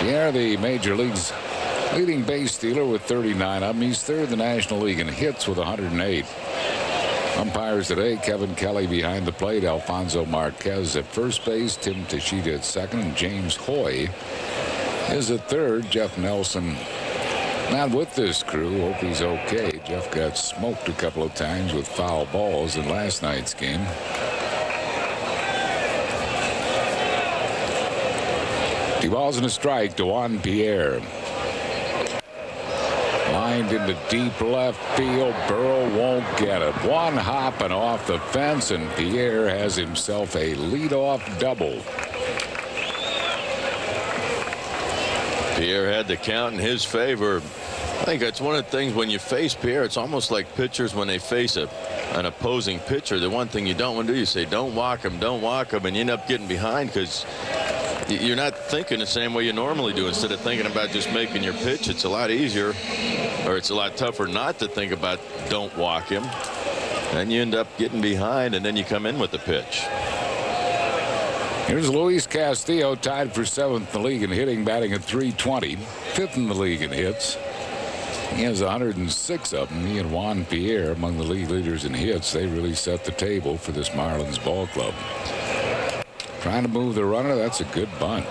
Pierre, the Major League's leading base stealer with 39 of them. He's third in the National League in hits with 108. Umpires today: Kevin Kelly behind the plate, Alfonso Marquez at first base, Tim Teixeira at second, and James Hoy is at third. Jeff Nelson not with this crew. Hope he's okay. Jeff got smoked a couple of times with foul balls in last night's game. Two balls and a strike to Juan Pierre. Lined into deep left field. Burrow won't get it. One hopping off the fence, and Pierre has himself a leadoff double. Pierre had the count in his favor. I think that's one of the things when you face Pierre, it's almost like pitchers when they face an opposing pitcher. The one thing you don't want to do, you say, don't walk him, and you end up getting behind because you're not thinking the same way you normally do. Instead of thinking about just making your pitch, it's a lot easier, or it's a lot tougher not to think about don't walk him. And you end up getting behind, and then you come in with the pitch. Here's Luis Castillo, tied for 7th in the league in hitting, batting at .320, 5th in the league in hits. He has 106 of them. He and Juan Pierre among the league leaders in hits. They really set the table for this Marlins ball club. Trying to move the runner. That's a good bunt.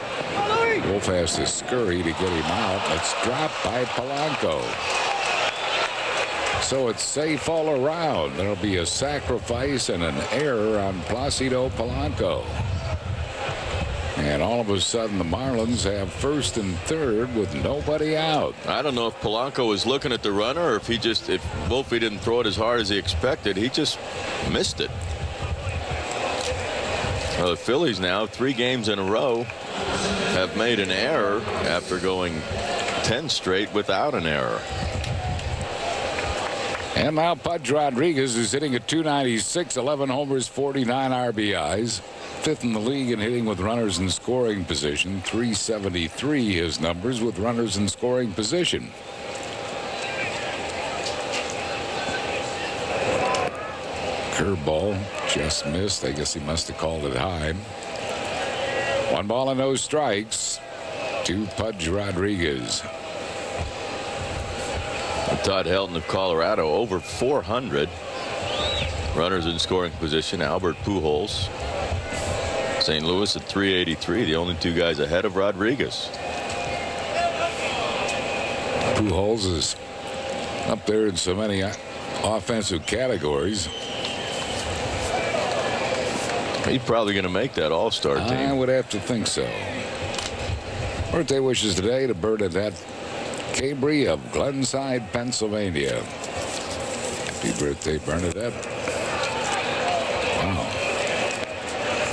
Wolf has to scurry to get him out. It's dropped by Polanco. So it's safe all around. There'll be a sacrifice and an error on Placido Polanco. And all of a sudden the Marlins have first and third with nobody out. I don't know if Polanco was looking at the runner or if Wolfie didn't throw it as hard as he expected. He just missed it. Well, the Phillies now 3 games in a row have made an error after going 10 straight without an error. And now Pudge Rodriguez is hitting at .296, 11 homers, 49 RBIs. 5th in the league in hitting with runners in scoring position. .373 his numbers with runners in scoring position. Curveball just missed. I guess he must have called it high. 1 ball and no strikes to Pudge Rodriguez. Todd Helton of Colorado over 400 runners in scoring position. Albert Pujols, St. Louis at 383, the only 2 guys ahead of Rodriguez. Pujols is up there in so many offensive categories. He's probably going to make that all-star team. I would have to think so. Birthday wishes today to Bernadette Cabry of Glenside, Pennsylvania. Happy birthday, Bernadette. Wow.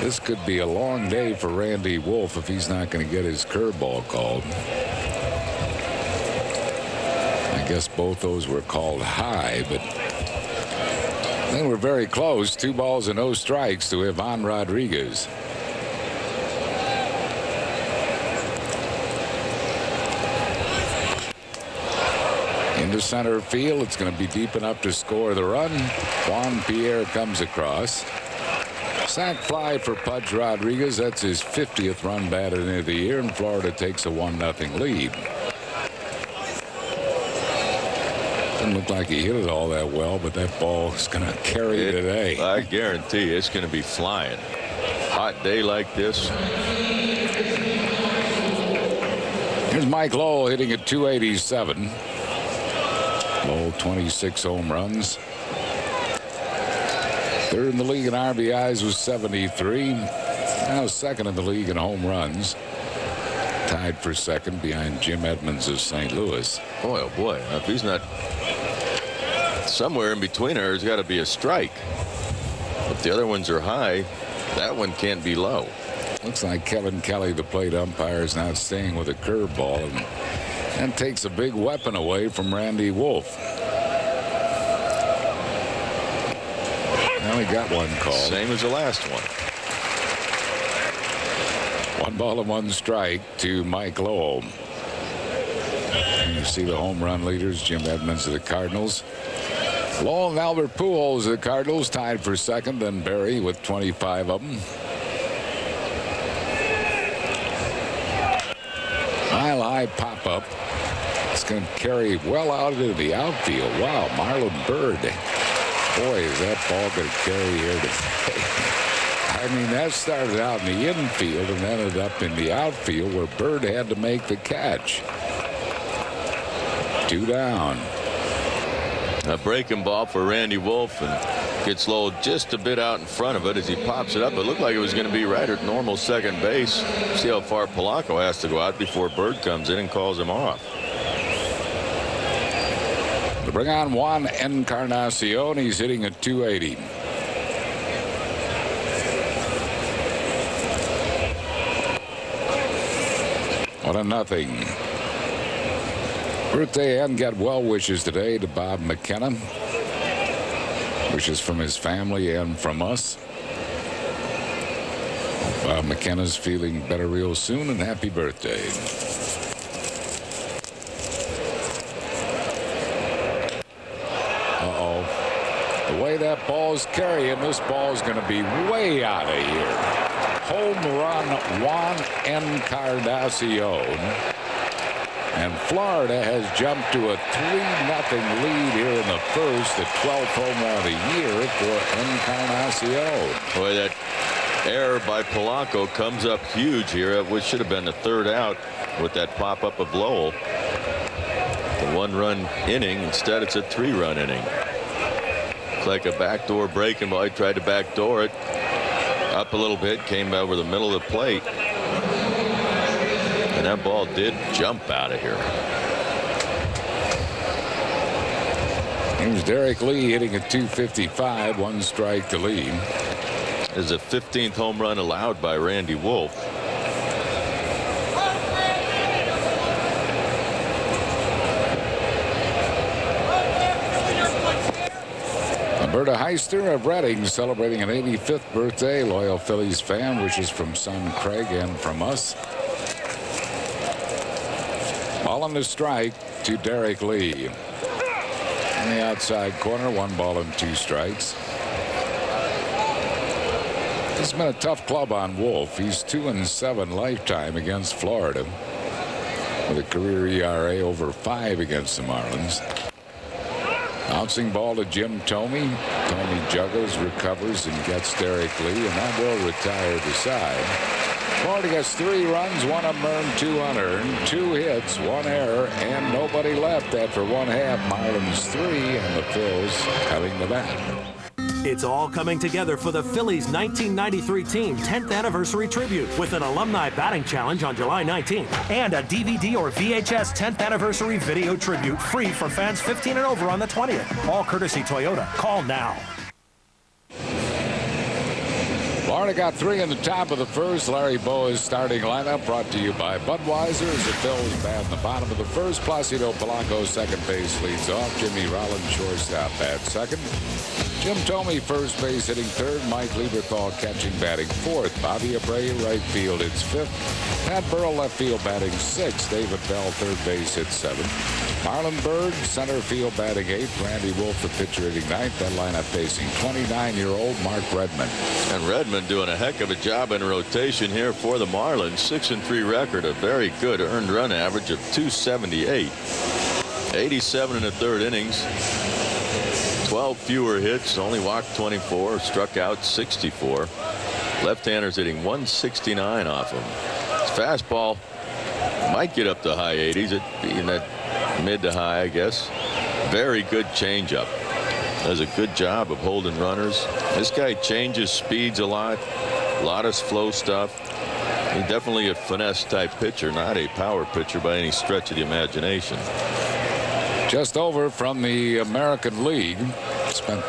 This could be a long day for Randy Wolf if he's not going to get his curveball called. I guess both those were called high, but they were very close. 2 balls and no strikes to Ivan Rodriguez. Into center field. It's going to be deep enough to score the run. Juan Pierre comes across. Sac fly for Pudge Rodriguez. That's his 50th run batted into the year, and Florida takes a 1-0 lead. Doesn't look like he hit it all that well, but that ball is going to carry it today. I guarantee it's going to be flying. Hot day like this. Here's Mike Lowell hitting at .287. Lowell 26 home runs. 3rd in the league in RBIs with 73. Now 2nd in the league in home runs. Tied for 2nd behind Jim Edmonds of St. Louis. Boy, oh boy. If he's not somewhere in between, there's got to be a strike. If the other ones are high, that one can't be low. Looks like Kevin Kelly, the plate umpire, is not staying with a curveball, and takes a big weapon away from Randy Wolf. Now he got one call. Same as the last one. 1 ball and 1 strike to Mike Lowell. And you see the home run leaders: Jim Edmonds of the Cardinals, Lowell and Albert Pujols of the Cardinals tied for 2nd, then Barry with 25 of them. High mile-high pop-up. It's going to carry well out into the outfield. Wow, Marlon Byrd. Boy, is that ball going to carry here today. I mean, that started out in the infield and ended up in the outfield where Byrd had to make the catch. 2 down. A breaking ball for Randy Wolf, and gets low just a bit out in front of it as he pops it up. It looked like it was going to be right at normal second base. See how far Polanco has to go out before Byrd comes in and calls him off. To bring on Juan Encarnacion, he's hitting at 280. 1-0. Birthday and get well wishes today to Bob McKenna. Wishes from his family and from us. Bob McKenna's feeling better real soon, and happy birthday. The way that ball's carrying, this ball's going to be way out of here. Home run, Juan Encarnacion. And Florida has jumped to a 3-0 lead here in the first, the 12th home run of the year for Encarnacion. Boy, that error by Polanco comes up huge here, which should have been the 3rd out with that pop-up of Lowell. The 1-run inning. Instead, it's a 3-run inning. It's like a backdoor breaking ball. He tried to backdoor it up a little bit, came over the middle of the plate. And that ball did jump out of here. Here's Derek Lee hitting at 255, 1 strike to lead. This is the 15th home run allowed by Randy Wolf. Alberta Heister of Reading celebrating an 85th birthday. Loyal Phillies fan. Wishes from son Craig and from us. Ball on the strike to Derek Lee. In the outside corner, 1 ball and 2 strikes. It's been a tough club on Wolf. He's 2-7 lifetime against Florida, with a career ERA over 5 against the Marlins. Bouncing ball to Jim Thome. Thome juggles, recovers, and gets Derek Lee, and that will retire the side. Florida gets 3 runs, 1 unearned, 2 unearned, 2 hits, 1 error, and nobody left after 1/2. Marlins 3, and the Phils coming to bat. It's all coming together for the Phillies 1993 team 10th anniversary tribute with an alumni batting challenge on July 19th and a DVD or VHS 10th anniversary video tribute free for fans 15 and over on the 20th. All courtesy Toyota. Call now. Florida got 3 in the top of the first. Larry Bowa's starting lineup brought to you by Budweiser as the Phils bat in the bottom of the first. Placido Polanco second base leads off. Jimmy Rollins shortstop at second. Jim Thome first base hitting 3rd. Mike Lieberthal catching batting 4th. Bobby Abreu right field hits 5th. Pat Burrell left field batting 6th. David Bell third base hits 7th. Marlon Byrd center field batting 8th. Randy Wolf the pitcher hitting 9th. That lineup facing 29-year-old Mark Redman. And Redmon doing a heck of a job in rotation here for the Marlins. 6-3 record, a very good earned run average of 278. 87 in the 3rd innings. 12 fewer hits, only walked 24, struck out 64. Left-handers hitting 169 off him. His fastball might get up to high 80s. It'd be in that mid to high, I guess. Very good changeup. Does a good job of holding runners. This guy changes speeds a lot of slow stuff. He's definitely a finesse type pitcher, not a power pitcher by any stretch of the imagination. Just over from the American League. Spent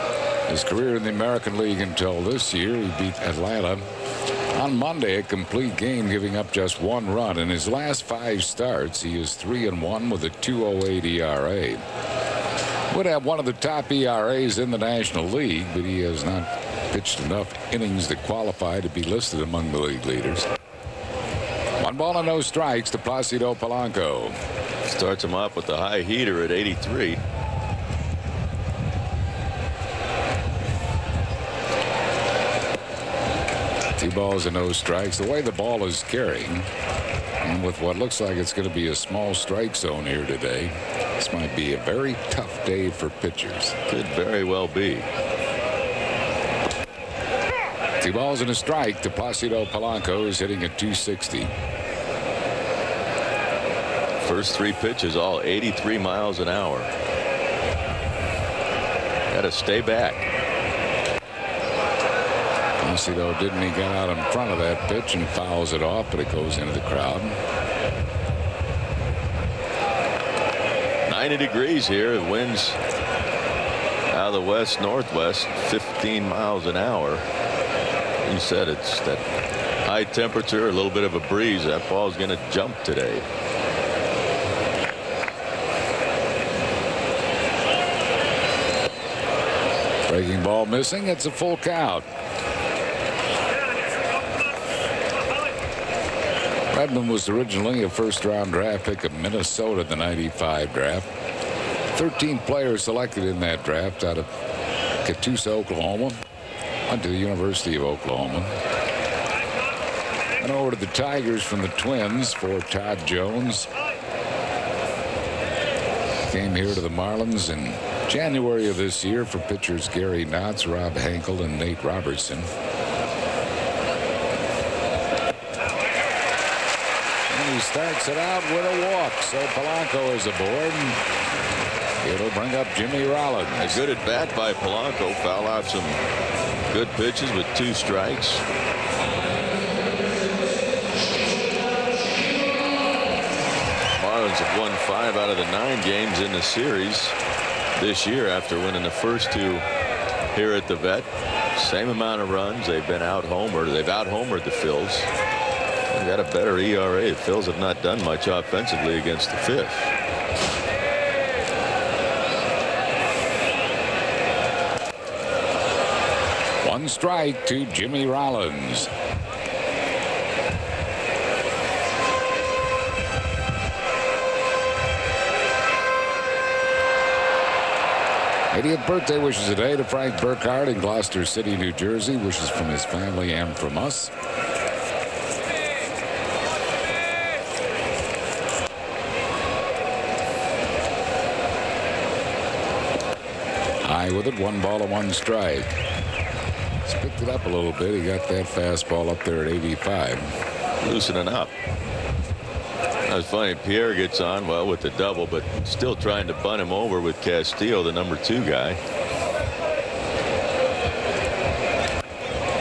his career in the American League until this year. He beat Atlanta on Monday, a complete game, giving up just 1 run. In his last 5 starts, he is 3-1 with a 2.08 ERA. Would have one of the top ERAs in the National League, but he has not pitched enough innings to qualify to be listed among the league leaders. 1 ball and no strikes to Placido Polanco. Starts him off with the high heater at 83. Two balls and no strikes. The way the ball is carrying, And with what looks like it's going to be a small strike zone here today, this might be a very tough day for pitchers. Could very well be. 2 balls and a strike to Placido Polanco, is hitting at .260. First 3 pitches, all 83 miles an hour. Got to stay back. Placido didn't. He got out in front of that pitch and fouls it off, but it goes into the crowd. 90 degrees here. It winds out of the west northwest, 15 miles an hour. You said it's that high temperature, a little bit of a breeze. That ball's going to jump today. Breaking ball missing. It's a full count. Redmon was originally a first-round draft pick of Minnesota in the '95 draft. 13 players selected in that draft out of Catoosa, Oklahoma. Went to the University of Oklahoma. Went over to the Tigers from the Twins for Todd Jones. Came here to the Marlins in January of this year for pitchers Gary Knotts, Rob Henkel, and Nate Robertson. And he starts it out with a walk, so Polanco is aboard. It'll bring up Jimmy Rollins. A good at bat by Polanco. Foul out some good pitches with 2 strikes. Marlins have won 5 out of the 9 games in the series this year after winning the first 2 here at the Vet. Same amount of runs. They've been out-homered. They've out-homered the Phils. They've got a better ERA. The Phils have not done much offensively against the fifth. One strike to Jimmy Rollins. '80th birthday wishes today to Frank Burkhardt in Gloucester City, New Jersey. Wishes from his family and from us. High with it, 1 ball and 1 strike. He's picked it up a little bit. He got that fastball up there at 85. Loosening up. That was funny. Pierre gets on well with the double, but still trying to bunt him over with Castillo, the number 2 guy.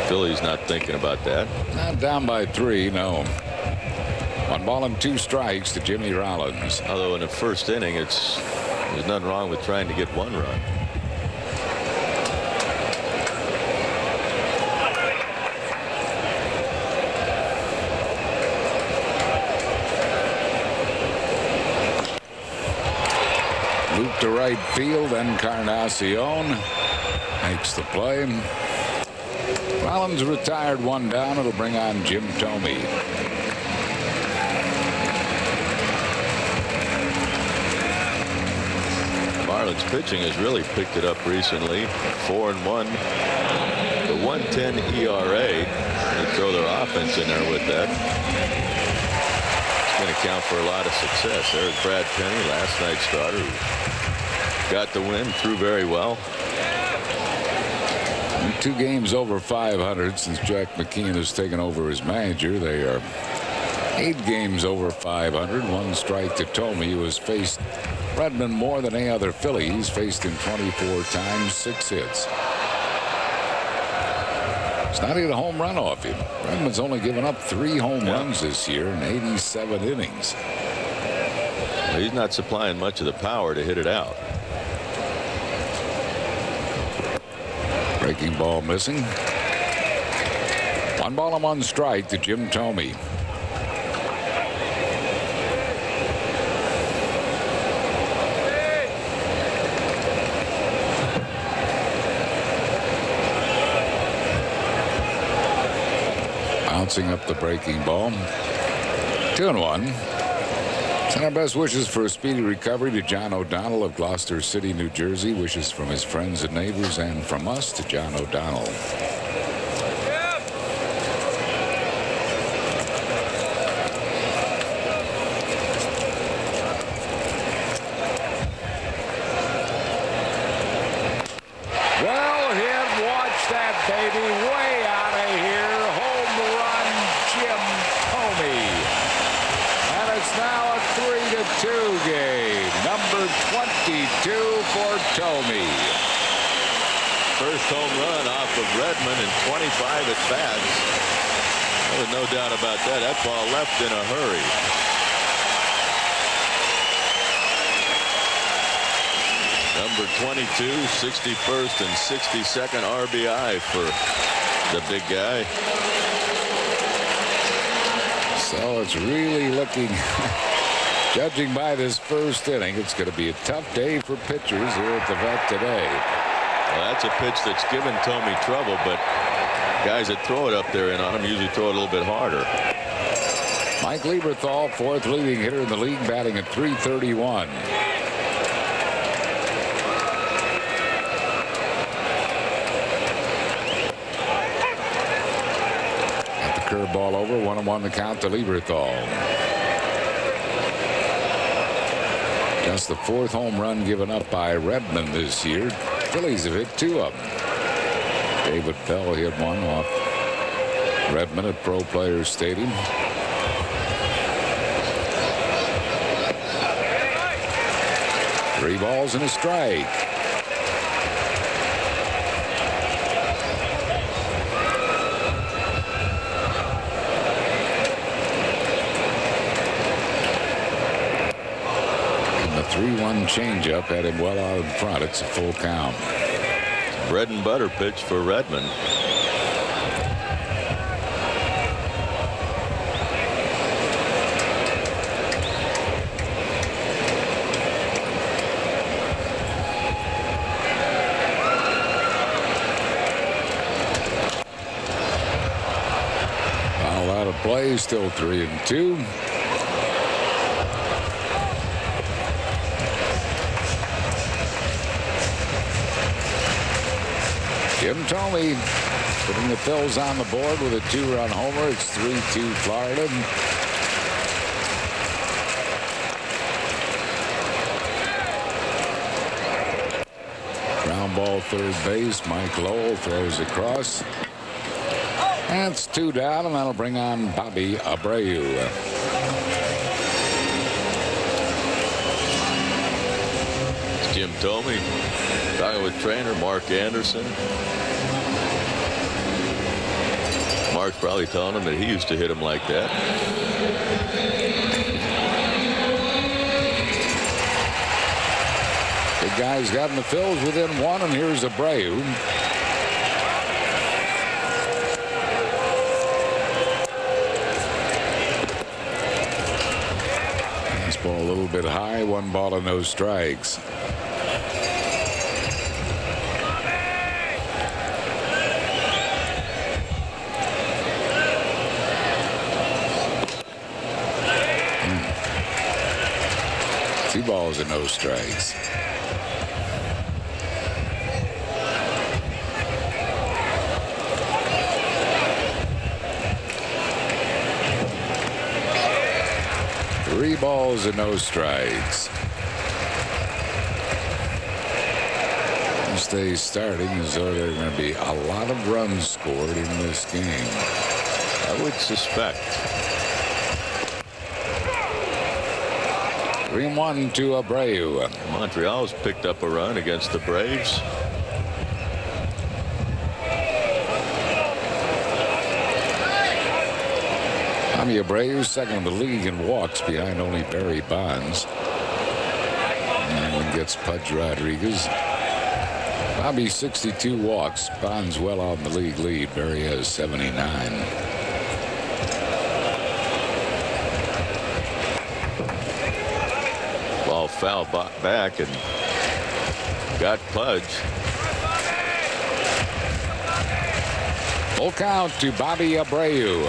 Phillies not thinking about that. Not down by 3, no. 1 ball and 2 strikes to Jimmy Rollins. Although in the first inning, there's nothing wrong with trying to get 1 run. Loop to right field. Encarnacion makes the play. Rollins retired 1 down. It'll bring on Jim Thome. Marlins pitching has really picked it up recently. 4-1. The 1.10 ERA. They throw their offense in there with that. It's going to count for a lot of success. There's Brad Penny, last night's starter, who got the win, threw very well. 2 games over 500 since Jack McKeon has taken over as manager. They are 8 games over 500. 1 strike to Thome, who has faced Redmon more than any other Philly. He's faced him 24 times, 6 hits. He's not hit a home run off him. Redmon's only given up 3 home runs this year in 87 innings. Well, he's not supplying much of the power to hit it out. Breaking ball missing. 1 ball and 1 strike to Jim Thome. Bouncing up the breaking ball. 2-1. Send our best wishes for a speedy recovery to John O'Donnell of Gloucester City, New Jersey. Wishes from his friends and neighbors and from us to John O'Donnell. game. Number 22 for Thome. First home run off of Redmon in 25 at-bats. There was no doubt about that. That ball left in a hurry. Number 22, 61st and 62nd RBI for the big guy. So it's really looking, judging by this first inning, it's going to be a tough day for pitchers here at the Vet today. Well, that's a pitch that's given Thome trouble, but guys that throw it up there and on him usually throw it a little bit harder. Mike Lieberthal, fourth leading hitter in the league, batting at .331. Got the curveball over, 1-1 the count to Lieberthal. Just the fourth home run given up by Redmon this year. Phillies have hit 2 of them. David Bell hit one off Redmon at Pro Players Stadium. Three balls and a strike. And the 3-1 changeup had him well out in front. It's a full count. Bread and butter pitch for Redmon. Foul out of play, still 3-2. Jim Thome putting the Phils on the board with a 2-run homer. It's 3-2 Florida. Ground ball third base. Mike Lowell throws across. That's 2 down, and that'll bring on Bobby Abreu. It's Jim Thome talking with trainer Mark Anderson. Mark's probably telling him that he used to hit him like that. Big guy's gotten the Phils within 1, and here's Abreu. Fastball a little bit high, 1 ball and no strikes. Two balls and no strikes. Three balls and no strikes. This day's starting as though there are going to be a lot of runs scored in this game. I would suspect. 3-1 to Abreu. Montreal's picked up a run against the Braves. Bobby Abreu, second in the league in walks, behind only Barry Bonds. And that one gets Pudge Rodriguez. Bobby 62 walks. Bonds well out in the league lead. Barry has 79. Ball foul back and got Pudge. Full count to Bobby Abreu.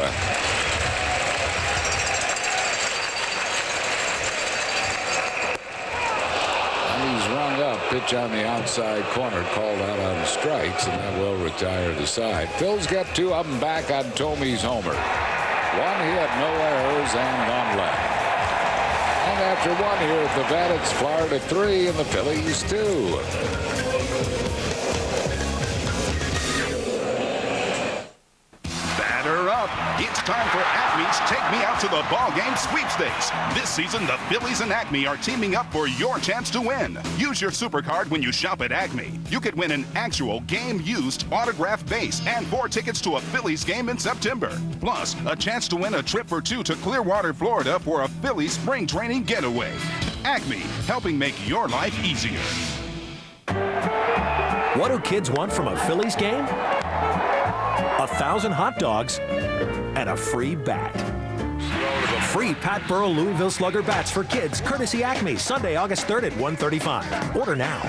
He's rung up. Pitch on the outside corner, called out on strikes, and that will retire the side. Phil's got 2 of them back on Thome's homer. 1 hit, no errors, and none left. And after 1 here at the Vet, it's Florida 3 and the Phillies 2. Batter up. It's time for Acme's Take Me Out to the Ball Game sweepstakes. This season, the Phillies and Acme are teaming up for your chance to win. Use your SuperCard when you shop at Acme. You could win an actual game-used autographed base and 4 tickets to a Phillies game in September. Plus, a chance to win a trip for 2 to Clearwater, Florida for a Phillies spring training getaway. Acme, helping make your life easier. What do kids want from a Phillies game? 1,000 hot dogs and a free bat. Free Pat Burrow Louisville Slugger bats for kids, courtesy Acme, Sunday, August 3rd at 1:35. Order now.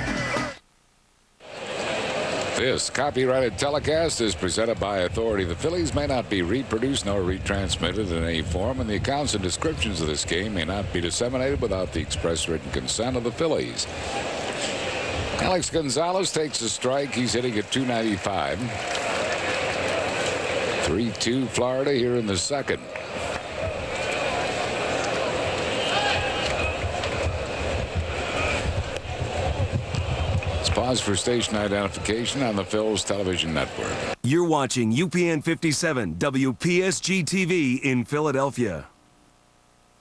This copyrighted telecast is presented by authority. The Phillies may not be reproduced nor retransmitted in any form, and the accounts and descriptions of this game may not be disseminated without the express written consent of the Phillies. Alex Gonzalez takes a strike. He's hitting at .295. 3-2 Florida here in the second. Let's pause for station identification on the Phil's television network. You're watching UPN 57 WPSG TV in Philadelphia.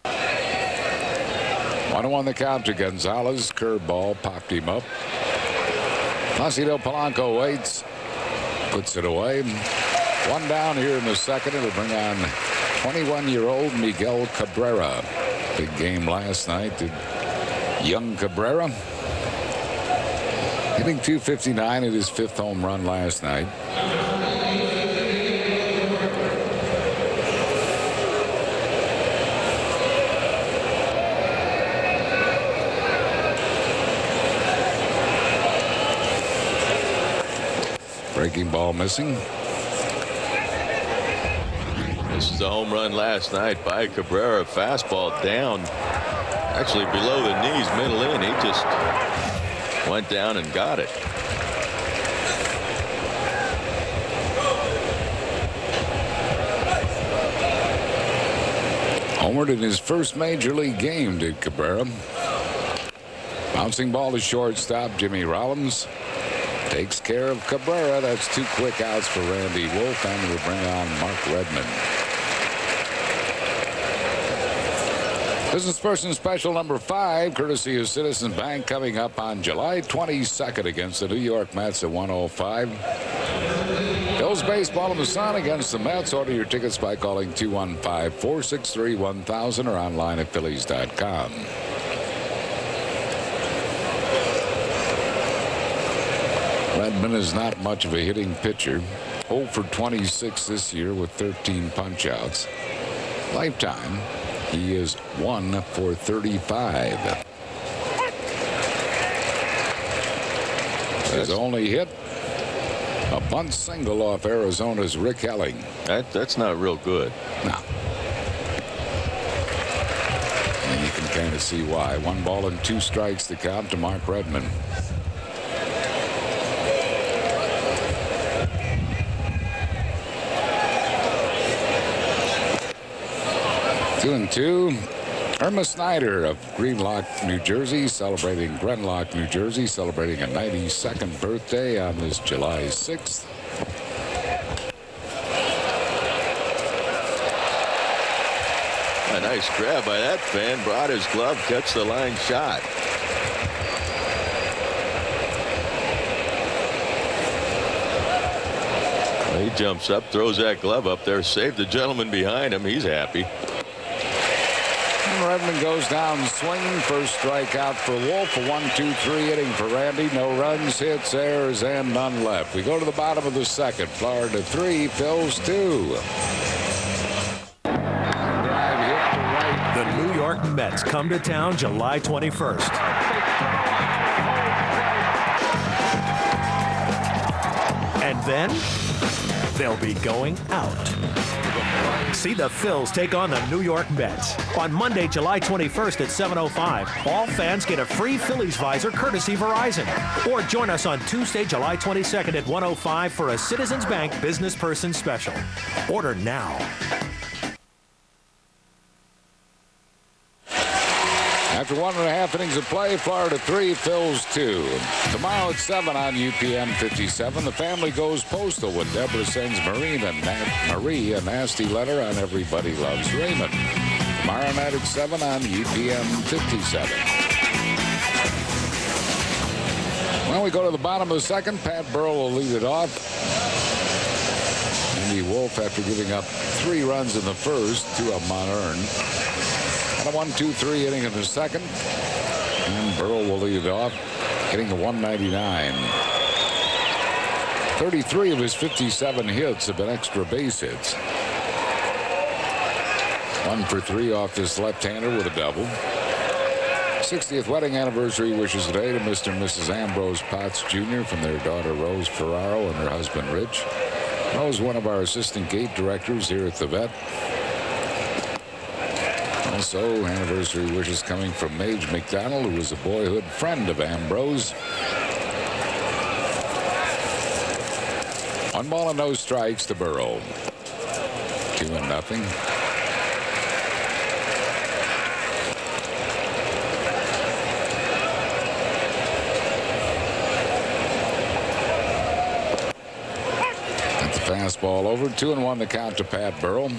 1-1 the count to Gonzalez. Curveball popped him up. Placido Polanco waits, puts it away. 1 down here in the second. It'll bring on 21-year-old Miguel Cabrera. Big game last night. Did young Cabrera hitting .259 at his 5th home run last night. Breaking ball missing. This is the home run last night by Cabrera. Fastball down, actually below the knees, middle in. He just went down and got it. Homered in his first major league game, did Cabrera. Bouncing ball to shortstop. Jimmy Rollins takes care of Cabrera. That's 2 quick outs for Randy Wolf, and will bring on Mark Redmon. Business person special number 5, courtesy of Citizens Bank, coming up on July 22nd against the New York Mets at 1:05. Phil's baseball in the sun against the Mets. Order your tickets by calling 215-463-1000 or online at Phillies.com. Redmon is not much of a hitting pitcher. 0 for 26 this year with 13 punch-outs. Lifetime, he is 1 for 35. His only hit, a bunt single off Arizona's Rick Helling. That's not real good. No. And you can kind of see why. 1 ball and 2 strikes to count to Mark Redmon. 2-2. Irma Snyder of Greenlock, New Jersey, celebrating Grenlock, New Jersey, celebrating a 92nd birthday on this July 6th. A nice grab by that fan. Brought his glove, catch the line shot. He jumps up, throws that glove up there, saved the gentleman behind him. He's happy. Redmon goes down swinging. First strikeout for Wolf. A 1-2-3 inning for Randy. No runs, hits, errors, and none left. We go to the bottom of the second. Florida 3, Phil's 2. Drive hit to right. The New York Mets come to town July 21st. And then they'll be going out. See the Phils take on the New York Mets on Monday, July 21st at 7:05. All fans get a free Phillies visor courtesy Verizon. Or join us on Tuesday, July 22nd at 1:05 for a Citizens Bank Business Person Special. Order now. After 1.5 innings of play, Florida 3, Phils 2. Tomorrow at 7 on UPN 57, the family goes postal when Deborah sends Marie a nasty letter on Everybody Loves Raymond. Tomorrow night at 7 on UPN 57. Well, we go to the bottom of the second. Pat Burrell will lead it off. Andy Wolf, after giving up 3 runs in the first, 2 of them unearned. And a 1-2-3 inning in the second. And Burrell will lead it off, hitting a 199. 33 of his 57 hits have been extra base hits. 1 for 3 off this left-hander with a double. 60th wedding anniversary wishes today to Mr. and Mrs. Ambrose Potts Jr. from their daughter Rose Ferraro and her husband Rich. Rose, one of our assistant gate directors here at the Vet. Also, anniversary wishes coming from Mage McDonald, who was a boyhood friend of Ambrose. 1 ball and no strikes to Burrow. 2-0. Fastball over. 2-1 the count to Pat Burrell.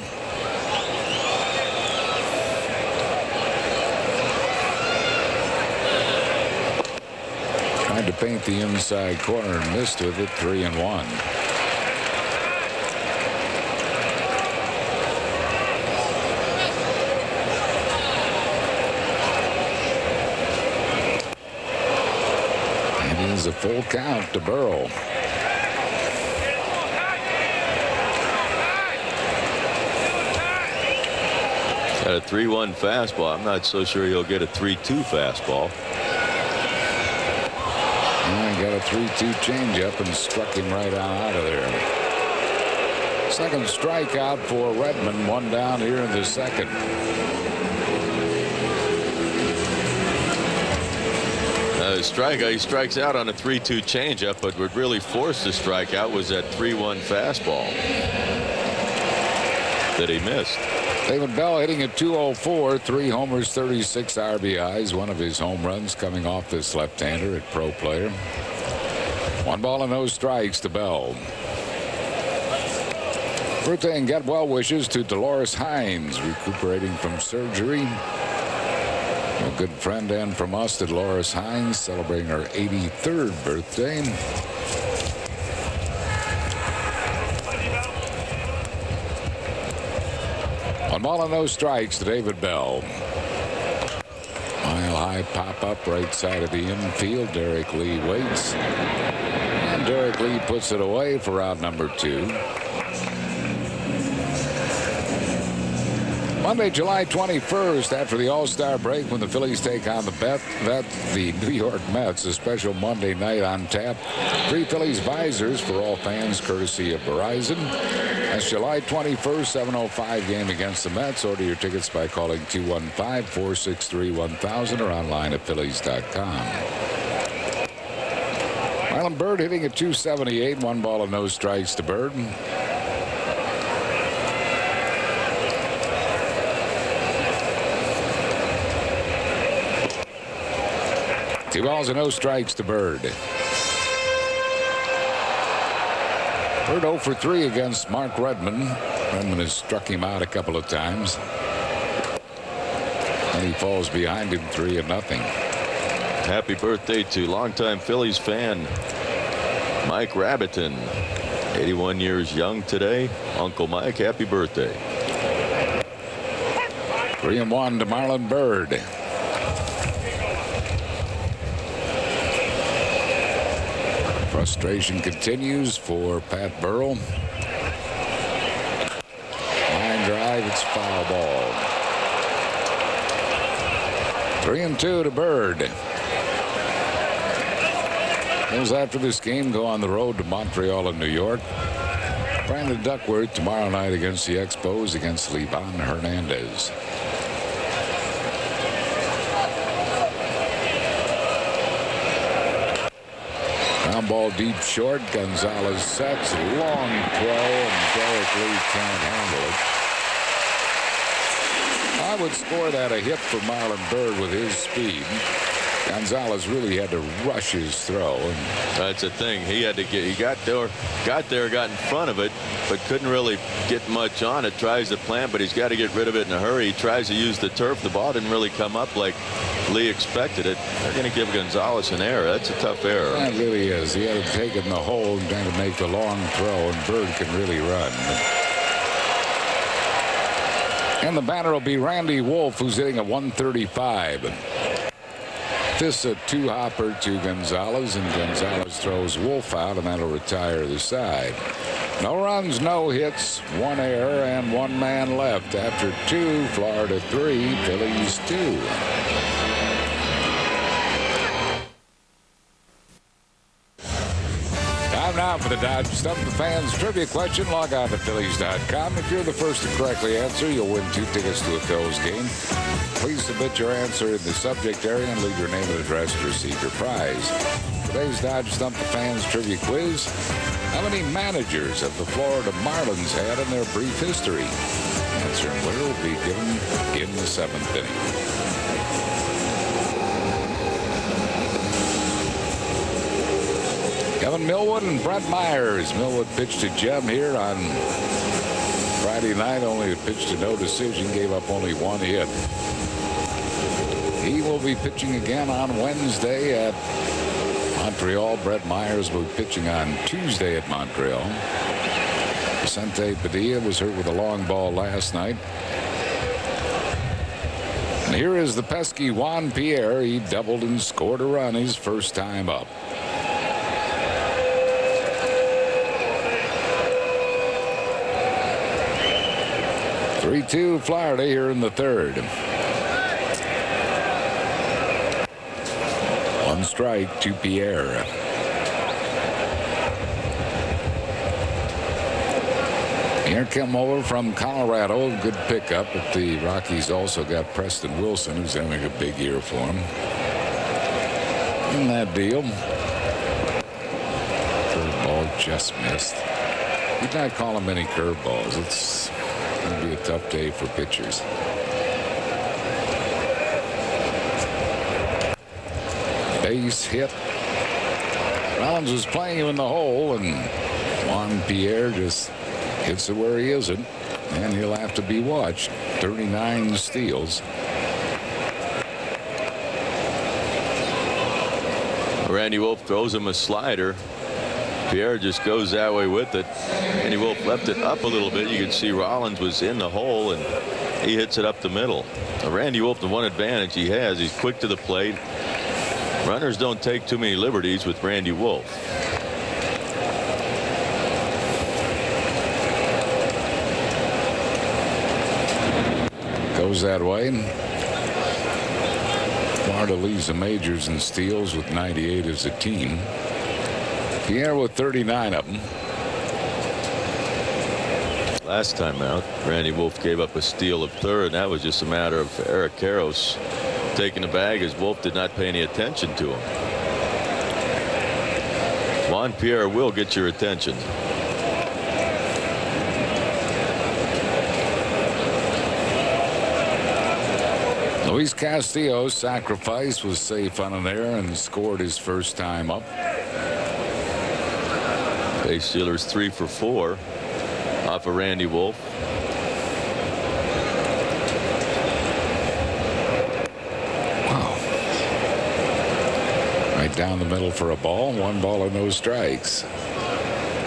Tried to paint the inside corner and missed with it. 3-1. It is a full count to Burrell. Got a 3-1 fastball. I'm not so sure he'll get a 3-2 fastball. And got a 3-2 changeup and struck him right out of there. Second strikeout for Redmon. 1 down here in the second. He strikes out on a 3-2 changeup, but what really forced the strikeout was that 3-1 fastball that he missed. David Bell hitting at 204, 3 homers, 36 RBIs. One of his home runs coming off this left-hander at Pro Player. 1 ball and no strikes to Bell. Birthday and get well wishes to Dolores Hines, recuperating from surgery. A good friend and from us to Dolores Hines, celebrating her 83rd birthday. One ball and no strikes to David Bell. Mile high pop up right side of the infield. Derek Lee waits. And Derek Lee puts it away for out number 2. Monday, July 21st, after the All-Star break, when the Phillies take on the New York Mets, a special Monday night on tap. 3 Phillies visors for all fans, courtesy of Verizon. That's July 21st, 7:05 game against the Mets. Order your tickets by calling 215-463-1000 or online at Phillies.com. Marlon Byrd hitting at 278, 1 ball and no strikes to Byrd. Two balls and no strikes to Byrd. Byrd 0 for 3 against Mark Redman. Redman has struck him out a couple of times. And he falls behind him 3-0. Happy birthday to longtime Phillies fan Mike Rabbiton. 81 years young today. Uncle Mike, happy birthday. 3-1 to Marlon Byrd. Frustration continues for Pat Burrell. Line drive, it's foul ball. 3-2 to Byrd. Those after this game go on the road to Montreal and New York. Brandon Duckworth tomorrow night against the Expos against Livan Hernandez. Ground ball deep short. Gonzalez sets. Long throw, and Derek Lee can't handle it. I would score that a hit for Marlon Byrd with his speed. Gonzalez really had to rush his throw. That's the thing. He had to he got in front of it, but couldn't really get much on it. Tries to plant, but he's got to get rid of it in a hurry. He tries to use the turf. The ball didn't really come up like Lee expected it. They're going to give Gonzalez an error. That's a tough error. That really is. He had to take it in the hole and trying to make the long throw, and Byrd can really run. And the batter will be Randy Wolf, who's hitting at 135. This a two-hopper to Gonzalez, and Gonzalez throws Wolf out, and that'll retire the side. No runs, no hits, one error, and one man left. After two, Florida 3, Phillies 2. Time now for the Dodge Stump the Fans trivia question. Log on to Phillies.com. If you're the first to correctly answer, you'll win 2 tickets to a Phillies game. Please submit your answer in the subject area and leave your name and address to receive your prize. Today's Dodge Stump the Fans trivia quiz. How many managers have the Florida Marlins had in their brief history? Answer and winner will be given in the 7th inning. Kevin Millwood and Brett Myers. Millwood pitched to Jem here on Friday night. Only a pitch to no decision. Gave up only 1 hit. He will be pitching again on Wednesday at Montreal. Brett Myers will be pitching on Tuesday at Montreal. Vicente Padilla was hurt with a long ball last night. And here is the pesky Juan Pierre. He doubled and scored a run his first time up. (3-2) Florida here in the third. 1 strike to Pierre. Pierre came over from Colorado. Good pickup, but the Rockies also got Preston Wilson, who's having a big year for him. In that deal. Curveball just missed. You'd not call him any curveballs. It's going to be a tough day for pitchers. Base hit. Rollins was playing him in the hole, and Juan Pierre just hits it where he isn't, and he'll have to be watched. 39 steals. Randy Wolf throws him a slider. Pierre just goes that way with it. Randy Wolf left it up a little bit. You can see Rollins was in the hole, and he hits it up the middle. Now, Randy Wolf, the one advantage he has, he's quick to the plate. Runners don't take too many liberties with Randy Wolf. Goes that way. Florida leads the majors in steals with 98 as a team. Pierre with 39 of them. Last time out, Randy Wolf gave up a steal of third, and that was just a matter of Eric Karros taking the bag as Wolf did not pay any attention to him. Juan Pierre will get your attention. Luis Castillo's sacrifice was safe on an error and scored his first time up. Base stealers 3 for 4 off of Randy Wolf. Wow. Right down the middle for a ball. 1 ball and no strikes.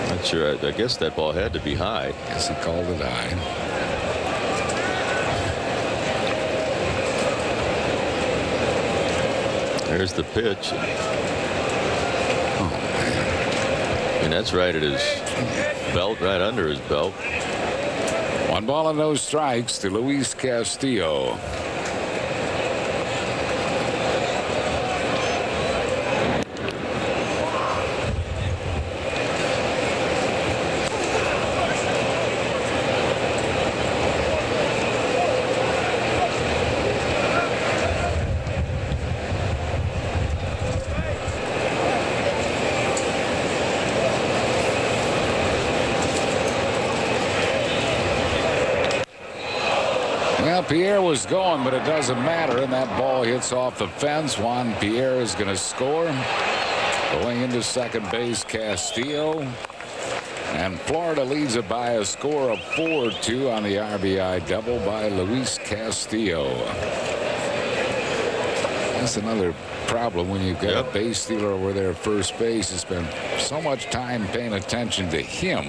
Not sure. I guess that ball had to be high. Guess he called it high. There's the pitch. Oh, man. And that's right at his belt, right under his belt. 1 ball and no strikes to Luis Castillo. Pierre was going, but it doesn't matter, and that ball hits off the fence. Juan Pierre is going to score. Going into second base, Castillo. And Florida leads it by a score of 4-2 on the RBI double by Luis Castillo. That's another problem when you've got a base stealer over there at first base. You spend so much time paying attention to him.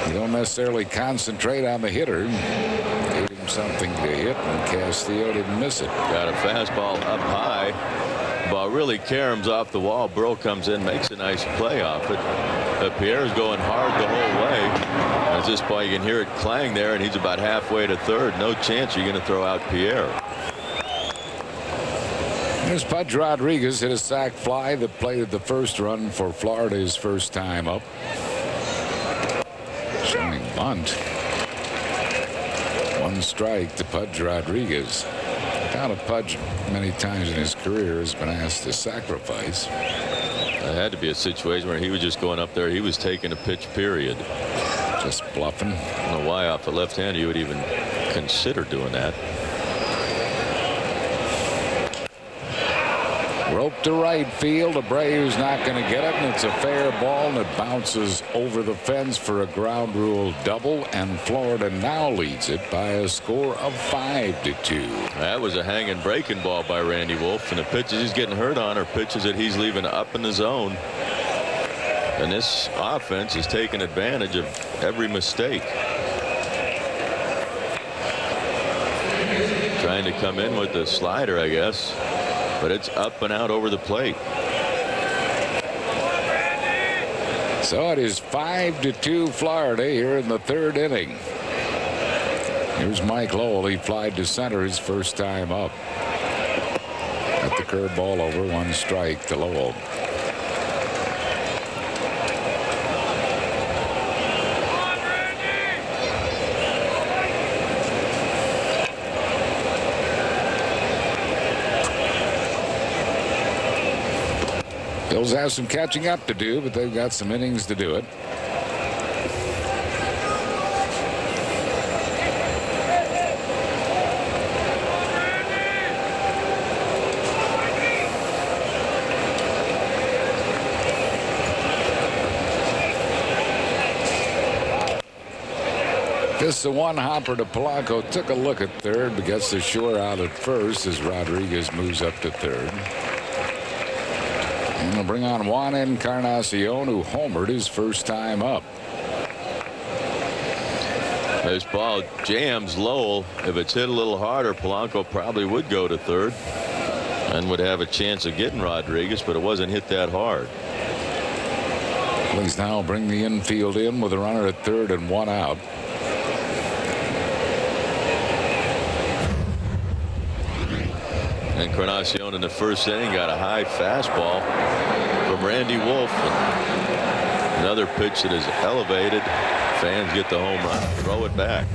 You don't necessarily concentrate on the hitter. Gave him something to hit, and Castillo didn't miss it. Got a fastball up high. Ball really caroms off the wall. Burrow comes in, makes a nice play off it. But Pierre's going hard the whole way. At this point, you can hear it clang there, and he's about halfway to third. No chance you're going to throw out Pierre. There's Pudge Rodriguez, hit a sac fly that plated the first run for Florida his first time up. Showing bunt. One strike to Pudge Rodriguez. Down to Pudge many times in his career has been asked to sacrifice. It had to be a situation where he was just going up there. He was taking a pitch, period. Just bluffing. I don't know why off the left hand you would even consider doing that. Rope to right field. Abreu's not going to get it, and it's a fair ball, and it bounces over the fence for a ground rule double, and Florida now leads it by a score of 5-2. That was a hanging breaking ball by Randy Wolf, and the pitches he's getting hurt on are pitches that he's leaving up in the zone. And this offense is taking advantage of every mistake. Trying to come in with the slider, I guess. But it's up and out over the plate. So it is 5-2 Florida here in the third inning. Here's Mike Lowell. He flied to center his first time up. Got the curveball over, one strike to Lowell. Bills have some catching up to do, but they've got some innings to do it. This is a one hopper to Polanco. Took a look at third, but gets the shore out at first as Rodriguez moves up to third. And they'll bring on Juan Encarnacion, who homered his first time up. This ball jams Lowell. If it's hit a little harder, Polanco probably would go to third and would have a chance of getting Rodriguez, but it wasn't hit that hard. Please now bring the infield in with a runner at third and one out. Encarnacion in the first inning got a high fastball from Randy Wolf. Another pitch that is elevated. Fans get the home run. Throw it back.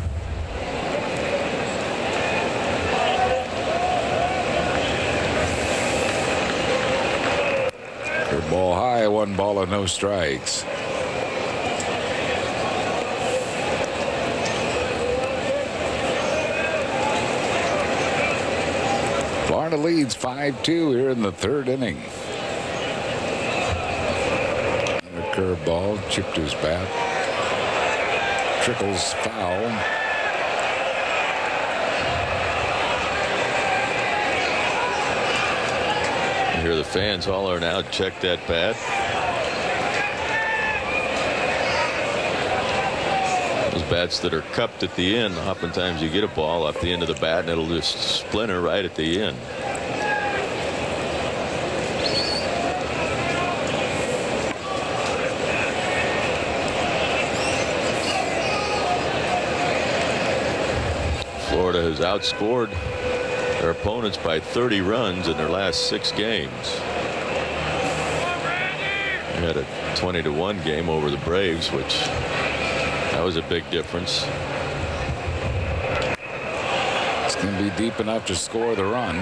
Good ball high, one ball and no strikes. Florida leads 5-2 here in the third inning. Another curveball chipped his bat. Trickles foul. You hear the fans holler now, check that bat. Those bats that are cupped at the end, oftentimes you get a ball off the end of the bat and it'll just splinter right at the end. Florida has outscored their opponents by 30 runs in their last 6 games. They had a 20-1 game over the Braves, which that was a big difference. It's going to be deep enough to score the run.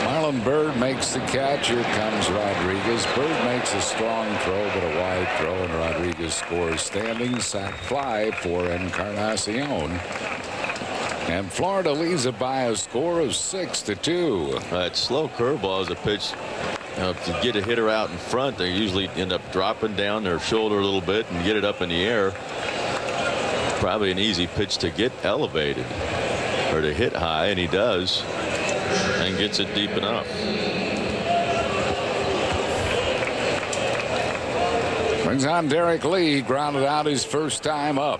Marlon Byrd makes the catch. Here comes Rodriguez. Byrd makes a strong throw, but a wide throw, and Rodriguez scores. Standing sac fly for Encarnacion. And Florida leads it by a score of 6-2. That slow curveball is a pitch. If you get a hitter out in front, they usually end up dropping down their shoulder a little bit and get it up in the air. Probably an easy pitch to get elevated or to hit high, and he does, and gets it deep enough. Brings on Derek Lee. He grounded out his first time up.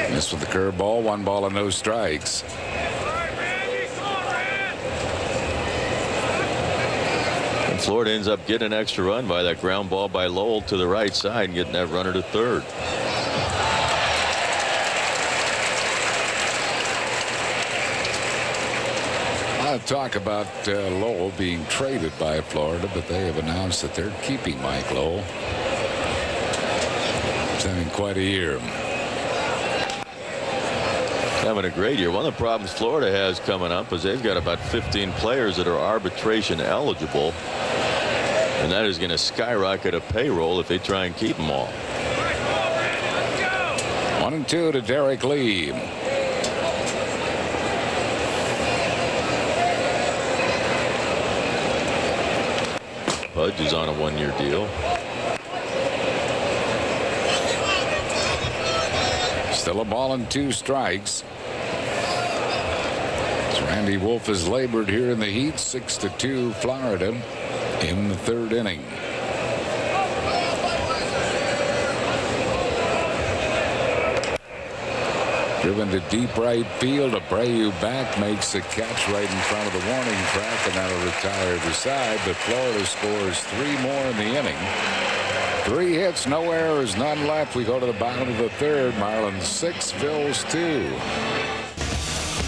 Missed with the curveball. 1 ball and no strikes. And Florida ends up getting an extra run by that ground ball by Lowell to the right side and getting that runner to third. Talk about Lowell being traded by Florida, but they have announced that they're keeping Mike Lowell. He's having quite a year. Having a great year. One of the problems Florida has coming up is they've got about 15 players that are arbitration eligible, and that is going to skyrocket a payroll if they try and keep them all. 1-2 to Derek Lee. Pudge is on a 1-year deal. Still a ball and 2 strikes. As Randy Wolf has labored here in the heat. 6-2 Florida in the 3rd inning. Driven to deep right field. Abreu back makes a catch right in front of the warning track, and that'll retire the side. But Florida scores 3 more in the inning. 3 hits, no errors, none left. We go to the bottom of the 3rd. Marlins 6, Phils 2.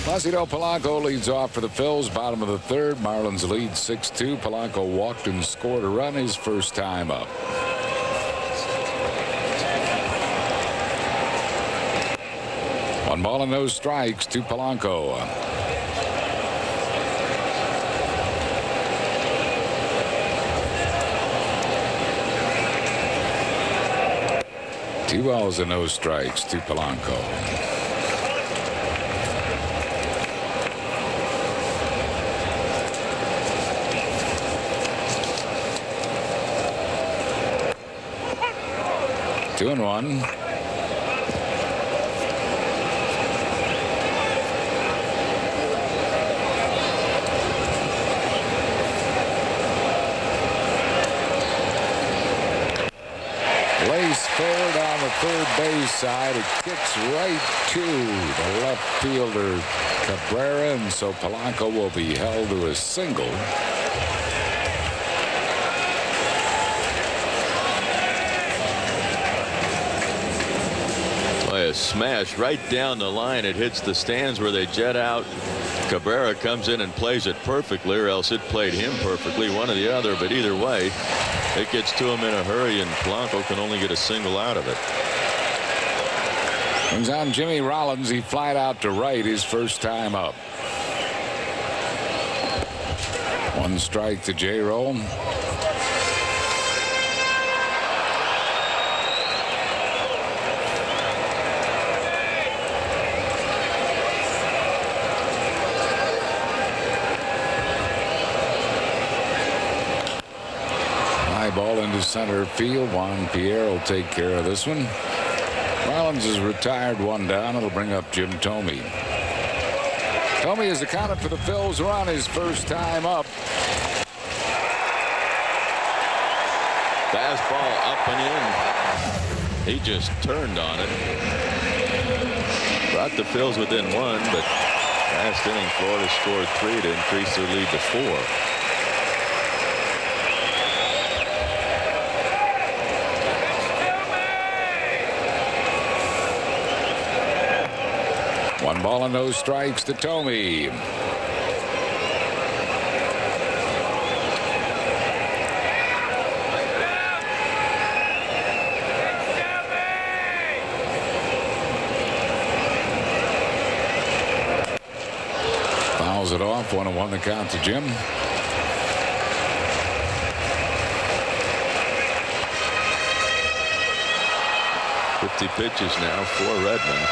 Placido Polanco leads off for the Phils. Bottom of the 3rd. Marlins lead 6-2. Polanco walked and scored a run his first time up. One ball and no strikes to Polanco. Two balls and no strikes to Polanco. Two and one. Forward on the 3rd base side. It kicks right to the left fielder Cabrera, and so Polanco will be held to a single. Boy, a smash right down the line. It hits the stands where they jet out. Cabrera comes in and plays it perfectly, or else it played him perfectly, one or the other. But either way, it gets to him in a hurry, and Polanco can only get a single out of it. Brings on Jimmy Rollins. He flied out to right his first time up. 1 strike to J-Roll. Ball into center field. Juan Pierre will take care of this one. Marlins is retired, 1 down. It'll bring up Jim Thome. Thome is accounted for the Phils run his first time up. Fastball up and in. He just turned on it. Brought the Phils within 1, but last inning Florida scored 3 to increase their lead to 4. One ball and no strikes to Thome. Fouls it off. 1-1 the count to Jim. 50 pitches now for Redmon.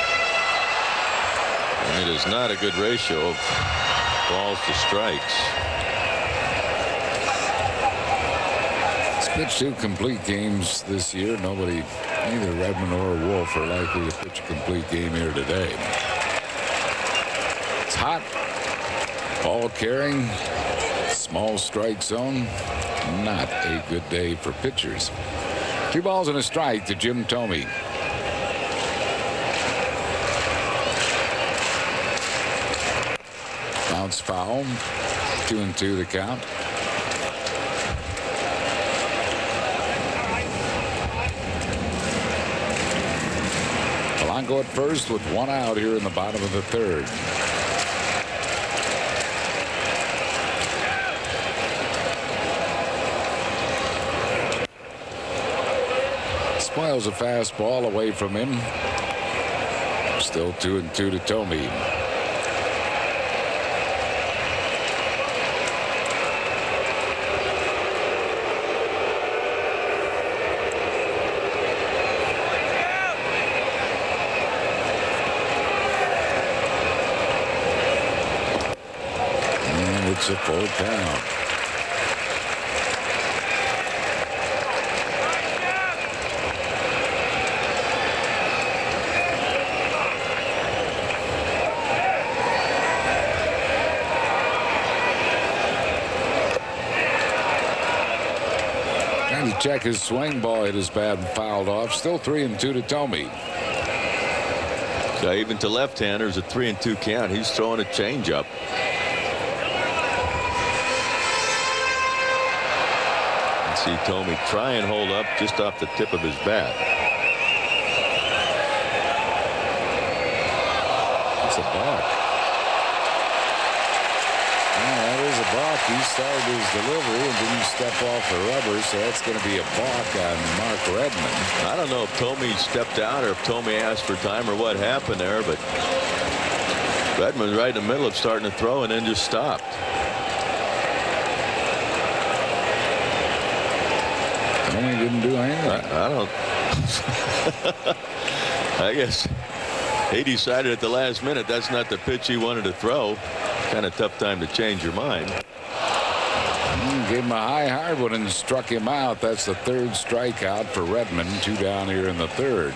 And it is not a good ratio of balls to strikes. He's pitched 2 complete games this year. Nobody, neither Redmon or Wolf, are likely to pitch a complete game here today. It's hot. Ball carrying. Small strike zone. Not a good day for pitchers. 2 balls and a strike to Jim Thome. Bounce foul. 2-2 the count. Polanco at first with 1 out here in the bottom of the 3rd. Spoils a fastball away from him. Still 2-2 to Thome. And it's a full count. Check his swing. Ball hit his bat and fouled off. Still 3-2 to Thome. So even to left-handers, a 3-2 count. He's throwing a changeup. And see Thome try and hold up just off the tip of his bat. It's a balk. He started his delivery and didn't step off the rubber, so that's going to be a balk on Mark Redmon. I don't know if Thome stepped out or if Thome asked for time or what happened there, but Redmon's right in the middle of starting to throw and then just stopped. Thome didn't do anything. I don't. I guess he decided at the last minute that's not the pitch he wanted to throw. Kind of tough time to change your mind. Gave him a high hard one and struck him out. That's the 3rd strikeout for Redmon. 2 down here in the 3rd.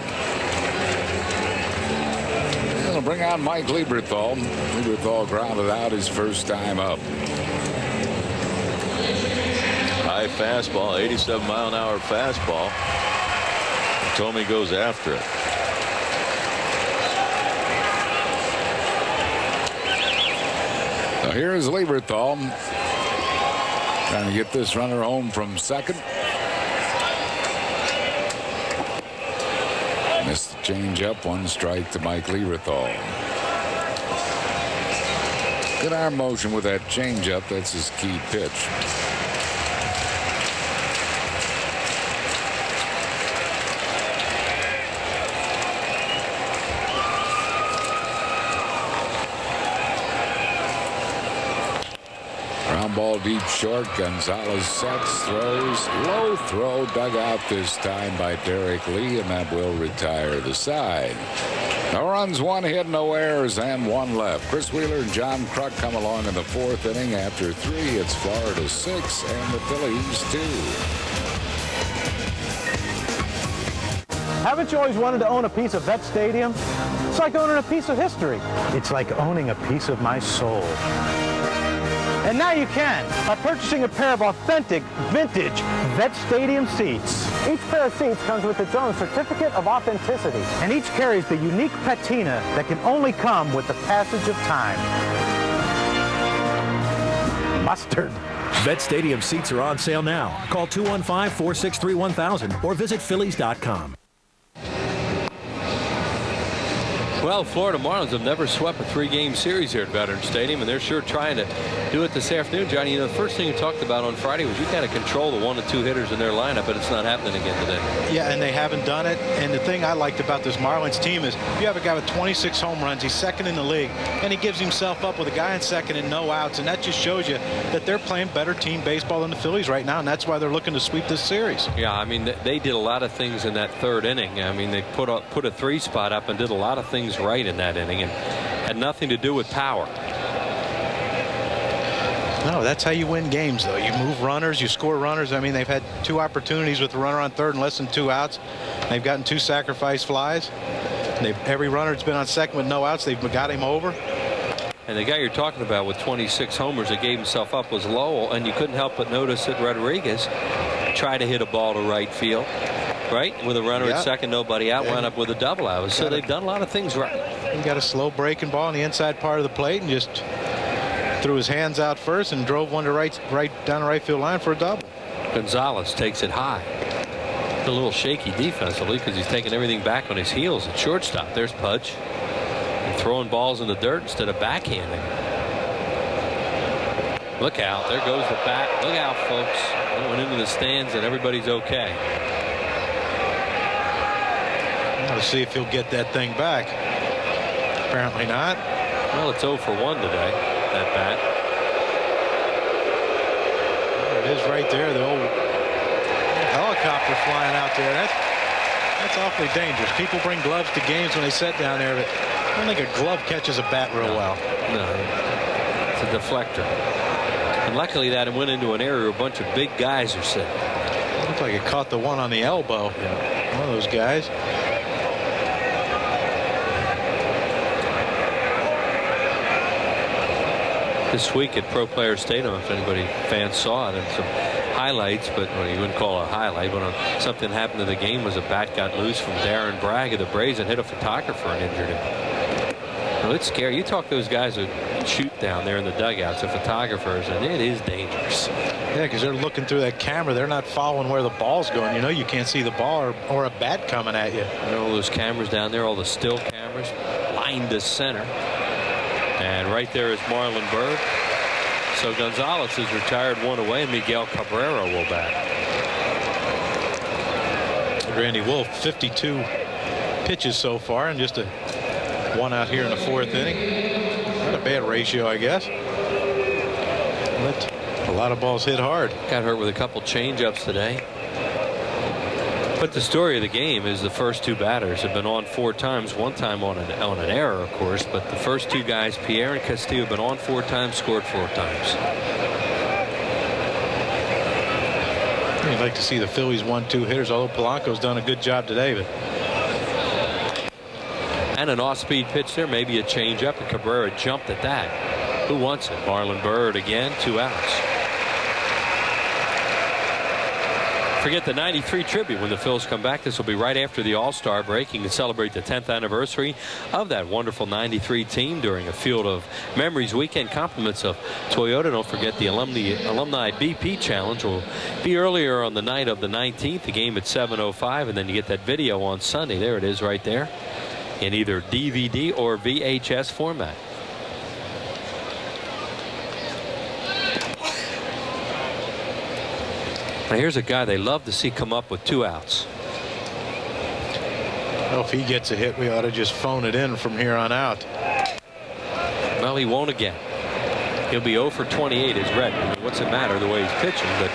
They'll bring on Mike Lieberthal. Lieberthal grounded out his first time up. High fastball, 87-mile-an-hour fastball. Thome goes after it. So here's Lieberthal. Trying to get this runner home from second. Missed the changeup. 1 strike to Mike Lieberthal. Good arm motion with that changeup. That's his key pitch. Ball deep short. Gonzalez sets, throws, low throw, dug out this time by Derek Lee, and that will retire the side. No runs, 1 hit, no errors, and 1 left. Chris Wheeler and John Kruk come along in the 4th inning. After 3, it's Florida 6 and the Phillies 2. Haven't you always wanted to own a piece of Vet Stadium? It's like owning a piece of history. It's like owning a piece of my soul. And now you can by purchasing a pair of authentic, vintage Vet Stadium seats. Each pair of seats comes with its own certificate of authenticity, and each carries the unique patina that can only come with the passage of time. Mustard. Vet Stadium seats are on sale now. Call 215-463-1000 or visit Phillies.com. Well, Florida Marlins have never swept a 3-game series here at Veterans Stadium, and they're sure trying to do it this afternoon. Johnny, you know, the first thing you talked about on Friday was you got to control the 1 and 2 hitters in their lineup, but it's not happening again today. Yeah, and they haven't done it. And the thing I liked about this Marlins team is you have a guy with 26 home runs. He's second in the league, and he gives himself up with a guy in second and no outs, and that just shows you that they're playing better team baseball than the Phillies right now, and that's why they're looking to sweep this series. Yeah, I mean, they did a lot of things in that 3rd inning. I mean, they put a 3-spot up and did a lot of things right in that inning, and had nothing to do with power. No, that's how you win games, though. You move runners, you score runners. I mean, they've had 2 opportunities with the runner on 3rd and less than 2 outs. They've gotten 2 sacrifice flies. Every runner's been on second with no outs. They've got him over. And the guy you're talking about with 26 homers that gave himself up was Lowell, and you couldn't help but notice that Rodriguez tried to hit a ball to right field, right? With a runner at second, nobody out, wound up with a double out. So they've done a lot of things right. He got a slow breaking ball on the inside part of the plate and just threw his hands out first and drove one to right down the right field line for a double. Gonzalez takes it high. A little shaky defensively because he's taking everything back on his heels at shortstop. There's Pudge. And throwing balls in the dirt instead of backhanding. Look out. There goes the bat. Look out, folks. It went into the stands and everybody's okay. Let's see if he'll get that thing back. Apparently not. Well, it's 0 for 1 today, that bat. There it is right there. The old helicopter flying out there. That's awfully dangerous. People bring gloves to games when they sit down there, but I don't think a glove catches a bat real well. No, it's a deflector. And luckily that it went into an area where a bunch of big guys are sitting. It looked like it caught the one on the elbow. Yeah. One of those guys. This week at Pro Player Stadium, if anybody fans saw it, and some highlights, but well, you wouldn't call it a highlight, but something happened in the game was a bat got loose from Darren Bragg of the Braves and hit a photographer and injured him. Well, it's scary. You talk to those guys that shoot down there in the dugouts, the photographers, and it is dangerous. Yeah, because they're looking through that camera. They're not following where the ball's going. You know, you can't see the ball or a bat coming at you. And all those cameras down there, all the still cameras, lined to center. And right there is Marlon Byrd. So Gonzalez is retired 1 away, and Miguel Cabrera will bat. Randy Wolf, 52 pitches so far, and just a 1 out here in the 4th inning. Not a bad ratio, I guess. But a lot of balls hit hard. Got hurt with a couple change-ups today. But the story of the game is the first 2 batters have been on 4 times, 1 time on an error, of course, but the first 2 guys, Pierre and Castillo, have been on 4 times, scored 4 times. You'd like to see the Phillies 1-2 hitters, although Polanco's done a good job today. But and an off-speed pitch there, maybe a change-up, and Cabrera jumped at that. Who wants it? Marlon Byrd again, 2 outs. Forget the '93 tribute when the Phils come back. This will be right after the All-Star break. You can celebrate the 10th anniversary of that wonderful '93 team during a Field of Memories weekend. Compliments of Toyota. Don't forget the Alumni BP Challenge will be earlier on the night of the 19th. The game at 7:05, and then you get that video on Sunday. There it is right there in either DVD or VHS format. Now here's a guy they love to see come up with 2 outs. Well, if he gets a hit, we ought to just phone it in from here on out. Well, he won't again. He'll be 0 for 28 as Redman. What's it matter the way he's pitching? But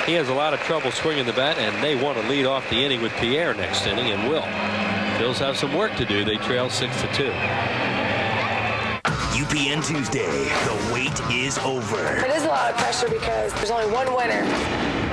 he has a lot of trouble swinging the bat, and they want to lead off the inning with Pierre next inning, and will. Phils have some work to do. They trail 6-2. UPN Tuesday. The wait is over. It is a lot of pressure because there's only 1 winner.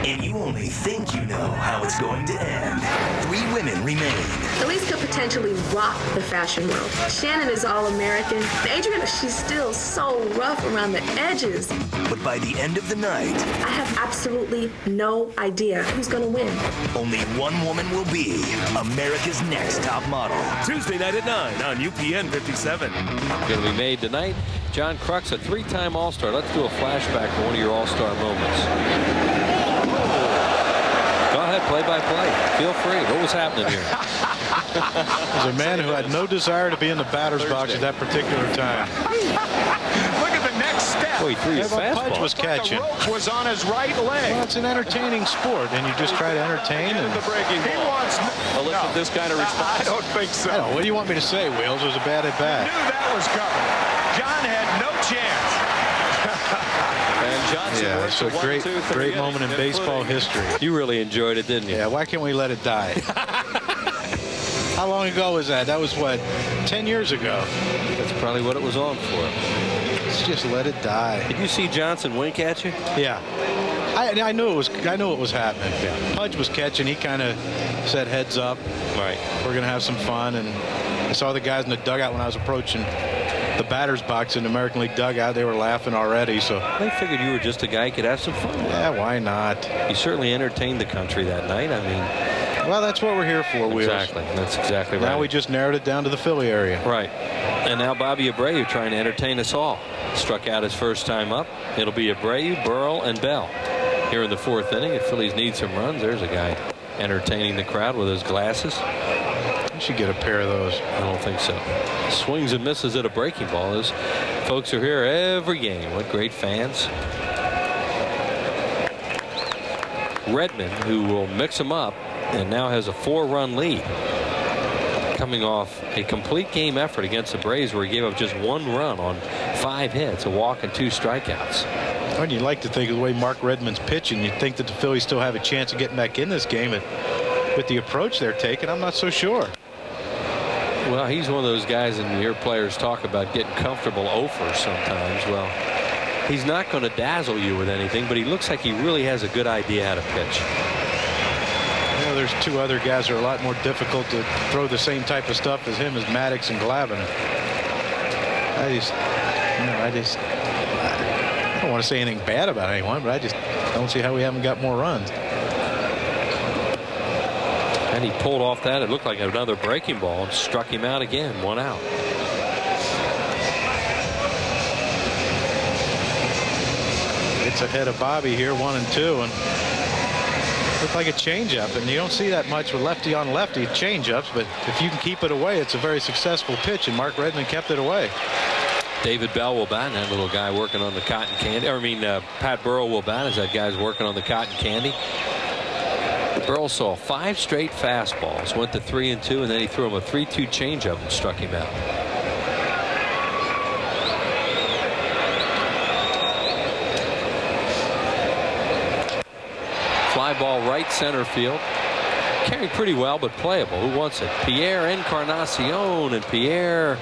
And you only think you know how it's going to end. 3 women remain. Elise could potentially rock the fashion world. Shannon is all-American. Adriana, she's still so rough around the edges. But by the end of the night, I have absolutely no idea who's going to win. Only 1 woman will be America's next top model. Tuesday night at 9 on UPN 57. Going to be made tonight. John Kruk's a 3-time All-Star. Let's do a flashback to one of your All-Star moments. Go ahead, play-by-play. Feel free. What was happening here? As a man who had no desire to be in the batter's box at that particular time. Look at the next step. Boy, he threw his fastball. Pudge was catching. The rope was on his right leg. Well, it's an entertaining sport, and you just try to entertain. And the breaking ball. He wants Elicit this kind of response. I don't think so. I don't know, what do you want me to say, Wheels? It was a bad at bat. Knew that was coming. John had no chance. And Johnson Yeah, works it's a a 1, 2, 3 great moment in baseball history. You really enjoyed it, didn't you? Yeah, why can't we let it die? How long ago was that? That was, what, 10 years ago? That's probably what it was on for. Let's just let it die. Did you see Johnson wink at you? Yeah. I knew it was happening. Yeah. Pudge was catching. He kind of said heads up. Right. We're going to have some fun. And I saw the guys in the dugout when I was approaching the batter's box in the American League dugout. They were laughing already. So I figured you were just a guy who could have some fun. Yeah, why not? You certainly entertained the country that night. I mean, well, that's what we're here for, Wheels. Exactly. That's exactly right. Now we just narrowed it down to the Philly area. Right. And now Bobby Abreu trying to entertain us all. Struck out his first time up. It'll be Abreu, Burrell, and Bell. Here in the 4th inning, if Phillies need some runs, there's a guy entertaining the crowd with his glasses. You should get a pair of those. I don't think so. Swings and misses at a breaking ball. Those folks are here every game. What great fans. Redmon, who will mix them up and now has a 4-run lead. Coming off a complete game effort against the Braves where he gave up just 1 run on 5 hits, a walk and 2 strikeouts. And you'd like to think of the way Mark Redman's pitching, you'd think that the Phillies still have a chance of getting back in this game. With the approach they're taking, I'm not so sure. Well, he's one of those guys, and you hear players talk about getting comfortable offers sometimes. Well, he's not going to dazzle you with anything, but he looks like he really has a good idea how to pitch. You know, there's 2 other guys who are a lot more difficult to throw the same type of stuff as him, as Maddox and Glavine. I don't want to say anything bad about anyone, but I just don't see how we haven't got more runs. And he pulled off that. It looked like another breaking ball and struck him out again. 1 out. It's ahead of Bobby here, 1 and 2, and looked like a changeup. And you don't see that much with lefty on lefty changeups, but if you can keep it away, it's a very successful pitch, and Mark Redmon kept it away. David Bell will bat, that little guy working on the cotton candy. Pat Burrell will bat as that guy's working on the cotton candy. Burrell saw 5 straight fastballs, went to 3 and 2, and then he threw him a 3-2 changeup and struck him out. Fly ball right center field. Carried pretty well, but playable. Who wants it? Pierre Encarnacion, and Pierre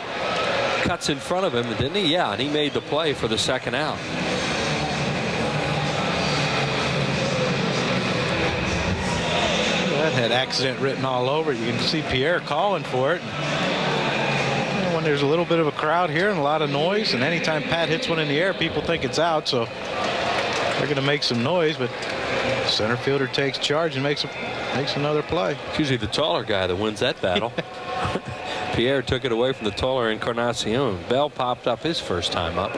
cuts in front of him, didn't he? Yeah, and he made the play for the 2nd out. That had accident written all over it. You can see Pierre calling for it. And when there's a little bit of a crowd here and a lot of noise, and anytime Pat hits one in the air, people think it's out, so they're going to make some noise, but center fielder takes charge and makes another play. It's usually the taller guy that wins that battle. Pierre took it away from the taller Encarnacion. Bell popped up his first time up.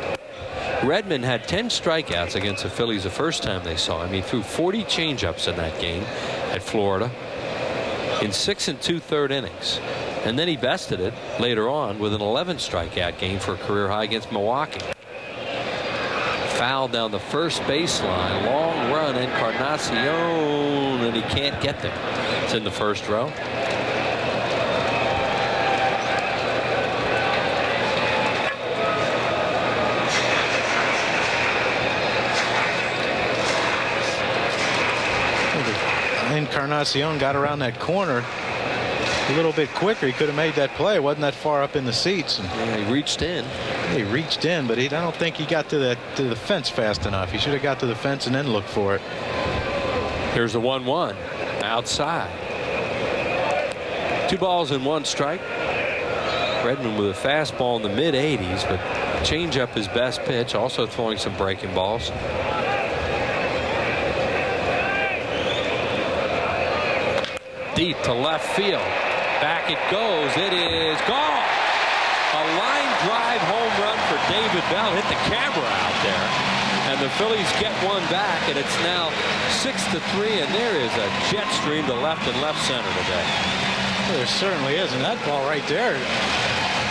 Redmon had 10 strikeouts against the Phillies the first time they saw him. He threw 40 changeups in that game at Florida in 6 2/3 innings. And then he bested it later on with an 11 strikeout game for a career high against Milwaukee. Foul down the first baseline. Long run, Encarnacion, and he can't get there. It's in the first row. Encarnacion got around that corner a little bit quicker. He could have made that play. Wasn't that far up in the seats. And yeah, he reached in. He reached in, but I don't think he got to the fence fast enough. He should have got to the fence and then looked for it. Here's the 1-1 outside. 2 balls and 1 strike. Redmon with a fastball in the mid-80s, but changeup his best pitch. Also throwing some breaking balls. Deep to left field. Back it goes. It is gone. A line drive home run for David Bell. Hit the camera out there. And the Phillies get one back, and it's now 6-3, and there is a jet stream to left and left center today. Well, there certainly is, and that ball right there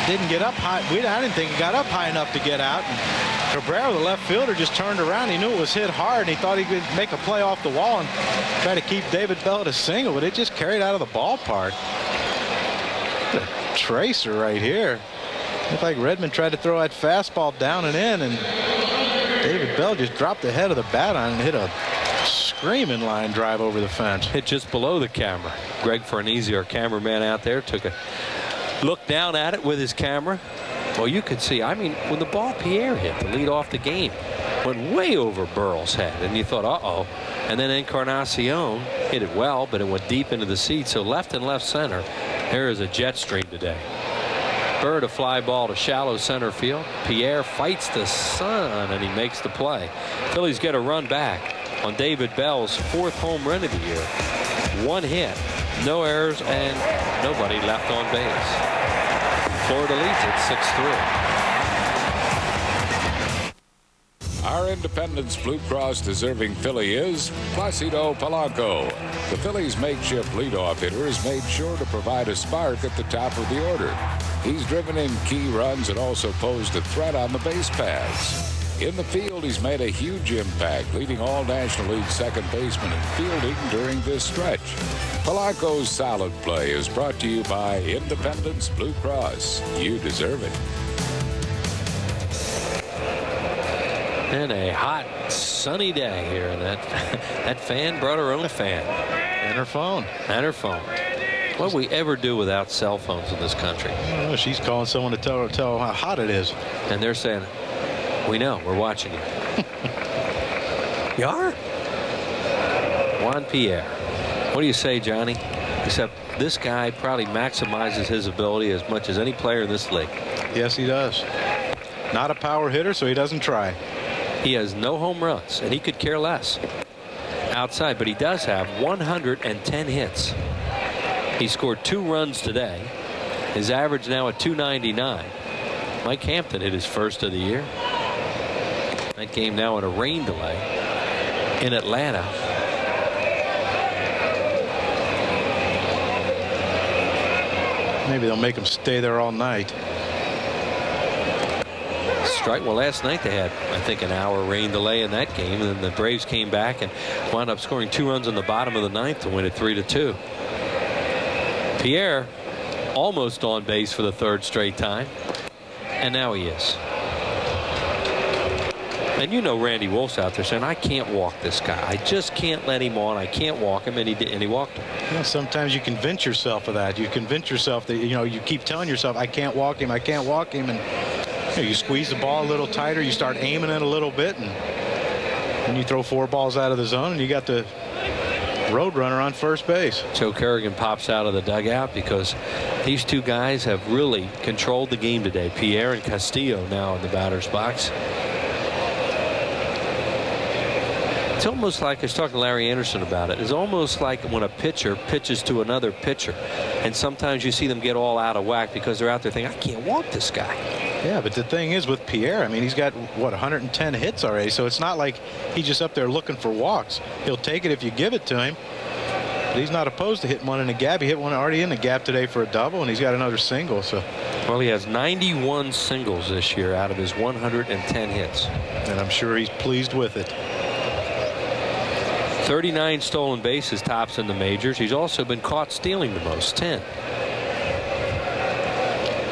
didn't get up high. I didn't think it got up high enough to get out. And Cabrera, the left fielder, just turned around. He knew it was hit hard, and he thought he could make a play off the wall and try to keep David Bell at a single, but it just carried out of the ballpark. The tracer right here. Looked like Redmon tried to throw that fastball down and in, and David Bell just dropped the head of the bat on and hit a screaming line drive over the fence. Hit just below the camera. Greg Farnese, our cameraman out there, took a look down at it with his camera. Well, you could see, I mean, when the ball Pierre hit to lead off the game, went way over Burrell's head, and you thought, uh-oh. And then Encarnacion hit it well, but it went deep into the seat. So left and left center, there is a jet stream today. Bird, a fly ball to shallow center field. Pierre fights the sun, and he makes the play. Phillies get a run back on David Bell's 4th home run of the year. 1 hit, no errors, and nobody left on base. Florida leads it 6-3. Our Independence Blue Cross deserving Philly is Placido Polanco. The Phillies' makeshift leadoff hitter has made sure to provide a spark at the top of the order. He's driven in key runs and also posed a threat on the base paths. In the field, he's made a huge impact, leading all National League second basemen in fielding during this stretch. Polanco's solid play is brought to you by Independence Blue Cross. You deserve it. And a hot, sunny day here. And that fan brought her own fan. And her phone. And her phone. What do we ever do without cell phones in this country? I don't know. She's calling someone to tell how hot it is. And they're saying, we know, we're watching you. You are? Juan Pierre. What do you say, Johnny? Except this guy probably maximizes his ability as much as any player in this league. Yes, he does. Not a power hitter, so he doesn't try. He has no home runs, and he could care less outside, but he does have 110 hits. He scored 2 runs today. His average now at 299. Mike Hampton hit his first of the year. That game now in a rain delay in Atlanta. Maybe they'll make him stay there all night. Strike. Well, last night they had, I think, an hour rain delay in that game, and then the Braves came back and wound up scoring 2 runs in the bottom of the 9th to win it 3-2. Pierre almost on base for the 3rd straight time, and now he is. And you know Randy Wolf's out there saying, I can't walk this guy. I just can't let him on. I can't walk him, and he did, and he walked him. Yeah, sometimes you convince yourself of that. You convince yourself that, you know, you keep telling yourself, I can't walk him, I can't walk him, and you squeeze the ball a little tighter, you start aiming it a little bit, and you throw 4 balls out of the zone, and you got the road runner on first base. Joe Kerrigan pops out of the dugout because these 2 guys have really controlled the game today. Pierre and Castillo now in the batter's box. It's almost like, I was talking to Larry Anderson about it, it's almost like when a pitcher pitches to another pitcher, and sometimes you see them get all out of whack because they're out there thinking, I can't walk this guy. Yeah, but the thing is with Pierre, I mean, he's got, what, 110 hits already, so it's not like he's just up there looking for walks. He'll take it if you give it to him, but he's not opposed to hitting one in the gap. He hit one already in the gap today for a double, and he's got another single. So, well, he has 91 singles this year out of his 110 hits. And I'm sure he's pleased with it. 39 stolen bases, tops in the majors. He's also been caught stealing the most, 10.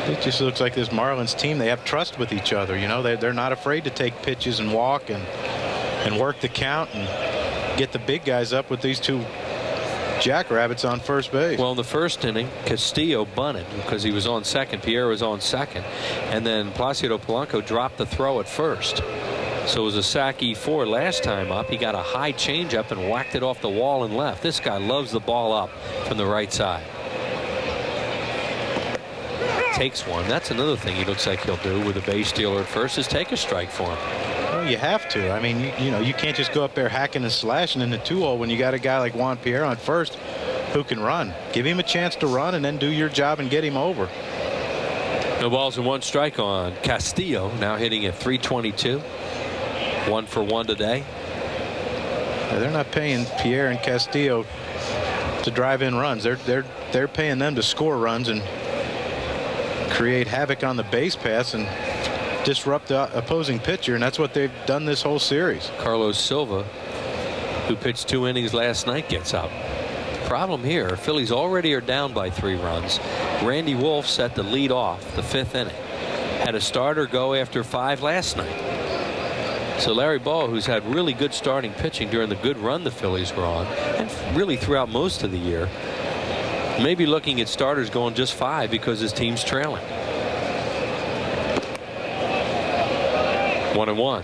It just looks like this Marlins team, they have trust with each other. You know, they're not afraid to take pitches and walk and work the count and get the big guys up with these 2 jackrabbits on first base. Well, in the first inning, Castillo bunted because he was on second. Pierre was on second. And then Placido Polanco dropped the throw at first. So it was a sack E4 last time up. He got a high changeup and whacked it off the wall and left. This guy loves the ball up from the right side. Takes one. That's another thing he looks like he'll do with a base stealer at first, is take a strike for him. Well, you have to. I mean, you know, you can't just go up there hacking and slashing in the 2-hole when you got a guy like Juan Pierre on first who can run. Give him a chance to run and then do your job and get him over. No balls and 1 strike on Castillo, now hitting at .322. 1 for 1 today. They're not paying Pierre and Castillo to drive in runs. They're paying them to score runs and create havoc on the base paths and disrupt the opposing pitcher, and that's what they've done this whole series. Carlos Silva, who pitched 2 innings last night, gets up. Problem here, Phillies already are down by 3 runs. Randy Wolf set the lead off the 5th inning. Had a starter go after 5 last night. So Larry Ball, who's had really good starting pitching during the good run the Phillies were on, and really throughout most of the year, may be looking at starters going just 5 because his team's trailing. 1-1.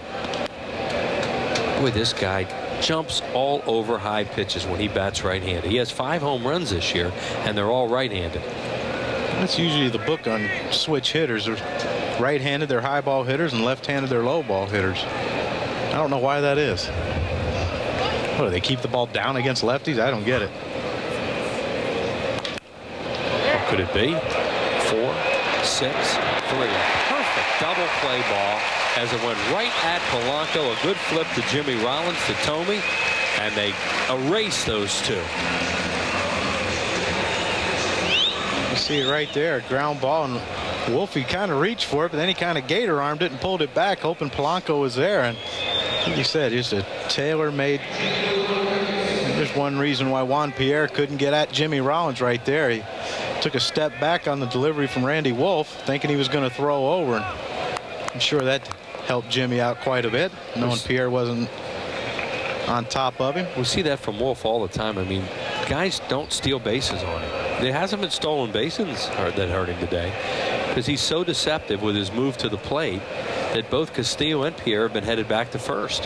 Boy, this guy jumps all over high pitches when he bats right-handed. He has 5 home runs this year, and they're all right-handed. That's usually the book on switch hitters. Right-handed, they're high ball hitters, and left-handed, they're low ball hitters. I don't know why that is. What, do they keep the ball down against lefties? I don't get it. What could it be? 4, 6, 3. Perfect double play ball as it went right at Polanco. A good flip to Jimmy Rollins to Thome, and they erase those 2. You see it right there, ground ball, and Wolfie kind of reached for it, but then he kind of gator armed it and pulled it back, hoping Polanco was there. And like you said, just a tailor-made. There's one reason why Juan Pierre couldn't get at Jimmy Rollins right there. He took a step back on the delivery from Randy Wolf, thinking he was going to throw over. And I'm sure that helped Jimmy out quite a bit, knowing Pierre wasn't on top of him. We see that from Wolf all the time. I mean, guys don't steal bases on him. There hasn't been stolen bases that hurt him today, because he's so deceptive with his move to the plate that both Castillo and Pierre have been headed back to first.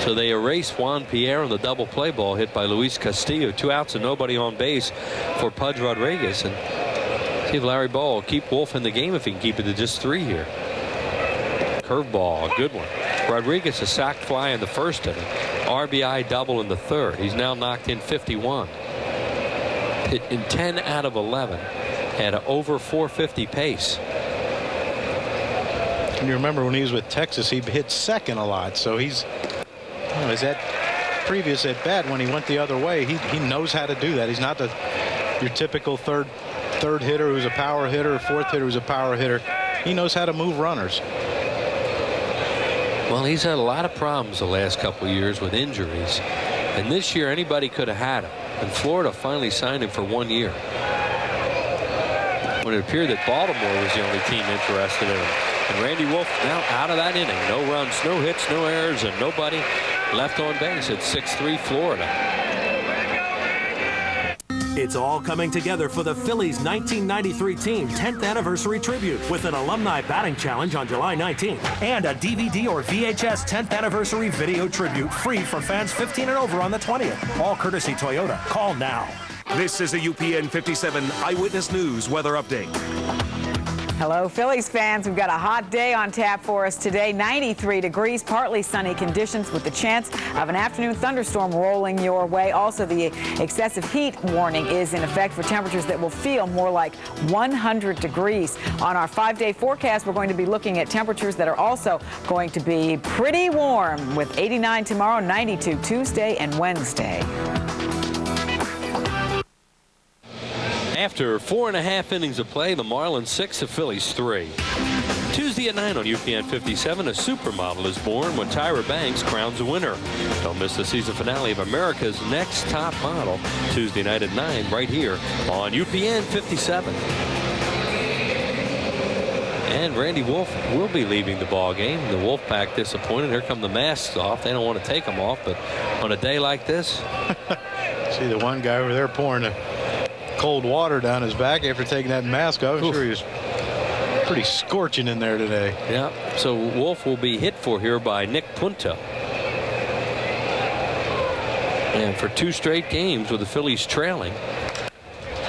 So they erase Juan Pierre on the double play ball hit by Luis Castillo. 2 outs and nobody on base for Pudge Rodriguez. And see if Larry Ball will keep Wolf in the game if he can keep it to just 3 here. Curveball, a good one. Rodriguez a sac fly in the 1st inning. RBI double in the 3rd. He's now knocked in 51. Hit in 10 out of 11 at an over 450 pace. And you remember when he was with Texas, he hit second a lot. So he's, you know, is that previous at bat when he went the other way, he knows how to do that. He's not your typical third hitter who's a power hitter, or 4th hitter who's a power hitter. He knows how to move runners. Well, he's had a lot of problems the last couple of years with injuries, and this year anybody could have had him. And Florida finally signed him for 1 year, when it appeared that Baltimore was the only team interested in him. And Randy Wolf now out of that inning. No runs, no hits, no errors, and nobody left on base at 6-3 Florida. It's all coming together for the Phillies 1993 team 10th anniversary tribute, with an alumni batting challenge on July 19th and a DVD or VHS 10th anniversary video tribute free for fans 15 and over on the 20th. All courtesy Toyota. Call now. This is a UPN57 Eyewitness News weather update. Hello, Phillies fans. We've got a hot day on tap for us today. 93 degrees, partly sunny conditions with the chance of an afternoon thunderstorm rolling your way. Also, the excessive heat warning is in effect for temperatures that will feel more like 100 degrees. On our 5-day forecast, we're going to be looking at temperatures that are also going to be pretty warm, with 89 tomorrow, 92 Tuesday and Wednesday. After 4.5 innings of play, the Marlins 6, the Phillies 3. Tuesday at 9 on UPN 57, a supermodel is born when Tyra Banks crowns a winner. Don't miss the season finale of America's Next Top Model, Tuesday night at 9, right here on UPN 57. And Randy Wolf will be leaving the ball game. The Wolfpack disappointed. Here come the masks off. They don't want to take them off, but on a day like this. See the one guy over there pouring a cold water down his back after taking that mask off. I'm sure he was pretty scorching in there today. Yeah, so Wolf will be hit for here by Nick Punto. And for 2 straight games with the Phillies trailing,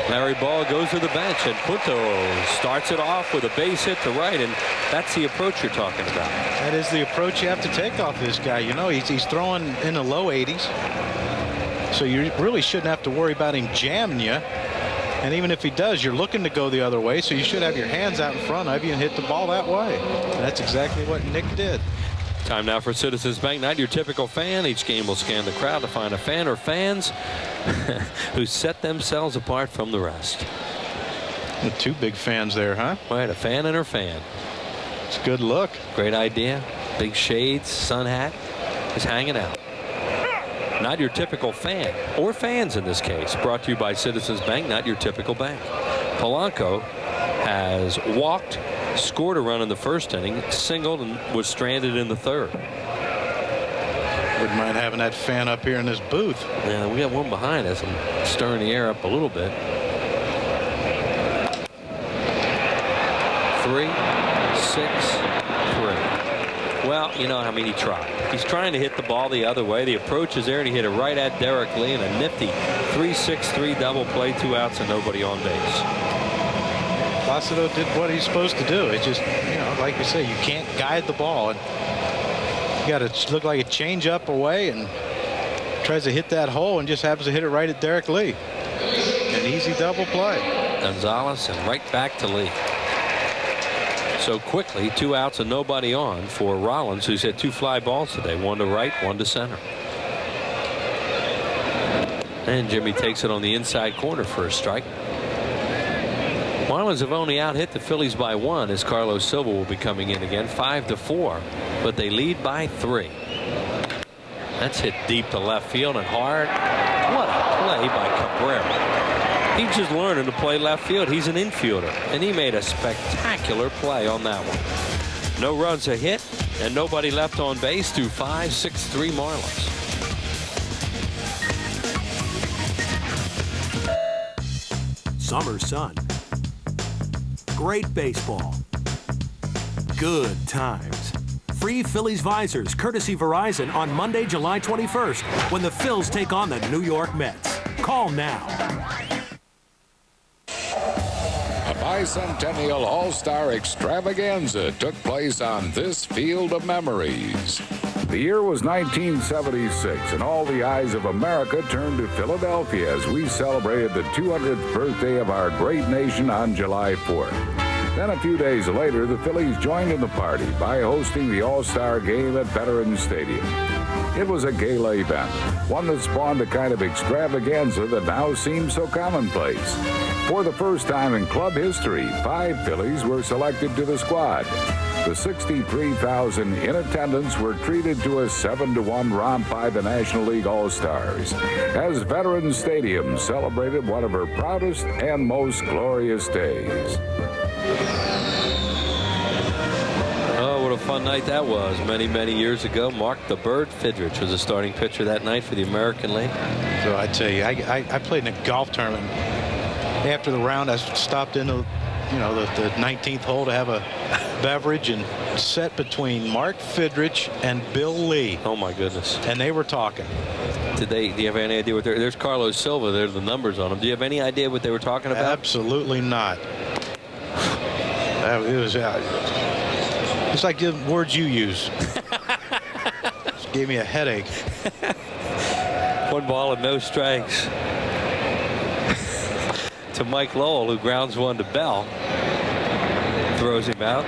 Larry Ball goes to the bench, and Punto starts it off with a base hit to right, and that's the approach you're talking about. That is the approach you have to take off this guy. You know, he's throwing in the low 80s, so you really shouldn't have to worry about him jamming you. And even if he does, you're looking to go the other way, so you should have your hands out in front of you and hit the ball that way. And that's exactly what Nick did. Time now for Citizens Bank. Not your typical fan. Each game will scan the crowd to find a fan or fans who set themselves apart from the rest. The two big fans there, huh? Right, a fan and her fan. It's a good look. Great idea. Big shades, sun hat, just hanging out. Not your typical fan, or fans in this case. Brought to you by Citizens Bank, not your typical bank. Polanco has walked, scored a run in the first inning, singled, and was stranded in the third. Wouldn't mind having that fan up here in this booth. Yeah, we got one behind us. I'm stirring the air up a little bit. 3, 6, 3. Well, you know, I mean, he tried. He's trying to hit the ball the other way. The approach is there, and he hit it right at Derek Lee in a nifty 3-6-3 double play, 2 outs and nobody on base. Placido did what he's supposed to do. It's just, you know, like you say, you can't guide the ball. And you got to look like a change up away and tries to hit that hole and just happens to hit it right at Derek Lee. An easy double play. Gonzalez and right back to Lee. So quickly, 2 outs and nobody on for Rollins, who's hit 2 fly balls today, 1 to right, 1 to center. And Jimmy takes it on the inside corner for a strike. Marlins have only out-hit the Phillies by 1 as Carlos Silva will be coming in again, 5-4, but they lead by 3. That's hit deep to left field and hard. What a play by Cabrera. He's just learning to play left field. He's an infielder, and he made a spectacular play on that one. No runs a hit and nobody left on base through 5-6-3 Marlins. Summer sun. Great baseball. Good times. Free Phillies visors courtesy Verizon on Monday, July 21st when the Phils take on the New York Mets. Call now. A bicentennial All-Star extravaganza took place on this field of memories. The year was 1976, and all the eyes of America turned to Philadelphia as we celebrated the 200th birthday of our great nation on July 4th. Then a few days later, the Phillies joined in the party by hosting the All-Star Game at Veterans Stadium. It was a gala event, one that spawned the kind of extravaganza that now seems so commonplace. For the first time in club history, 5 Phillies were selected to the squad. The 63,000 in attendance were treated to a 7-1 romp by the National League All-Stars as Veterans Stadium celebrated one of her proudest and most glorious days. Oh, what a fun night that was. Many, many years ago, Mark the Bird Fidrich was a starting pitcher that night for the American League. So I tell you, I played in a golf tournament. After the round, I stopped into, you know, the 19th hole to have a beverage and sat between Mark Fidrich and Bill Lee. Oh my goodness! And they were talking. Do you have any idea what there's Carlos Silva? There's the numbers on him. Do you have any idea what they were talking about? Absolutely not. It was it's like the words you use. Just gave me a headache. 1 ball and no strikes to Mike Lowell, who grounds 1 to Bell. Throws him out.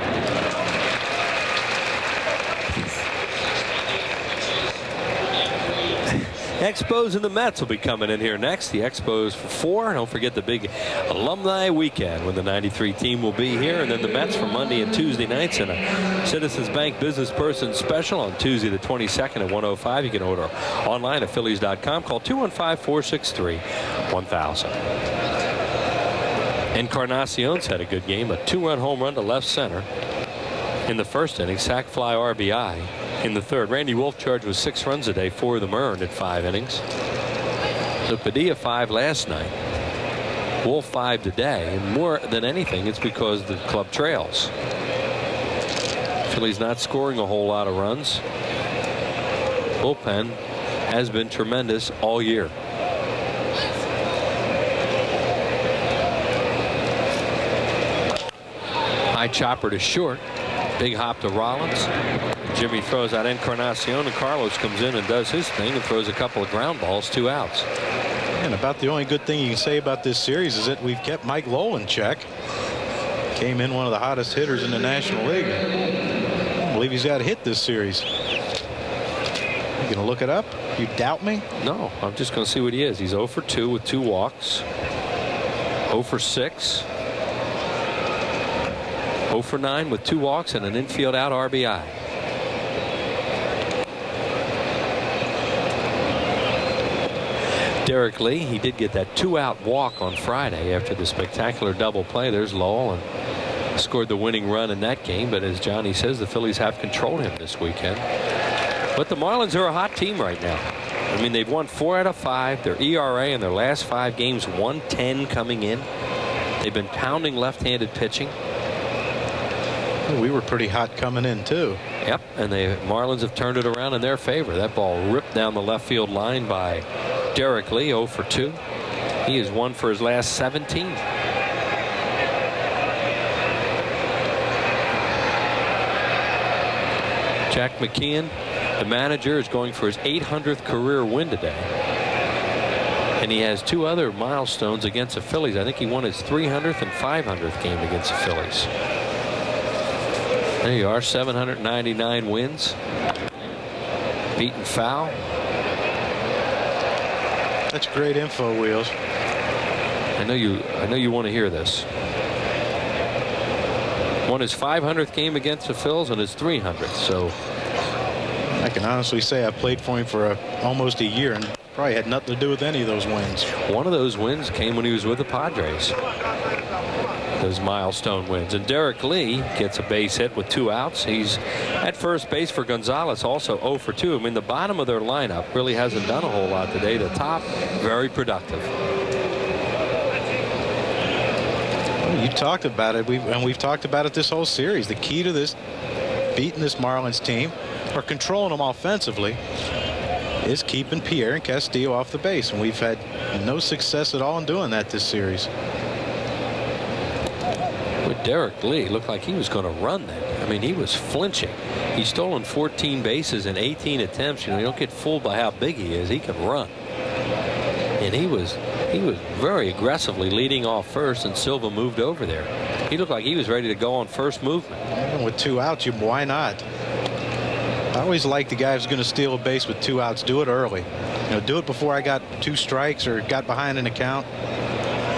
Expos and the Mets will be coming in here next. The Expos for 4. Don't forget the big alumni weekend when the 93 team will be here. And then the Mets for Monday and Tuesday nights in a Citizens Bank Business Person Special on Tuesday the 22nd at 1:05. You can order online at Phillies.com. Call 215-463-1000. Encarnacion's had a good game. A 2-run home run to left center in the first inning. Sac fly RBI in the third. Randy Wolf charged with 6 runs a day, 4 of them earned in 5 innings. So Padilla 5 last night. Wolf 5 today. And more than anything, it's because the club trails. Phillies not scoring a whole lot of runs. Bullpen has been tremendous all year. High chopper to short. Big hop to Rollins. Jimmy throws out Encarnacion, and Carlos comes in and does his thing and throws a couple of ground balls, 2 outs. And about the only good thing you can say about this series is that we've kept Mike Lowell in check. Came in one of the hottest hitters in the National League. I believe he's got a hit this series. You gonna look it up? You doubt me? No, I'm just going to see what he is. He's 0 for 2 with 2 walks. 0 for 6. 0 for 9 with 2 walks and an infield out RBI. Derek Lee, he did get that 2-out walk on Friday after the spectacular double play. There's Lowell, and scored the winning run in that game. But as Johnny says, the Phillies have controlled him this weekend. But the Marlins are a hot team right now. I mean, they've won 4 out of 5. Their ERA in their last 5 games, 1.10 coming in. They've been pounding left-handed pitching. We were pretty hot coming in too. Yep, and the Marlins have turned it around in their favor. That ball ripped down the left field line by Derek Lee, 0 for 2. He is 1 for his last 17. Jack McKeon, the manager, is going for his 800th career win today. And he has 2 other milestones against the Phillies. I think he won his 300th and 500th game against the Phillies. There you are, 799 wins. Beaten foul. That's great info, Wheels. I know you want to hear this. Won his 500th game against the Phils and his 300th. So I can honestly say I played for him for almost a year and probably had nothing to do with any of those wins. One of those wins came when he was with the Padres. Those milestone wins. And Derek Lee gets a base hit with 2 outs. He's at first base for Gonzalez, also 0 for 2. I mean, the bottom of their lineup really hasn't done a whole lot today. The top, very productive. You talked about it. We've talked about it this whole series. The key to this, beating this Marlins team, or controlling them offensively, is keeping Pierre and Castillo off the base. And we've had no success at all in doing that this series. With Derek Lee, looked like he was going to run that. I mean, he was flinching. He's stolen 14 bases in 18 attempts. You know, you don't get fooled by how big he is. He can run. And he was very aggressively leading off first, and Silva moved over there. He looked like he was ready to go on first movement. And with 2 outs, why not? I always like the guy who's going to steal a base with 2 outs. Do it early. You know, do it before I got 2 strikes or got behind an account.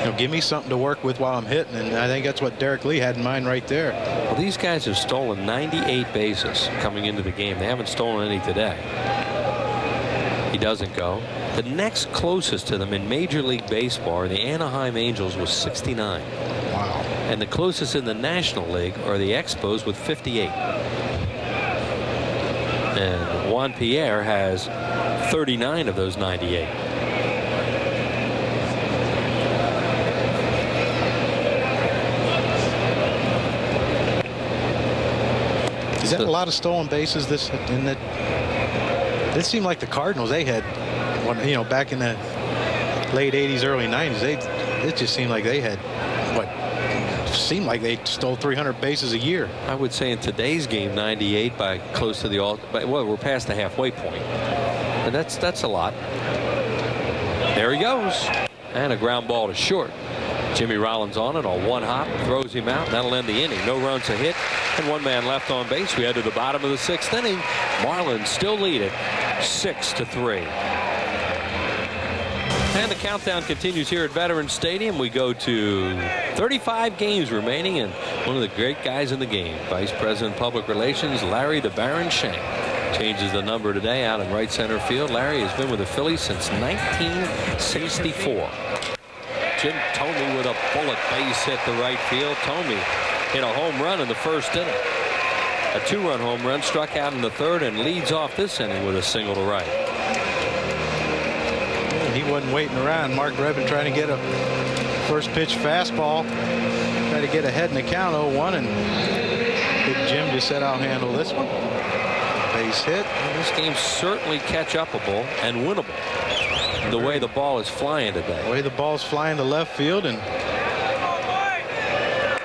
You know, give me something to work with while I'm hitting, and I think that's what Derek Lee had in mind right there. Well, these guys have stolen 98 bases coming into the game. They haven't stolen any today. He doesn't go. The next closest to them in Major League Baseball are the Anaheim Angels with 69. Wow. And the closest in the National League are the Expos with 58. And Juan Pierre has 39 of those 98. Is that a lot of stolen bases? This seemed like the Cardinals. They had, you know, back in the late '80s, early '90s. It just seemed like they had seemed like they stole 300 bases a year. I would say in today's game, 98 by close to the well, we're past the halfway point, and that's a lot. There he goes, and a ground ball to short. Jimmy Rollins on it on 1 hop, throws him out. That'll end the inning. No runs, a hit, and 1 man left on base. We head to the bottom of the 6th inning. Marlins still lead it 6-3. And the countdown continues here at Veterans Stadium. We go to 35 games remaining, and one of the great guys in the game, Vice President Public Relations, Larry the Baron Shank, changes the number today out in right center field. Larry has been with the Phillies since 1964. Jim Thome with a bullet base hit to right field. Thome hit a home run in the 1st inning. A 2-run home run, struck out in the 3rd, and leads off this inning with a single to right. He wasn't waiting around. Mark Redmon trying to get a first pitch fastball, try to get ahead in the count, 0-1, and Big Jim just said, I'll handle this one. Base hit. Well, this game's certainly catch-upable and winnable. The way the ball is flying today. The way the ball's flying to left field, and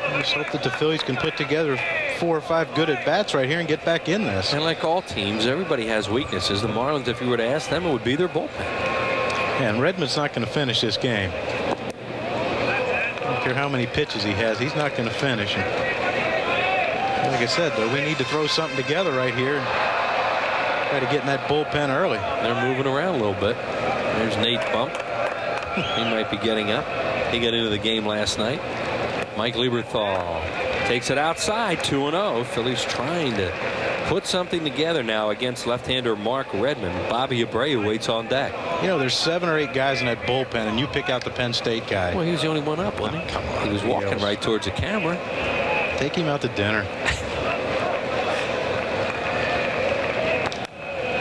I just hope that the Phillies can put together 4 or 5 good at-bats right here and get back in this. And like all teams, everybody has weaknesses. The Marlins, if you were to ask them, it would be their bullpen. Yeah, and Redmond's not going to finish this game. I don't care how many pitches he has. He's not going to finish. And Like I said, though, we need to throw something together right here and try to get in that bullpen early. They're moving around a little bit. There's Nate's bump. He might be getting up. He got into the game last night. Mike Lieberthal takes it outside, 2-0. Phillies trying to put something together now against left-hander Mark Redmon. Bobby Abreu waits on deck. You know, there's 7 or 8 guys in that bullpen, and you pick out the Penn State guy. Well, he was the only one up, wasn't he? Come on. He was walking right towards the camera. Take him out to dinner.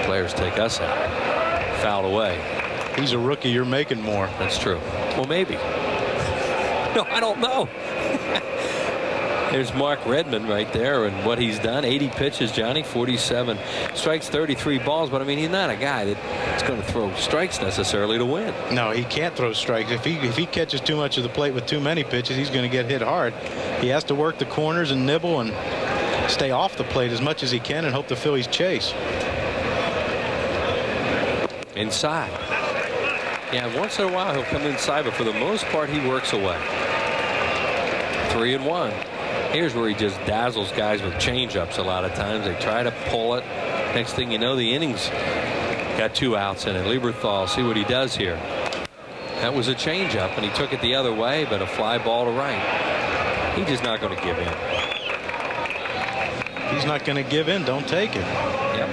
Players take us out. Fouled away. He's a rookie. You're making more. That's true. Well, maybe. No, I don't know. There's Mark Redmon right there and what he's done. 80 pitches, Johnny, 47 strikes, 33 balls. But I mean, he's not a guy that's going to throw strikes necessarily to win. No, he can't throw strikes. If he catches too much of the plate with too many pitches, he's going to get hit hard. He has to work the corners and nibble and stay off the plate as much as he can and hope the Phillies chase. Inside. Yeah, once in a while he'll come inside, but for the most part he works away. 3-1. Here's where he just dazzles guys with changeups a lot of times. They try to pull it. Next thing you know, the innings got 2 outs in it. Lieberthal, see what he does here. That was a changeup, and he took it the other way, but a fly ball to right. He's just not going to give in. He's not going to give in. Don't take it. Yep.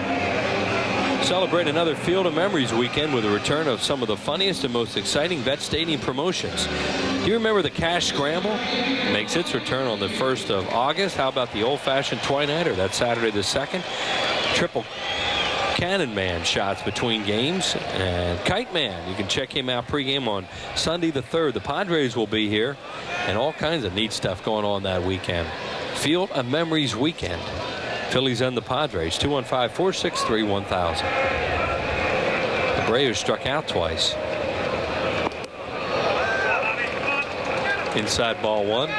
Celebrate another Field of Memories weekend with a return of some of the funniest and most exciting Vet Stadium promotions. Do you remember the Cash Scramble? It makes its return on the 1st of August. How about the old-fashioned Twilighter? That's Saturday the 2nd. Triple Cannon Man shots between games. And Kite Man, you can check him out pregame on Sunday the 3rd. The Padres will be here. And all kinds of neat stuff going on that weekend. Field of Memories weekend. Phillies and the Padres. 215-463-1000. Abreu struck out twice. Inside ball 1.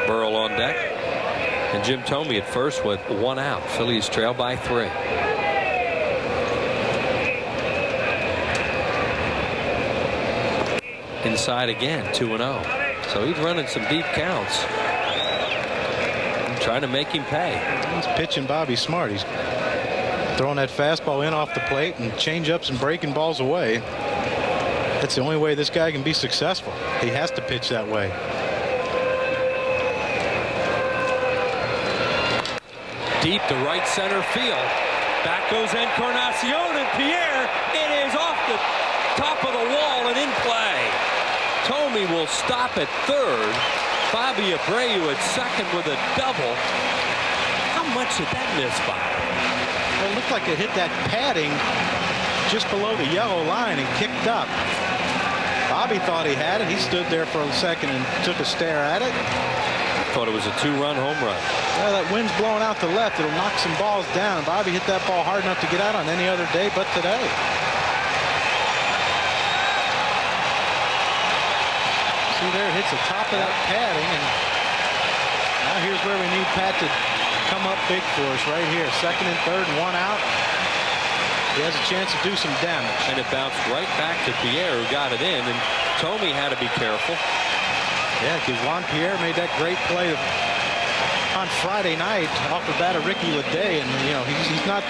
Burrell on deck. And Jim Thome at first with 1 out. Phillies trail by 3. Inside again, 2-0. So he's running some deep counts. Trying to make him pay. He's pitching Bobby smart. He's throwing that fastball in off the plate and change-ups and breaking balls away. That's the only way this guy can be successful. He has to pitch that way. Deep to right center field. Back goes Encarnacion, and Pierre, it is off the top of the wall and in play. Thome will stop at 3rd. Bobby Abreu at 2nd with a double. How much did that miss by? Well, it looked like it hit that padding just below the yellow line and kicked up. Bobby thought he had it. He stood there for a second and took a stare at it. Thought it was a 2-run home run. Well, that wind's blowing out to left. It'll knock some balls down. Bobby hit that ball hard enough to get out on any other day but today. See there, it hits the top of that padding, and now here's where we need Pat to come up big for us right here. 2nd and 3rd and 1 out. He has a chance to do some damage. And it bounced right back to Pierre, who got it in, and Thome had to be careful. Yeah, because Juan Pierre made that great play on Friday night off the bat of Ricky Leday, and you know he's not.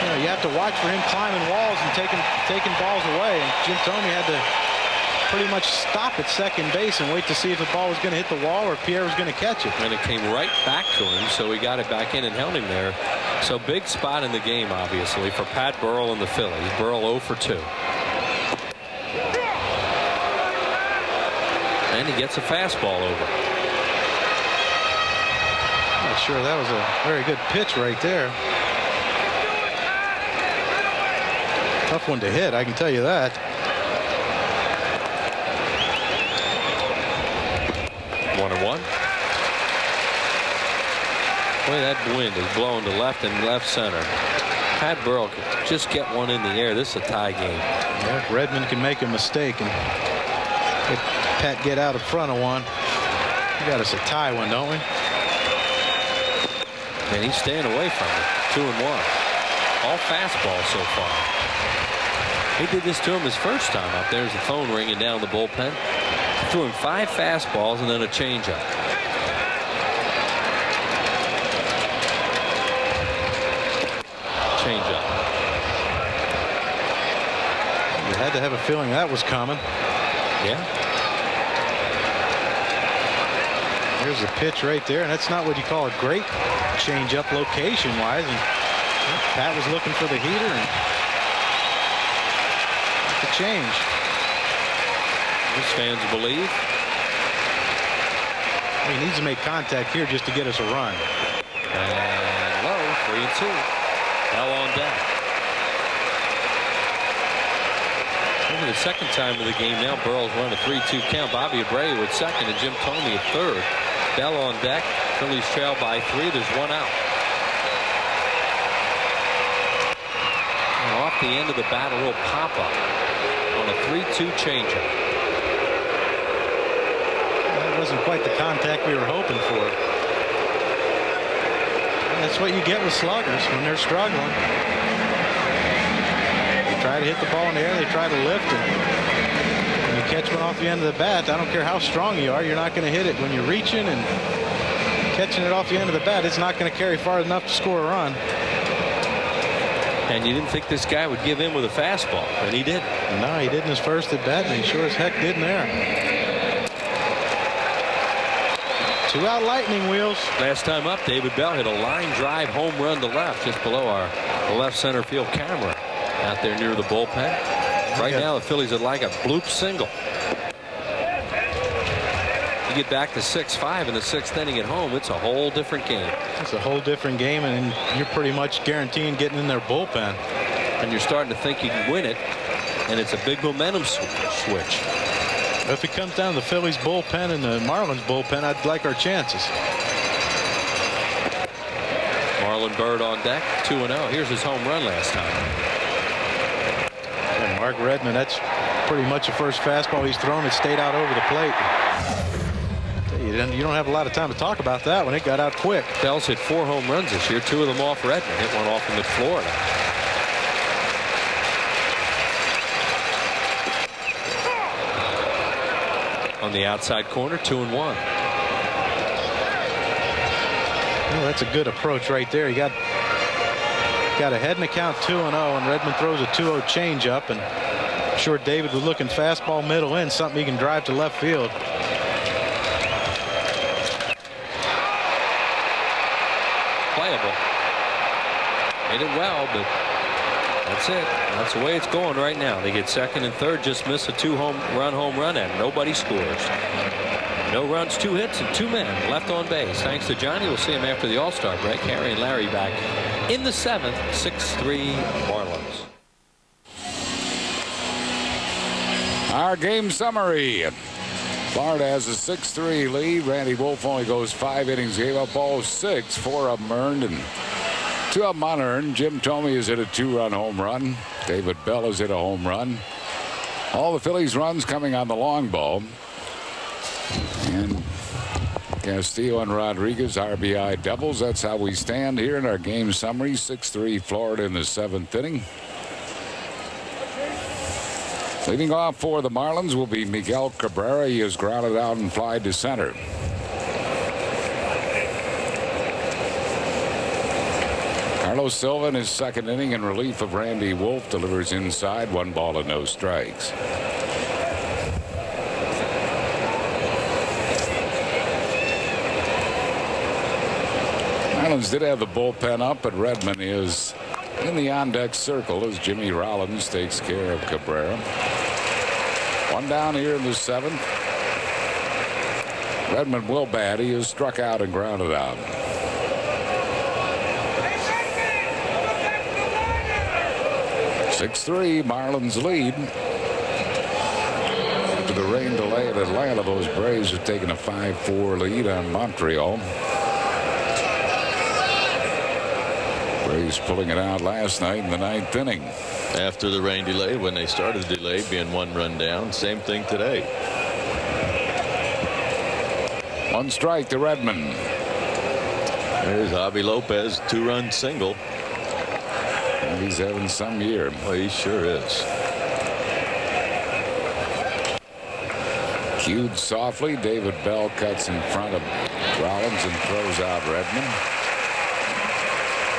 You know, you have to watch for him climbing walls and taking balls away. And Jim Thome had to pretty much stop at 2nd base and wait to see if the ball was going to hit the wall or Pierre was going to catch it. And it came right back to him, so he got it back in and held him there. So big spot in the game, obviously, for Pat Burrell and the Phillies. Burrell 0 for 2. And he gets a fastball over. Not sure that was a very good pitch right there. Tough one to hit, I can tell you that. 1-1. Boy, that wind is blowing to left and left center. Pat Burrell could just get one in the air. This is a tie game. Yeah, Redmond can make a mistake and Pat get out in front of one. We got us a tie one, don't we? And he's staying away from it. 2-1. All fastball so far. He did this to him his first time up. There's the phone ringing down the bullpen. Threw him 5 fastballs and then a changeup. Changeup. You had to have a feeling that was coming. Yeah. Here's a pitch right there, and that's not what you call a great changeup location-wise. And Pat was looking for the heater and the change. His fans believe he needs to make contact here just to get us a run. And low, 3-2. Bell on deck. Over the second time of the game now, Burrell's run a 3-2 count. Bobby Abreu at second and Jim Thome at third. Bell on deck. Phillies trail by 3. There's 1 out. And off the end of the bat, a little pop-up on a 3-2 changeup. That wasn't quite the contact we were hoping for. That's what you get with sluggers when they're struggling. They try to hit the ball in the air, they try to lift it. When you catch one off the end of the bat, I don't care how strong you are, you're not going to hit it. When you're reaching and catching it off the end of the bat, it's not going to carry far enough to score a run. And you didn't think this guy would give in with a fastball, and he did. No, he did in his first at bat, and he sure as heck did in there. 2 out lightning wheels. Last time up, David Bell hit a line drive home run to left just below our left center field camera out there near the bullpen. Right now, the Phillies would like a bloop single. You get back to 6-5 in the 6th inning at home, it's a whole different game. It's a whole different game, and you're pretty much guaranteeing getting in their bullpen. And you're starting to think you can win it, and it's a big momentum switch. If it comes down to the Phillies bullpen and the Marlins bullpen, I'd like our chances. Marlon Byrd on deck, 2-0. Here's his home run last time. And Mark Redmon, that's pretty much the first fastball he's thrown. It stayed out over the plate. You don't have a lot of time to talk about that when it got out quick. Bell's hit 4 home runs this year, 2 of them off Redmon. Hit one off him at Florida. On the outside corner, 2-1. Well, that's a good approach right there. He got ahead in the count 2-0, and Redmon throws a 2-0 changeup, and I'm sure David was looking fastball middle in, something he can drive to left field. Playable. Made it well, but that's it. That's the way it's going right now. They get second and third, just miss a 2-run home run, and nobody scores. No runs, 2 hits, and 2 men left on base. Thanks to Johnny. We'll see him after the All-Star break. Harry and Larry back in the 7th, 6-3 Marlins. Our game summary. Florida has a 6-3 lead. Randy Wolf only goes 5 innings, gave up all 6, 4 of them earned and 2 of them unearned. Jim Thome has hit a 2-run home run. David Bell has hit a home run. All the Phillies runs coming on the long ball. And Castillo and Rodriguez RBI doubles. That's how we stand here in our game summary. 6-3 Florida in the 7th inning. Leading off for the Marlins will be Miguel Cabrera. He is grounded out and flied to center. Carlos Silva in his 2nd inning in relief of Randy Wolf delivers inside, 1 ball and no strikes. Marlins did have the bullpen up, but Redmon is in the on-deck circle as Jimmy Rollins takes care of Cabrera. 1 down here in the 7th. Redmon will bat. He is struck out and grounded out. (6-3) Marlins lead. After the rain delay at Atlanta, those Braves have taken a 5-4 lead on Montreal. Braves pulling it out last night in the 9th inning. After the rain delay, when they started the delay being 1 run down, same thing today. 1 strike to Redmon. There's Javi Lopez, 2-run single. And he's having some year. Well, he sure is. Cued softly. David Bell cuts in front of Rollins and throws out Redmon.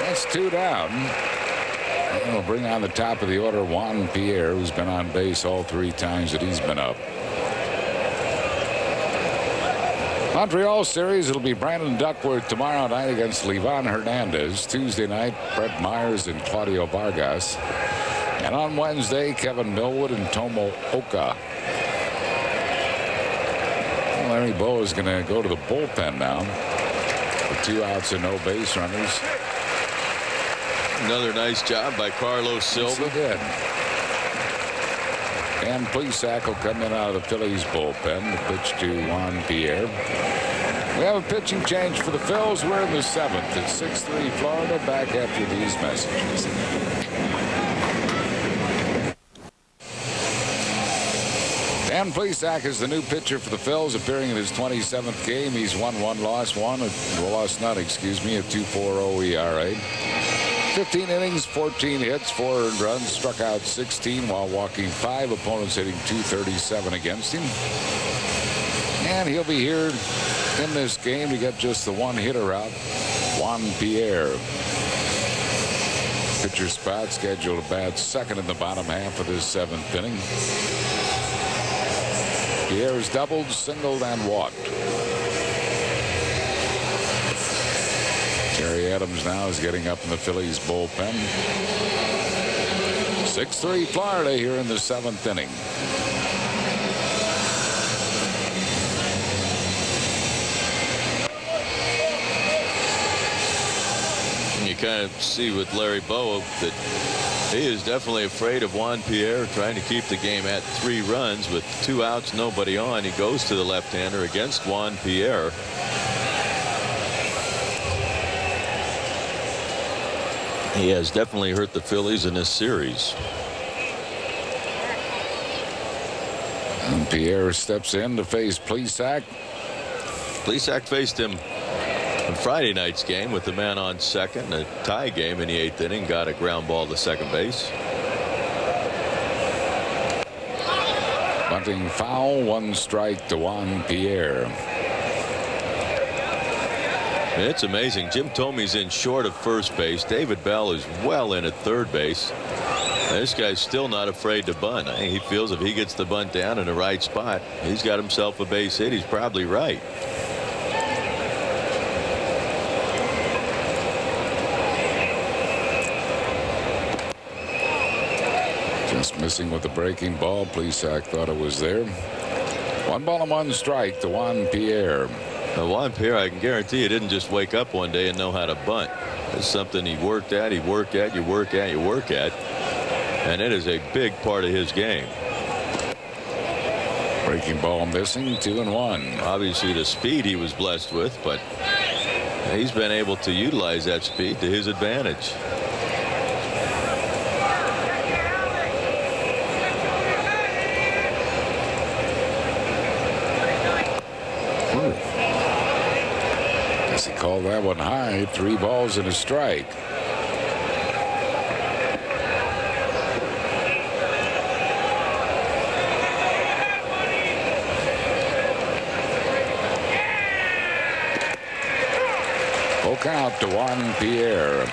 That's 2 down. And we'll bring on the top of the order Juan Pierre, who's been on base all 3 times that he's been up. Montreal series, it'll be Brandon Duckworth tomorrow night against Livan Hernandez. Tuesday night, Brett Myers and Claudio Vargas. And on Wednesday, Kevin Millwood and Tomo Oka. Well, Larry Bow is going to go to the bullpen now with 2 outs and no base runners. Another nice job by Carlos Silva. Yes, he did. And Plesac will come in out of the Phillies bullpen to pitch to Juan Pierre. We have a pitching change for the Phils. We're in the 7th. It's 6-3 Florida. Back after these messages. Dan Plesac is the new pitcher for the Phils, appearing in his 27th game. He's won 1, lost none, a 2.40 ERA. 15 innings, 14 hits, 4 earned runs, struck out 16 while walking 5. Opponents hitting .237 against him. And he'll be here in this game to get just the 1 hitter out, Juan Pierre. Pitcher spot scheduled to bat second in the bottom half of this 7th inning. Pierre's doubled, singled, and walked. Terry Adams now is getting up in the Phillies bullpen. 6-3 Florida here in the 7th inning. You kind of see with Larry Bowa that he is definitely afraid of Juan Pierre, trying to keep the game at 3 runs with 2 outs, nobody on. He goes to the left-hander against Juan Pierre. He has definitely hurt the Phillies in this series. And Pierre steps in to face Plesac. Plesac faced him in Friday night's game with the man on second. A tie game in the 8th inning. Got a ground ball to second base. Bunting foul, 1 strike to Juan Pierre. It's amazing. Jim Thome's in short of first base. David Bell is well in at third base. This guy's still not afraid to bunt. I think he feels if he gets the bunt down in the right spot, he's got himself a base hit. He's probably right. Just missing with the breaking ball. Plesac thought it was there. 1 ball and 1 strike to Juan Pierre. Now, Juan Pierre, I can guarantee you didn't just wake up one day and know how to bunt. It's something he worked at, you work at. And it is a big part of his game. Breaking ball missing, 2-1. Obviously the speed he was blessed with, but he's been able to utilize that speed to his advantage. He called that one high. 3 balls and a strike. Full count to Juan Pierre.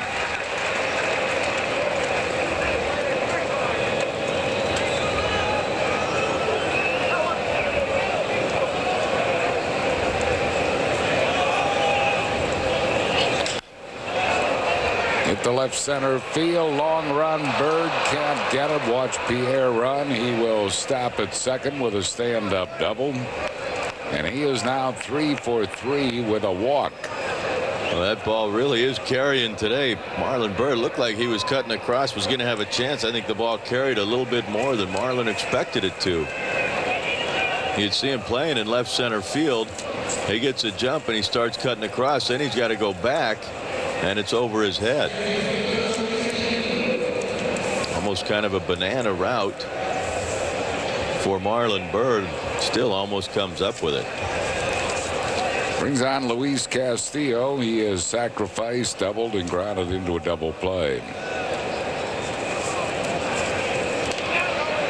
Hit the left center field. Long run. Bird can't get it. Watch Pierre run. He will stop at second with a stand-up double. And he is now 3 for 3 with a walk. Well, that ball really is carrying today. Marlon Byrd looked like he was cutting across, was going to have a chance. I think the ball carried a little bit more than Marlon expected it to. You'd see him playing in left center field. He gets a jump and he starts cutting across. Then he's got to go back. And it's over his head. Almost kind of a banana route for Marlon Byrd. Still almost comes up with it. Brings on Luis Castillo. He is sacrificed, doubled, and grounded into a double play.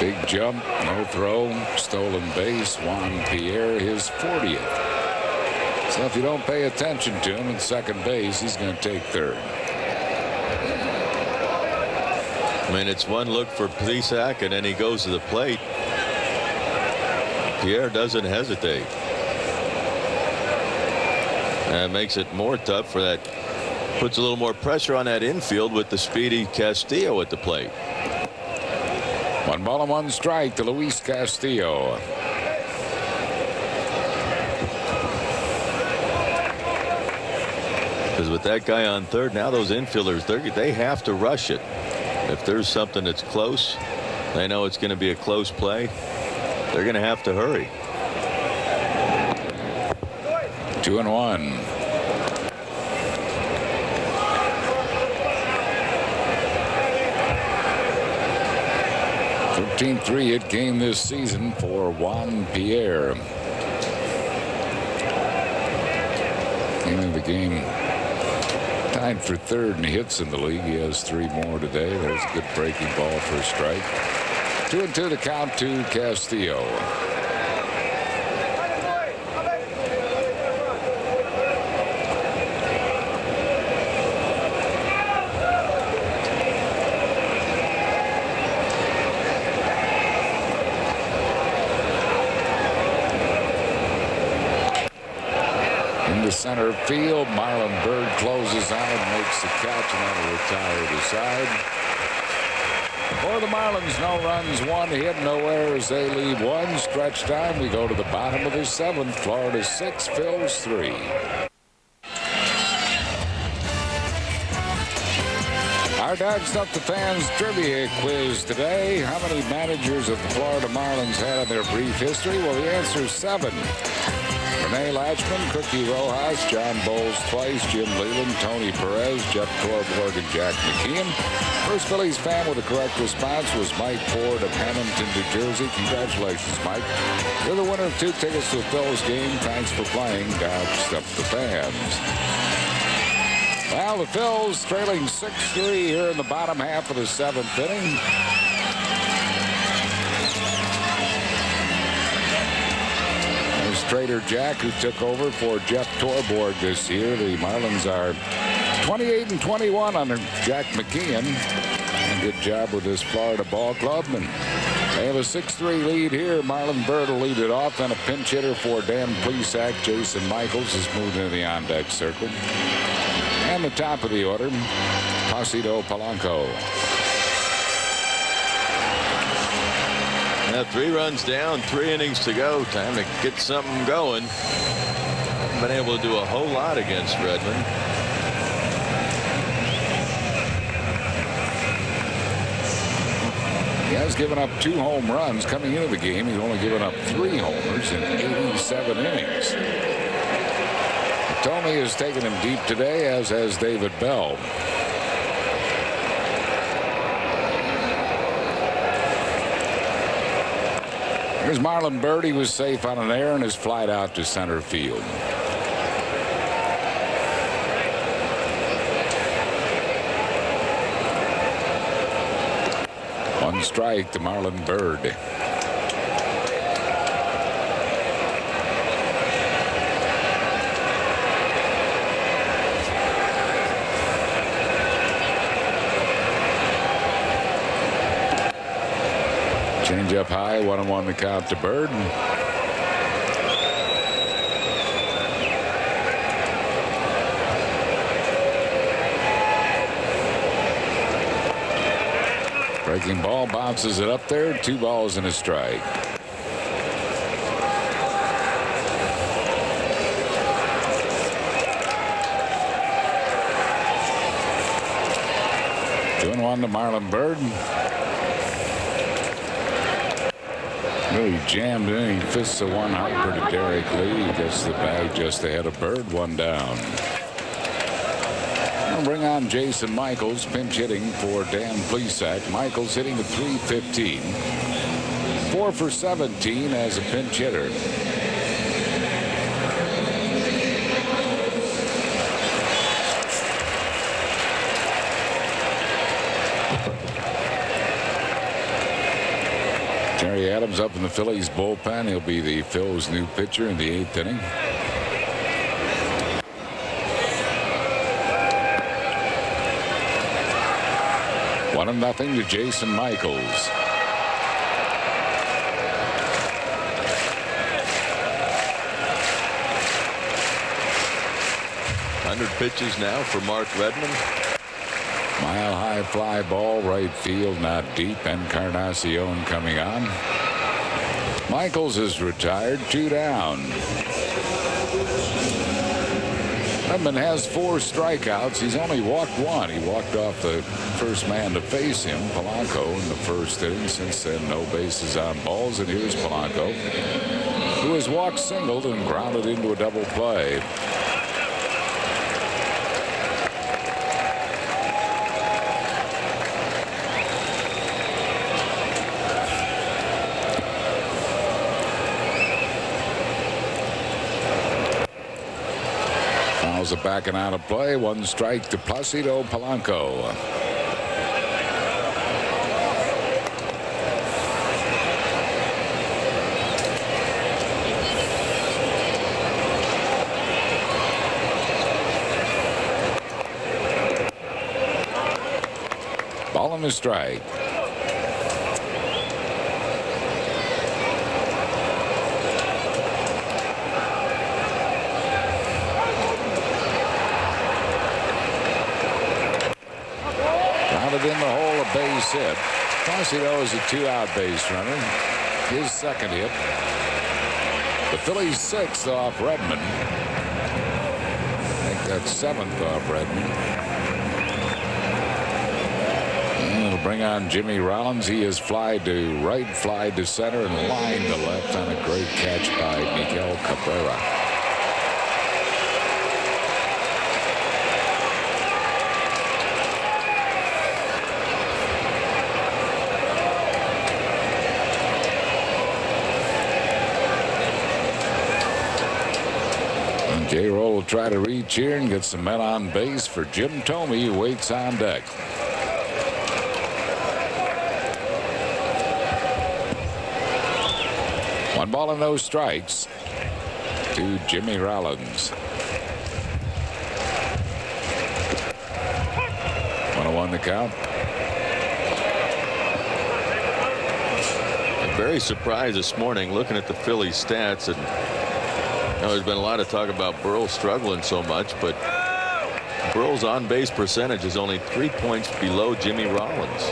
Big jump, no throw, stolen base. Juan Pierre, his 40th. So if you don't pay attention to him at second base, he's going to take third. I mean, it's one look for Plesac, and then he goes to the plate. Pierre doesn't hesitate. That makes it more tough for that. Puts a little more pressure on that infield with the speedy Castillo at the plate. 1 ball and 1 strike to Luis Castillo. Because with that guy on third, now those infielders, they have to rush it. If there's something that's close, they know it's going to be a close play. They're going to have to hurry. 2-1. 13-3 hit game this season for Juan Pierre. In the game, tied for third in hits in the league. He has 3 more today. There's a good breaking ball for a strike. 2-2 to count to Castillo. Center field. Marlon Byrd closes on it, makes the catch, and that'll retire to side. For the Marlins, no runs, 1 hit, no errors. They leave 1. Stretch time. We go to the bottom of the 7th. Florida 6, Phillies 3. Our Dog Stuff the Fans trivia quiz today. How many managers have the Florida Marlins had in their brief history? Well, the answer is 7. Rene Latchman, Cookie Rojas, John Bowles twice, Jim Leland, Tony Perez, Jeff Torborg, and Jack McKeon. First Phillies fan with the correct response was Mike Ford of Hamilton, New Jersey. Congratulations, Mike. You're the winner of 2 tickets to a Phillies game. Thanks for playing Dog Stuff the Fans. Well, the Phils trailing 6-3 here in the bottom half of the 7th inning. Trader Jack, who took over for Jeff Torborg this year. The Marlins are 28-21 under Jack McKeon. And good job with this Florida ball club. And they have a 6-3 lead here. Marlon Byrd will lead it off. And a pinch hitter for Dan Plesac. Jason Michaels has moved into the on-deck circle. And the top of the order, Placido Polanco. Now 3 runs down, 3 innings to go. Time to get something going. Been able to do a whole lot against Redmond. He has given up 2 home runs coming into the game. He's only given up 3 homers in 87 innings. Thome has taken him deep today, as has David Bell. Here's Marlon Byrd. He was safe on an error and is flied out to center field. One strike to Marlon Byrd. Change up high, 1-1 the count to Byrd. Breaking ball, bounces it up there. 2 balls and a strike. Two and 1 to Marlon Byrd. Really jammed in. He fists a 1-hopper to Derek Lee. He gets the bag just ahead of Byrd. 1 down. We'll bring on Jason Michaels, pinch hitting for Dan Plesac. Michaels hitting at .315. 4 for 17 as a pinch hitter. Adams up in the Phillies bullpen. He'll be the Phil's new pitcher in the 8th inning. One and nothing to Jason Michaels. Pitches now for Mark Redmon. Mile high fly ball right field, not deep. Encarnacion coming on. Michaels is retired, 2 down. Redmon has 4 strikeouts. He's only walked 1. He walked off the first man to face him, Polanco, in the first inning. Since then, no bases on balls. And here's Polanco, who has walked singled and grounded into a double play. Fouls it back and out of play. 1 strike to Placido Polanco. Ball and a strike. In the hole, a base hit. Placido is a 2-out base runner. His second hit. The Phillies 6th off Redmon. I think that's 7th off Redmon. And it'll bring on Jimmy Rollins. He is fly to right, fly to center, and line to left on a great catch by Miguel Cabrera. J-Roll will try to reach here and get some men on base for Jim Thome, who waits on deck. One ball and no strikes to Jimmy Rollins. 1-1 the count. I'm very surprised this morning looking at the Phillies stats, and there's been a lot of talk about Burrell struggling so much, but Burrell's on-base percentage is only 3 points below Jimmy Rollins.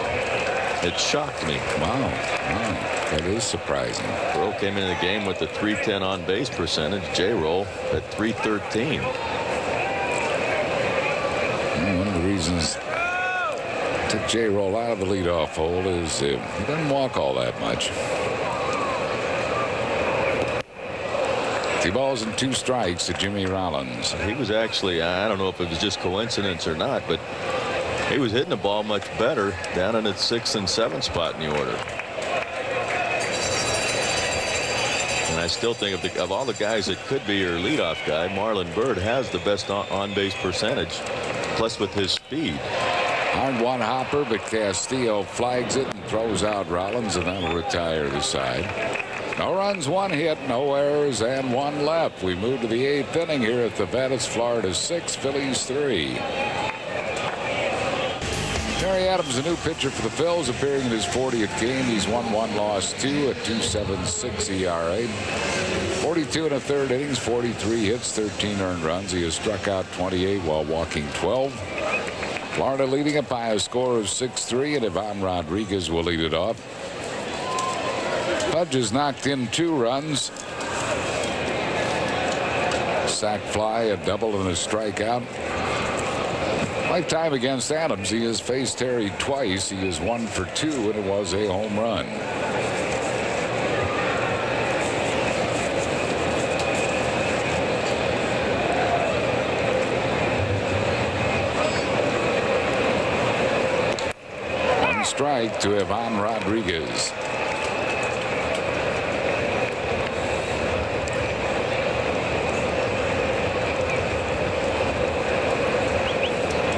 It shocked me. Wow. That is surprising. Burrell came into the game with a .310 on-base percentage. J-Roll at .313. One of the reasons I took J-Roll out of the leadoff hole is he doesn't walk all that much. 3 balls and 2 strikes to Jimmy Rollins. He was actually, I don't know if it was just coincidence or not, but he was hitting the ball much better down in the 6th and 7th spot in the order. And I still think of all the guys that could be your leadoff guy, Marlon Byrd has the best on-base percentage, plus with his speed. Hard one hopper, but Castillo flags it and throws out Rollins, and that'll retire the side. No runs, 1 hit, no errors, and 1 left. We move to the 8th inning here at the Bettis, Florida 6, Phillies 3. Terry Adams, a new pitcher for the Phils, appearing in his 40th game. He's won 1, lost 2, a 2.76 ERA. 42 1/3 innings, 43 hits, 13 earned runs. He has struck out 28 while walking 12. Florida leading it by a score of 6-3, and Ivan Rodriguez will lead it off. Pudge has knocked in 2 runs. Sac fly, a double, and a strikeout. Lifetime against Adams, he has faced Terry twice. He is 1 for 2, and it was a home run. One strike to Ivan Rodriguez.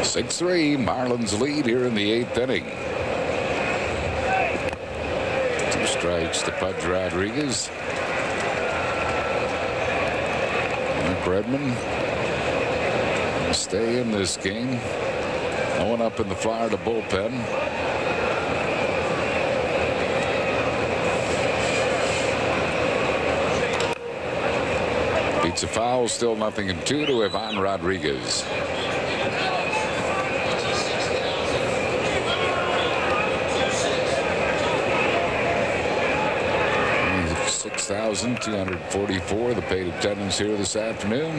Six-3, Marlins lead here in the 8th inning. 2 strikes to Pudge Rodriguez. Mark Redmon will stay in this game. Going up in the Florida bullpen. Beats a foul, still 0-2 to Ivan Rodriguez. $6,244 the paid attendance here this afternoon.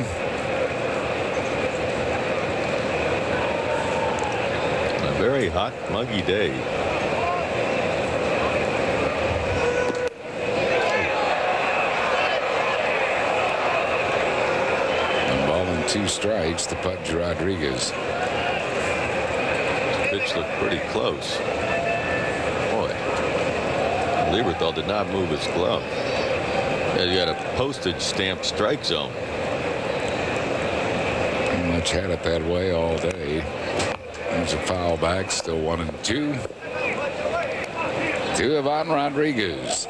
A very hot, muggy day. And ball and 2 strikes to Pudge Rodriguez. Pitch looked pretty close. Boy, Lieberthal did not move his glove. You got a postage stamp strike zone. Pretty much had it that way all day. There's a foul back, still 1-2 to Ivan Rodriguez.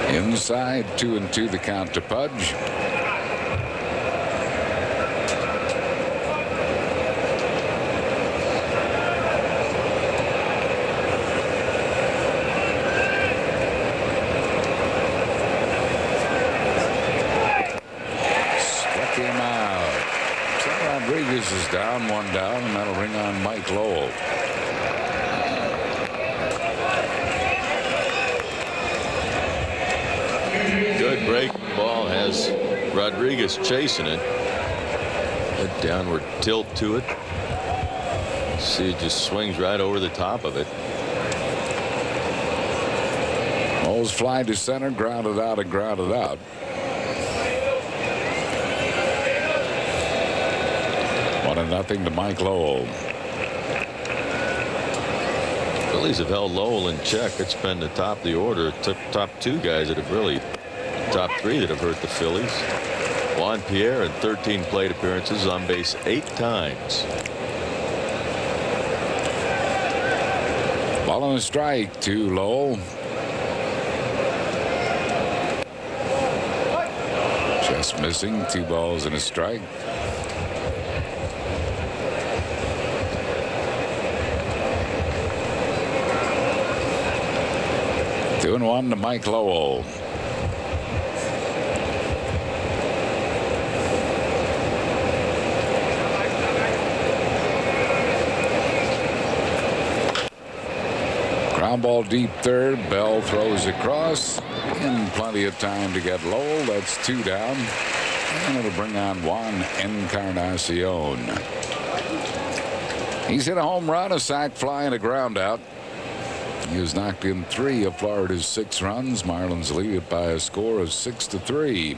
Inside, 2-2 the count to Pudge. Struck him out. So Rodriguez is down, 1 down, and that'll bring on Mike Lowell. Good breaking ball, has Rodriguez chasing it. A downward tilt to it. See, it just swings right over the top of it. Ball's fly to center, grounded out and grounded out. One and nothing to Mike Lowell. Phillies have held Lowell in check. It's been the top of the order. It took top 2 guys that have really, top 3 that have hurt the Phillies. Juan Pierre in 13 plate appearances, on base 8 times. Ball on a strike to Lowell. Just missing, 2 balls and a strike. Two and 1 to Mike Lowell. Ground ball deep third. Bell throws across. And plenty of time to get Lowell. That's 2 down. And it'll bring on Juan Encarnacion. He's hit a home run, a sac fly, and a ground out. He has knocked in 3 of Florida's 6 runs. Marlins lead it by a score of 6-3.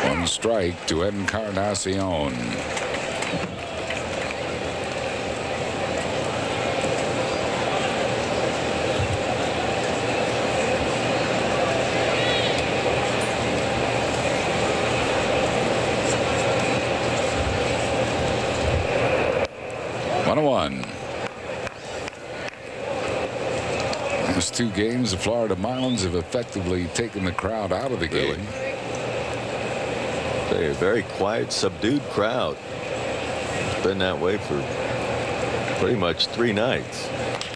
One strike to Encarnacion. Last 2 games, the Florida Marlins have effectively taken the crowd out of the game. They're a very quiet, subdued crowd. It's been that way for pretty much 3 nights,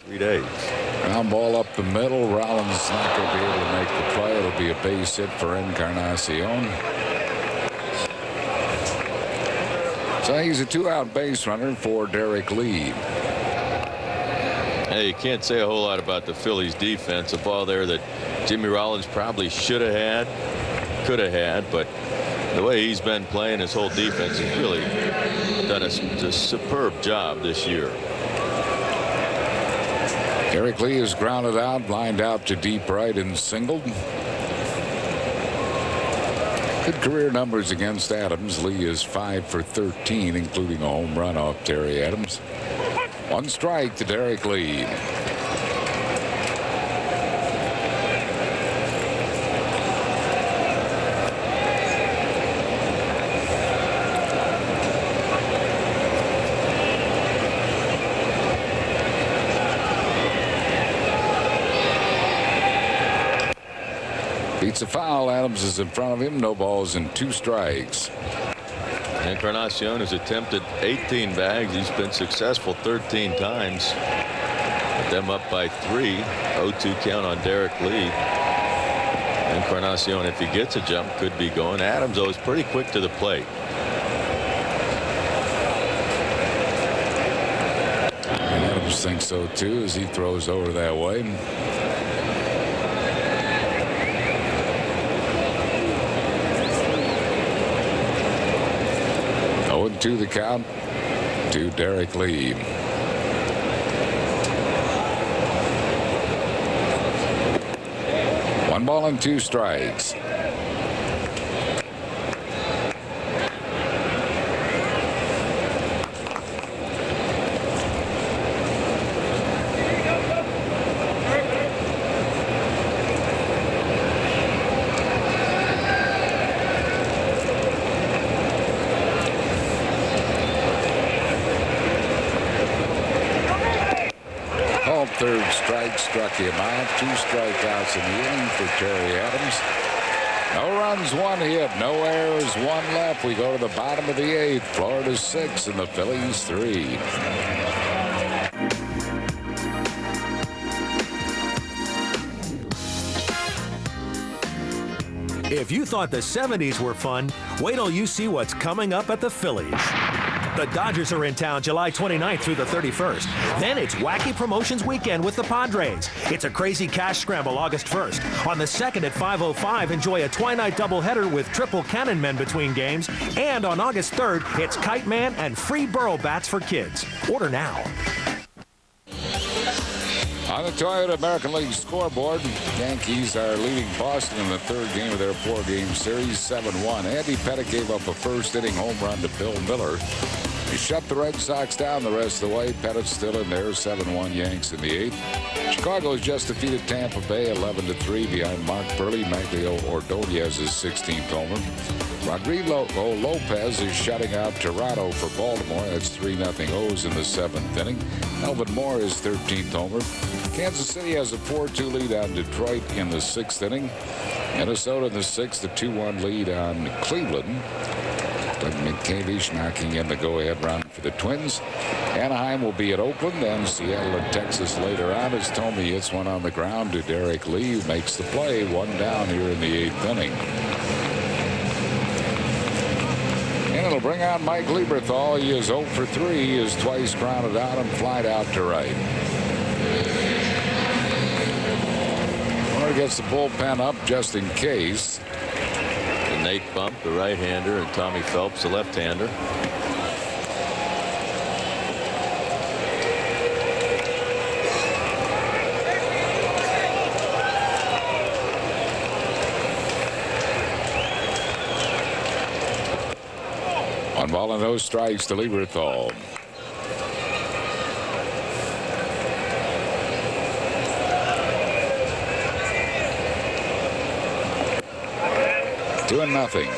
3 days. Ground ball up the middle. Rollins not going to be able to make the play. It'll be a base hit for Encarnacion. So he's a 2-out base runner for Derek Lee. Hey, you can't say a whole lot about the Phillies defense. A ball there that Jimmy Rollins probably should have had. could have had, but the way he's been playing, his whole defense has really done a superb job this year. Derek Lee is grounded out, lined out to deep right and singled. Good career numbers against Adams. Lee is 5 for 13, including a home run off Terry Adams. 1 strike to Derek Lee. Beats a foul. Adams is in front of him. No balls and 2 strikes. Encarnacion has attempted 18 bags. He's been successful 13 times. Put them up by 3. 0-2 count on Derek Lee. Encarnacion, if he gets a jump, could be going. Adams, though, is pretty quick to the plate. And Adams thinks so, too, as he throws over that way. To the count to Derek Lee. 1 ball and 2 strikes. Third strike struck him out. 2 strikeouts in the inning for Terry Adams. No runs, 1 hit, no errors, 1 left. We go to the bottom of the 8th. Florida 6 and the Phillies 3. If you thought the 70s were fun, wait till you see what's coming up at the Phillies. The Dodgers are in town July 29th through the 31st. Then it's Wacky Promotions Weekend with the Padres. It's a crazy cash scramble August 1st. On the 2nd at 5:05, enjoy a twilight doubleheader with triple cannon men between games. And on August 3rd, it's Kite Man and free Burrow bats for kids. Order now. On the Toyota American League scoreboard, Yankees are leading Boston in the 3rd game of their 4-game series, 7-1. Andy Pettitte gave up a first-inning home run to Bill Miller. He shut the Red Sox down the rest of the way. Pettitte's still in there, 7-1 Yanks in the 8th. Chicago's just defeated Tampa Bay 11-3 behind Mark Burley. Maglio Ordonez's 16th homer. Rodrigo Lopez is shutting out Toronto for Baltimore. That's 3-0 O's in the 7th inning. Melvin Moore is 13th homer. Kansas City has a 4-2 lead on Detroit in the 6th inning. Minnesota in the 6th, a 2-1 lead on Cleveland. Doug McCavish knocking in the go-ahead run for the Twins. Anaheim will be at Oakland and Seattle and Texas later on as Thome hits one on the ground to Derek Lee, who makes the play. 1 down here in the 8th inning. And it'll bring out Mike Lieberthal. He is 0 for 3. He is twice grounded out and flied out to right. Warner gets the bullpen up just in case. Nate Bump, the right-hander, and Tommy Phelps, the left-hander. One ball and no strikes to Lieberthal. Doing nothing.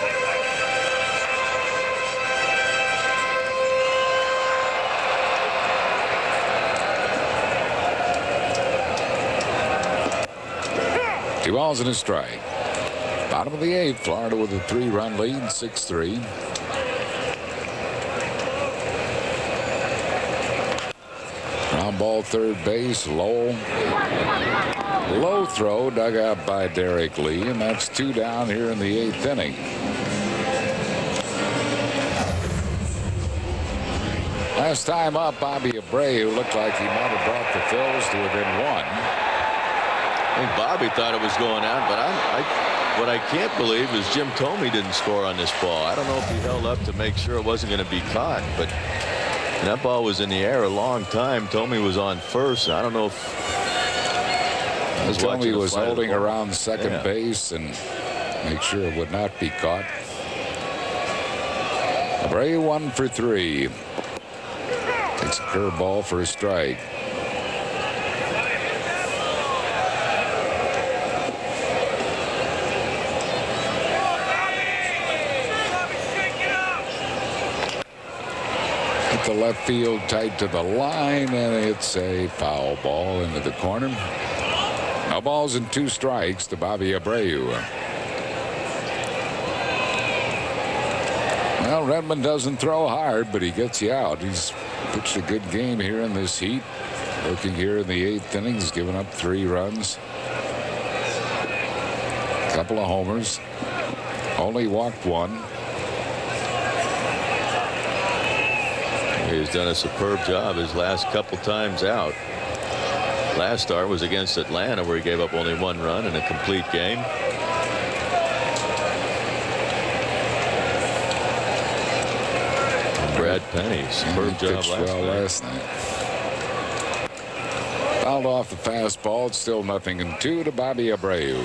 Two balls and a strike. Bottom of the 8th, Florida with a 3-run lead, 6-3. Ground ball, third base, low throw dug out by Derek Lee, and that's 2 down here in the 8th inning. Last time up, Bobby Abreu looked like he might have brought the Phils to within 1. I think Bobby thought it was going out, but What I can't believe is Jim Thome didn't score on this ball. I don't know if he held up to make sure it wasn't going to be caught, but that ball was in the air a long time. Thome was on first. I don't know if Thome was holding around second base and make sure it would not be caught. Abreu 1 for 3. Takes a curveball for a strike. Hit the left field tight to the line, and it's a foul ball into the corner. No balls and 2 strikes to Bobby Abreu. Well, Redmon doesn't throw hard, but he gets you out. He's pitched a good game here in this heat. Working here in the 8th inning, he's given up 3 runs. A couple of homers. Only walked 1. He's done a superb job his last couple times out. Last start was against Atlanta, where he gave up only 1 run in a complete game. Brad Penny, superb job last night. Fouled off the fastball. It's still 0-2 to Bobby Abreu.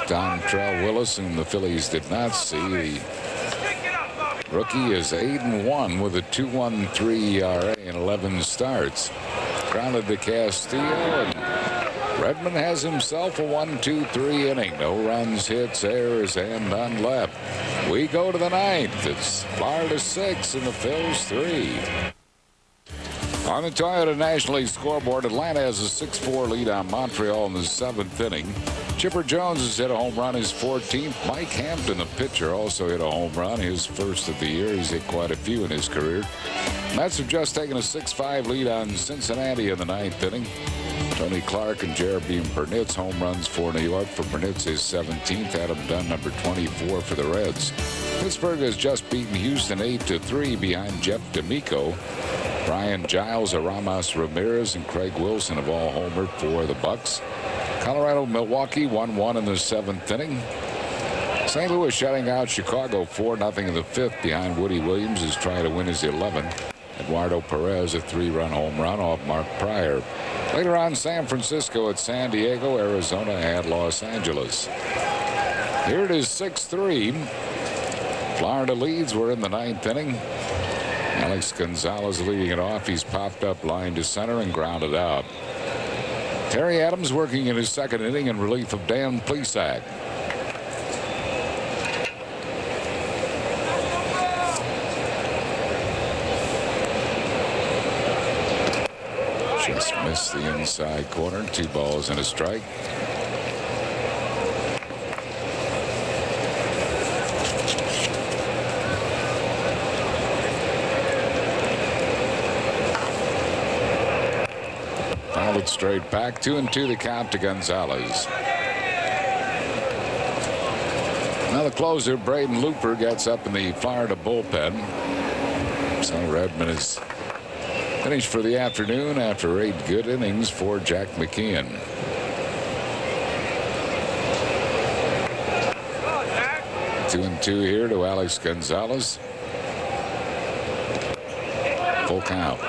Dontrell Willis, whom the Phillies did not see. The rookie is 8-1 with a 2.13 ERA in 11 starts. Grounded to Castillo, and Redmon has himself a 1-2-3 inning. No runs, hits, errors, and none left. We go to the 9th. It's Florida 6 and the Phils 3. On the Toyota National League scoreboard, Atlanta has a 6-4 lead on Montreal in the 7th inning. Chipper Jones has hit a home run, his 14th. Mike Hampton, the pitcher, also hit a home run, his first of the year. He's hit quite a few in his career. Mets have just taken a 6-5 lead on Cincinnati in the 9th inning. Tony Clark and Jeremy Burnitz home runs for New York. For Burnitz, his 17th. Adam Dunn, number 24 for the Reds. Pittsburgh has just beaten Houston 8-3 behind Jeff D'Amico. Brian Giles, Aramas Ramirez, and Craig Wilson have all homered for the Bucks. Colorado, Milwaukee 1-1 in the 7th inning. St. Louis shutting out Chicago 4-0 in the 5th behind Woody Williams, is trying to win his 11th. Eduardo Perez, a 3-run home run off Mark Pryor. Later on, San Francisco at San Diego, Arizona at Los Angeles. Here it is 6-3. Florida leads. We're in the 9th inning. Alex Gonzalez leading it off. He's popped up line to center and grounded out. Terry Adams working in his 2nd inning in relief of Dan Plesac. Just missed the inside corner. 2 balls and a strike. Fouled straight back. 2-2 the count to Gonzalez. Now the closer, Braden Looper, gets up in the Florida bullpen. So Redmon is finished for the afternoon after 8 good innings for Jack McKeon. Two and two here to Alex Gonzalez. Full count.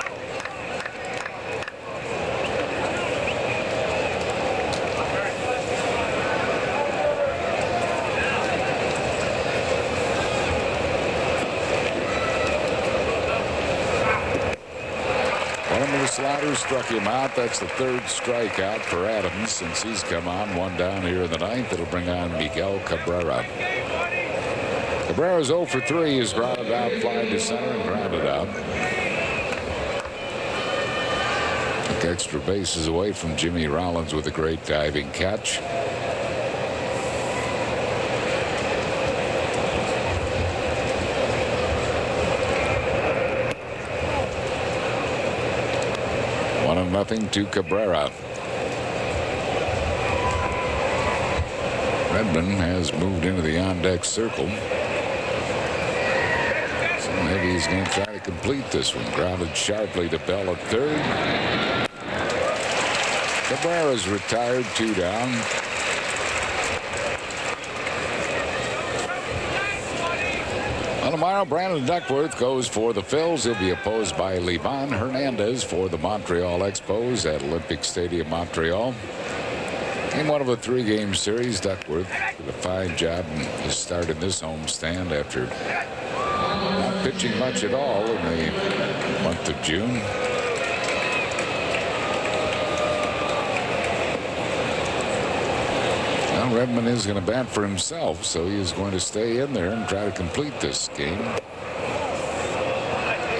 Slider struck him out. That's the 3rd strikeout for Adams since he's come on. 1 down here in the 9th. It'll bring on Miguel Cabrera. Cabrera's 0 for 3. Is grounded out, fly to center and grounded out. Took extra bases away from Jimmy Rollins with a great diving catch. Nothing to Cabrera. Redmon has moved into the on-deck circle. So maybe he's going to try to complete this one. Grounded sharply to Bell at third. Cabrera's retired, 2 down. On tomorrow, Brandon Duckworth goes for the Phils. He'll be opposed by Livan Hernandez for the Montreal Expos at Olympic Stadium, Montreal. In one of a 3-game series, Duckworth did a fine job in his start in this homestand after not pitching much at all in the month of June. Now Redmon is going to bat for himself, so he is going to stay in there and try to complete this game. He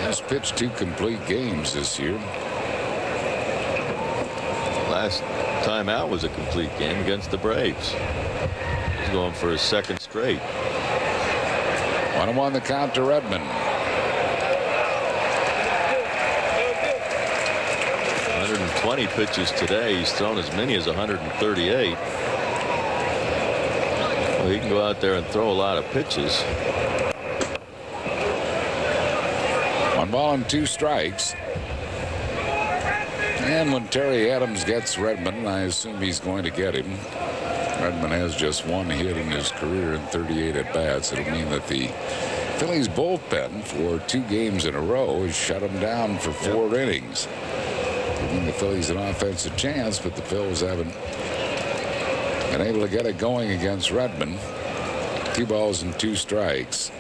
has pitched 2 complete games this year. Last time out was a complete game against the Braves. He's going for his 2nd straight. 1-1 the count to Redmon. 120 pitches today. He's thrown as many as 138. Well, he can go out there and throw a lot of pitches. 1 ball and 2 strikes. And when Terry Adams gets Redmon, I assume he's going to get him. Redmon has just 1 hit in his career in 38 at-bats. It'll mean that the Phillies bullpen for 2 games in a row has shut him down for 4 innings. Giving the Phillies an offensive chance, but the Phils haven't been able to get it going against Redmon. 2 balls and 2 strikes.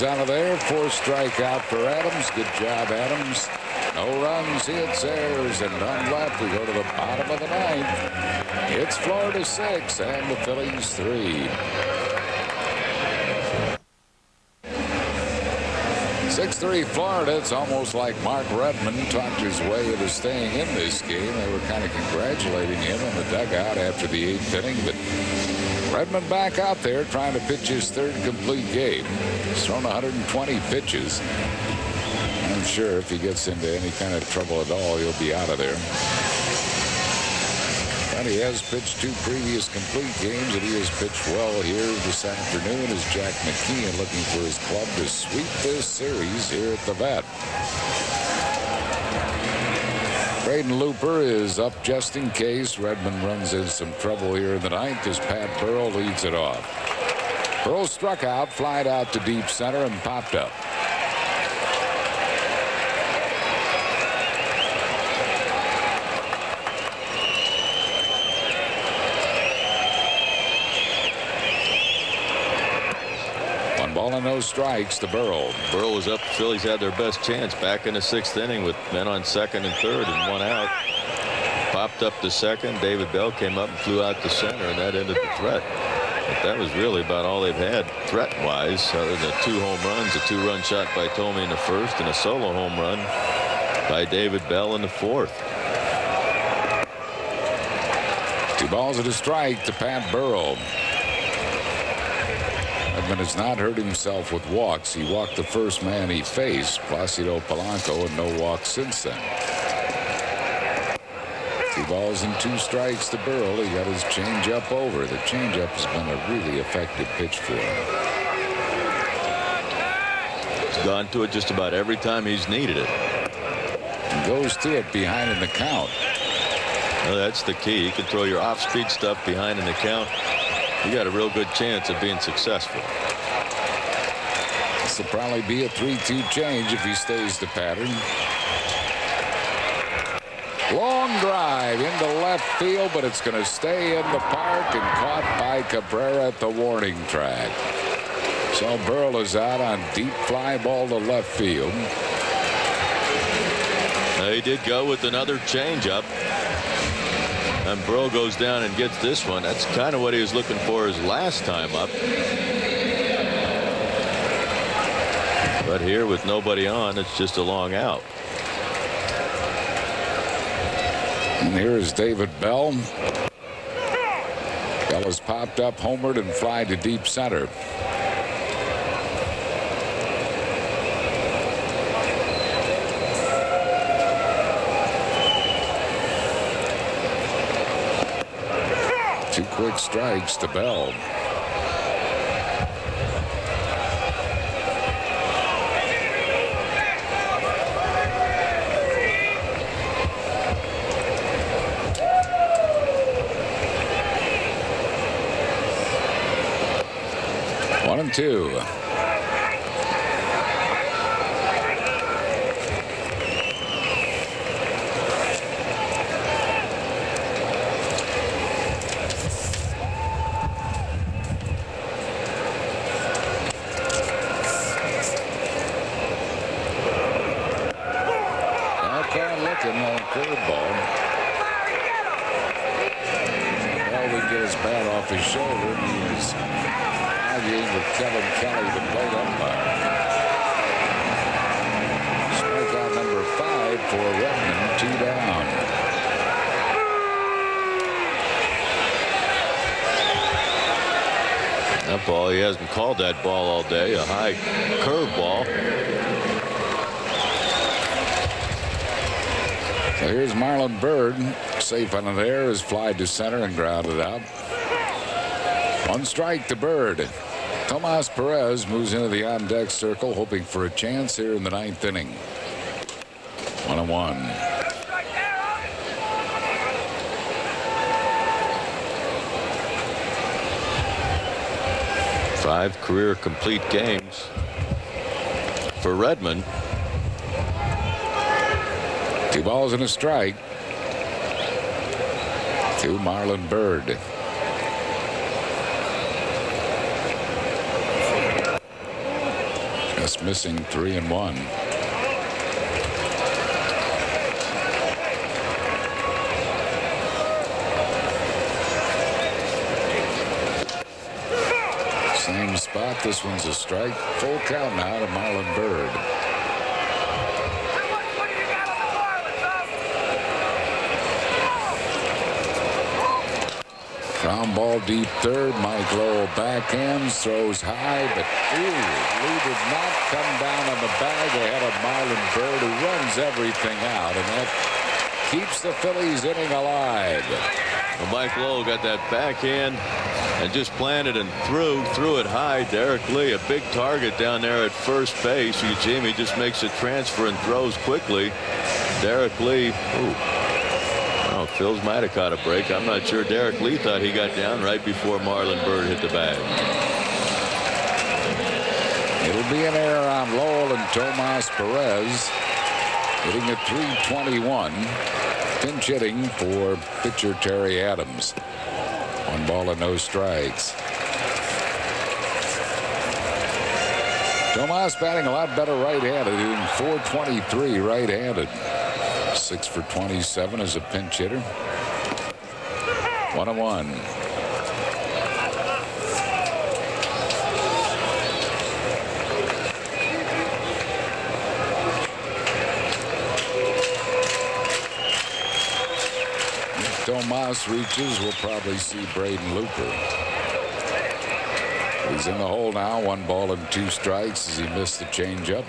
Out of there, 4th strikeout for Adams. Good job, Adams. No runs, hits, errors, and none left. We go to the bottom of the 9th. It's Florida 6 and the Phillies 3. 6-3 Florida. It's almost like Mark Redmon talked his way into staying in this game. They were kind of congratulating him in the dugout after the 8th inning, but Redmon back out there trying to pitch his 3rd complete game. He's thrown 120 pitches. I'm sure if he gets into any kind of trouble at all, he'll be out of there. But he has pitched 2 previous complete games, and he has pitched well here this afternoon as Jack McKeon looking for his club to sweep this series here at the Vet. Braden Looper is up just in case Redmon runs into some trouble here in the 9th as Pat Burrell leads it off. Burrell struck out, flied out to deep center, and popped up. Ball and no strikes to Burrell. Burrell was up. The Phillies had their best chance back in the 6th inning with men on 2nd and 3rd and 1 out. Popped up to 2nd. David Bell came up and flew out to center, and that ended the threat. But that was really about all they've had threat-wise, other than 2 home runs, a 2-run shot by Thome in the 1st, and a solo home run by David Bell in the 4th. 2 balls and a strike to Pat Burrell. Redmon has not hurt himself with walks. He walked the first man he faced, Placido Polanco, and no walks since then. 2 balls and 2 strikes to Burrell. He got his changeup over. The changeup has been a really effective pitch for him. He's gone to it just about every time he's needed it. He goes to it behind in the count. Well, that's the key. You can throw your off-speed stuff behind in the count. You got a real good chance of being successful. This will probably be a 3-2 change if he stays the pattern. Long drive into left field, but it's going to stay in the park and caught by Cabrera at the warning track. So Burrell is out on deep fly ball to left field. He did go with another changeup. And Burrell goes down and gets this one. That's kind of what he was looking for his last time up. But here with nobody on, it's just a long out. And here is David Bell. Bell has popped up, homered, and fly to deep center. 2 quick strikes to Bell. One and two. Looking on curveball. Well, we get his bat off his shoulder. He was arguing with Kevin Kelly, the plate umpire. Strikeout number 5 for Redmon, 2 down. That ball, he hasn't called that ball all day. A high curveball. So here's Marlon Byrd, safe on an air, is fly to center and grounded out. 1 strike to Byrd. Tomas Perez moves into the on-deck circle, hoping for a chance here in the 9th inning. 1-1. Five career complete games for Redmon. 2 balls and a strike to Marlon Byrd. Just missing 3 and 1. Same spot. This one's a strike. Full count now to Marlon Byrd. Ground ball deep third. Mike Lowell backhands, throws high, but Lee did not come down on the bag ahead of Marlon Byrd, who runs everything out, and that keeps the Phillies inning alive. Well, Mike Lowell got that backhand and just planted and threw it high. Derek Lee, a big target down there at first base. You see him, he just makes a transfer and throws quickly. Derek Lee, Phil's might have caught a break. I'm not sure. Derek Lee thought he got down right before Marlon Byrd hit the bag. It'll be an error on Lowell and Tomas Perez, hitting at .321. Pinch hitting for pitcher Terry Adams. 1 ball and no strikes. Tomas batting a lot better right-handed, hitting .423 right-handed. 6 for 27 as a pinch hitter. 1-1. If Tomas reaches, we'll probably see Braden Looper. He's in the hole now. 1 ball and 2 strikes as he missed the changeup.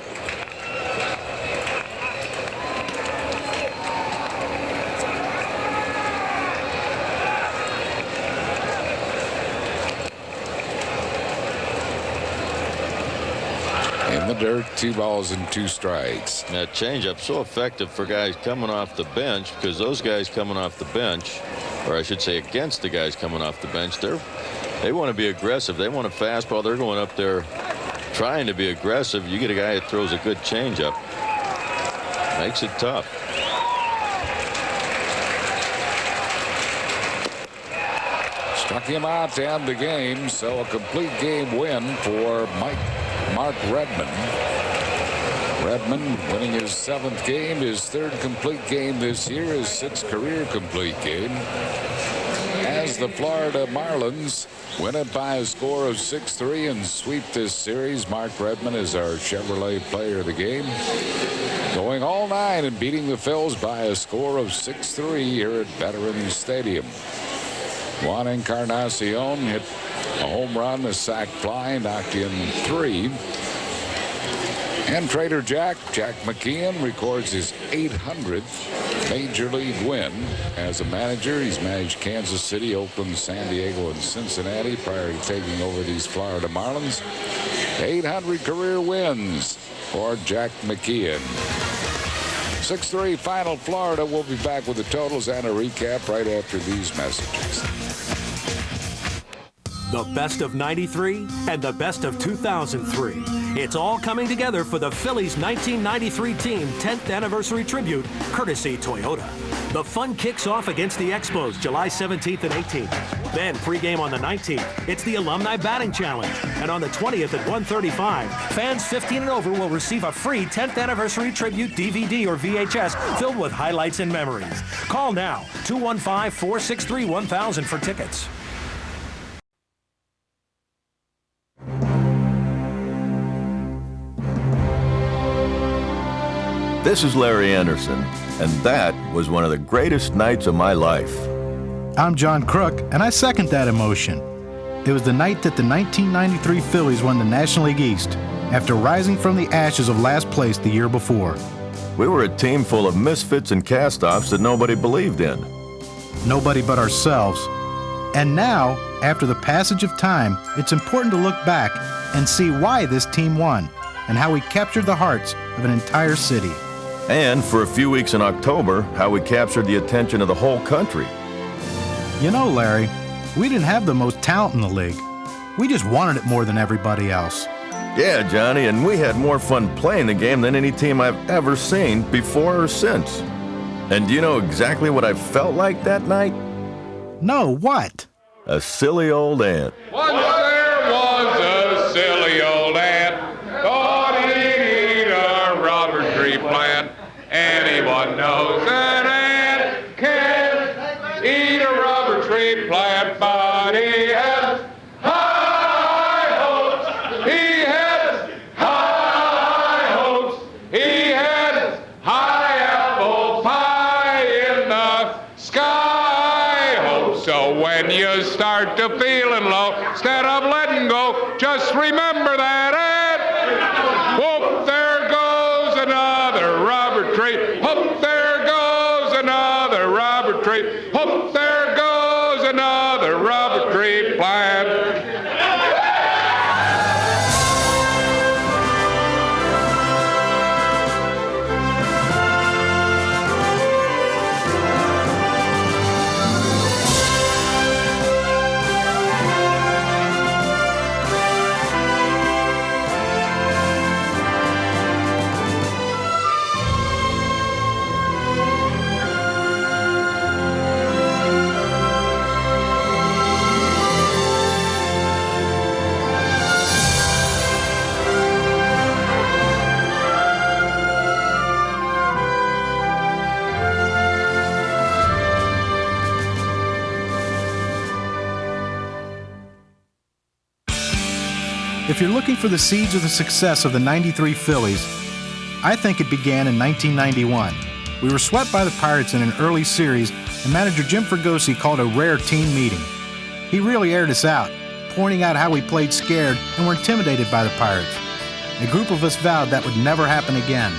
In the dirt, 2 balls and 2 strikes. That changeup so effective for guys coming off the bench, because those guys coming off the bench, or I should say against the guys coming off the bench, they want to be aggressive. They want a fastball. They're going up there trying to be aggressive. You get a guy that throws a good changeup, makes it tough. Struck him out to end the game, so a complete game win for Mark Redman. Redman winning his 7th game, his 3rd complete game this year, his 6th career complete game. As the Florida Marlins win it by a score of 6-3 and sweep this series, Mark Redman is our Chevrolet player of the game, going all 9 and beating the Phils by a score of 6-3 here at Veterans Stadium. Juan Encarnacion hit a home run, a sac fly, knocked in 3. And Trader Jack McKeon records his 800th major league win. As a manager, he's managed Kansas City, Oakland, San Diego, and Cincinnati prior to taking over these Florida Marlins. 800 career wins for Jack McKeon. 6-3 final Florida. We'll be back with the totals and a recap right after these messages. The best of 93 and the best of 2003. It's all coming together for the Phillies 1993 team 10th anniversary tribute, courtesy Toyota. The fun kicks off against the Expos July 17th and 18th. Then pregame on the 19th, it's the Alumni Batting Challenge. And on the 20th at 1:35, fans 15 and over will receive a free 10th anniversary tribute DVD or VHS filled with highlights and memories. Call now, 215-463-1000 for tickets. This is Larry Anderson, and that was one of the greatest nights of my life. I'm John Kruk, and I second that emotion. It was the night that the 1993 Phillies won the National League East, after rising from the ashes of last place the year before. We were a team full of misfits and cast-offs that nobody believed in. Nobody but ourselves. And now, after the passage of time, it's important to look back and see why this team won, and how we captured the hearts of an entire city. And for a few weeks in October, how we captured the attention of the whole country. You know, Larry, we didn't have the most talent in the league. We just wanted it more than everybody else. Yeah, Johnny, and we had more fun playing the game than any team I've ever seen before or since. And do you know exactly what I felt like that night? No, what? A silly old ant. Once there was a silly old ant, thought he'd eat a rubber tree plant. Anyone knows an ant can't eat a rubber tree plant, but he has high hopes. He has high hopes. He has high apple pie in the sky hopes. So when you start to feeling low, instead of letting go, just remember that ant. Whoop, there goes another rubber tree. Whoop, there goes another rubber tree. Whoop, there goes another rubber tree plant. If you're looking for the seeds of the success of the 93 Phillies, I think it began in 1991. We were swept by the Pirates in an early series, and manager Jim Fregosi called a rare team meeting. He really aired us out, pointing out how we played scared and were intimidated by the Pirates. A group of us vowed that would never happen again.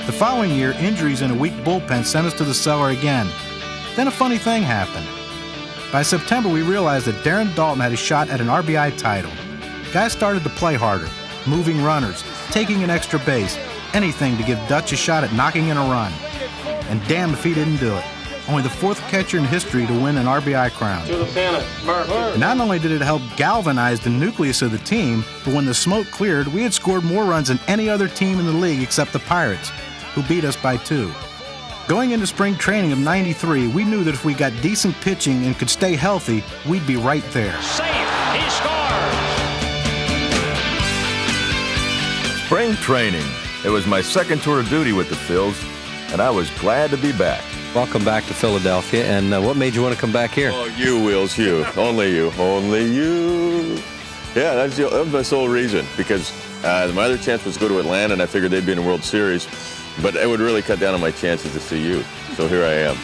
The following year, injuries and a weak bullpen sent us to the cellar again. Then a funny thing happened. By September, we realized that Darren Daulton had a shot at an RBI title. Guys started to play harder, moving runners, taking an extra base, anything to give Dutch a shot at knocking in a run. And damn if he didn't do it. Only the fourth catcher in history to win an RBI crown. To the finish. Not only did it help galvanize the nucleus of the team, but when the smoke cleared, we had scored more runs than any other team in the league except the Pirates, who beat us by 2. Going into spring training of '93, we knew that if we got decent pitching and could stay healthy, we'd be right there. Safe. He scores. Spring training. It was my second tour of duty with the Phils, and I was glad to be back. Welcome back to Philadelphia. And what made you want to come back here? Oh, you, Wheels, you. Only you. Only that was my sole reason, because my other chance was to go to Atlanta, and I figured they'd be in the World Series, but it would really cut down on my chances to see you. So here I am.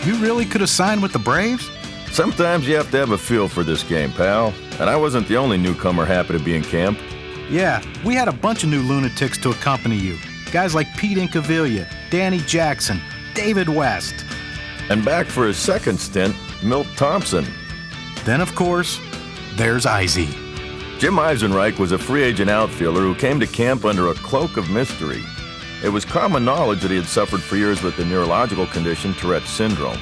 You really could have signed with the Braves? Sometimes you have to have a feel for this game, pal. And I wasn't the only newcomer happy to be in camp. Yeah, we had a bunch of new lunatics to accompany you. Guys like Pete Incaviglia, Danny Jackson, David West. And back for his second stint, Milt Thompson. Then, of course, there's Izzy. Jim Eisenreich was a free agent outfielder who came to camp under a cloak of mystery. It was common knowledge that he had suffered for years with the neurological condition Tourette's syndrome.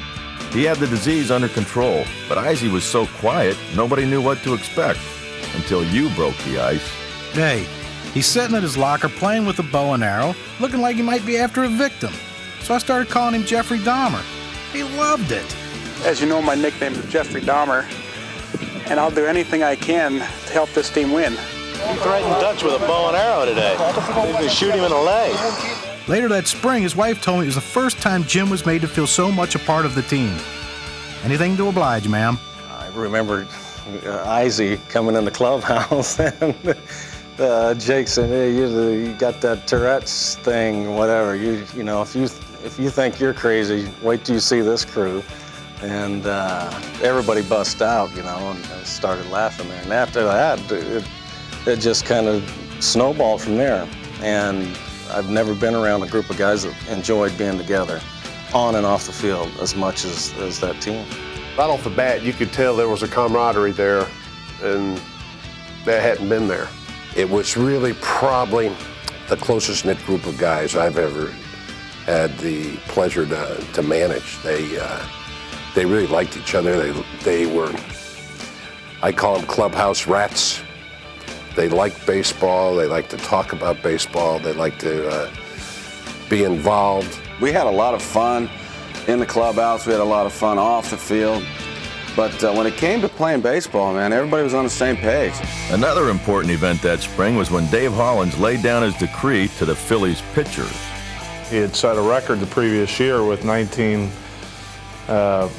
He had the disease under control, but Izzy was so quiet, nobody knew what to expect until you broke the ice. Hey, he's sitting at his locker playing with a bow and arrow, looking like he might be after a victim. So I started calling him Jeffrey Dahmer. He loved it. As you know, my nickname is Jeffrey Dahmer, and I'll do anything I can to help this team win. He threatened Dutch with a bow and arrow today. He could shoot him in the leg. Later that spring, his wife told me it was the first time Jim was made to feel so much a part of the team. Anything to oblige, ma'am. I remember Izzy coming in the clubhouse and Jake said, "Hey, you got that Tourette's thing, whatever. You know, if you think you're crazy, wait till you see this crew." And everybody bust out, you know, and started laughing there. And after that, it just kind of snowballed from there. And I've never been around a group of guys that enjoyed being together on and off the field as much as that team. Right off the bat, you could tell there was a camaraderie there, and that hadn't been there. It was really probably the closest knit group of guys I've ever had the pleasure to manage. They really liked each other. They were, I call them clubhouse rats. They liked baseball. They liked to talk about baseball. They liked to be involved. We had a lot of fun in the clubhouse. We had a lot of fun off the field. But when it came to playing baseball, man, everybody was on the same page. Another important event that spring was when Dave Hollins laid down his decree to the Phillies pitchers. He had set a record the previous year with 19,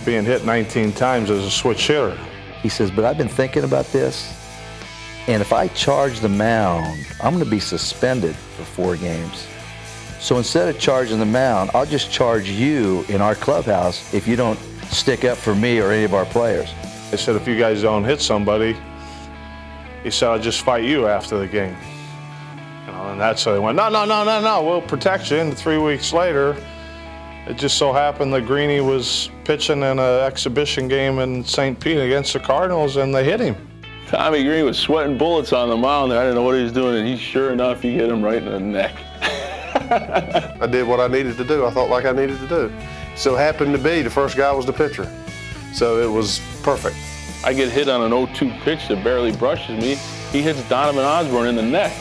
being hit 19 times as a switch hitter. He says, but I've been thinking about this, and if I charge the mound, I'm going to be suspended for 4 games. So instead of charging the mound, I'll just charge you in our clubhouse if you don't stick up for me or any of our players. I said, if you guys don't hit somebody, he said, I'll just fight you after the game. You know, and that's how they went, no, we'll protect you. And 3 weeks later, it just so happened that Greeny was pitching in an exhibition game in St. Pete against the Cardinals, and they hit him. Tommy Green was sweating bullets on the mound there. I didn't know what he was doing, and sure enough, he hit him right in the neck. I did what I needed to do. I thought like I needed to do. So happened to be the first guy was the pitcher. So it was perfect. I get hit on an 0-2 pitch that barely brushes me. He hits Donovan Osborne in the neck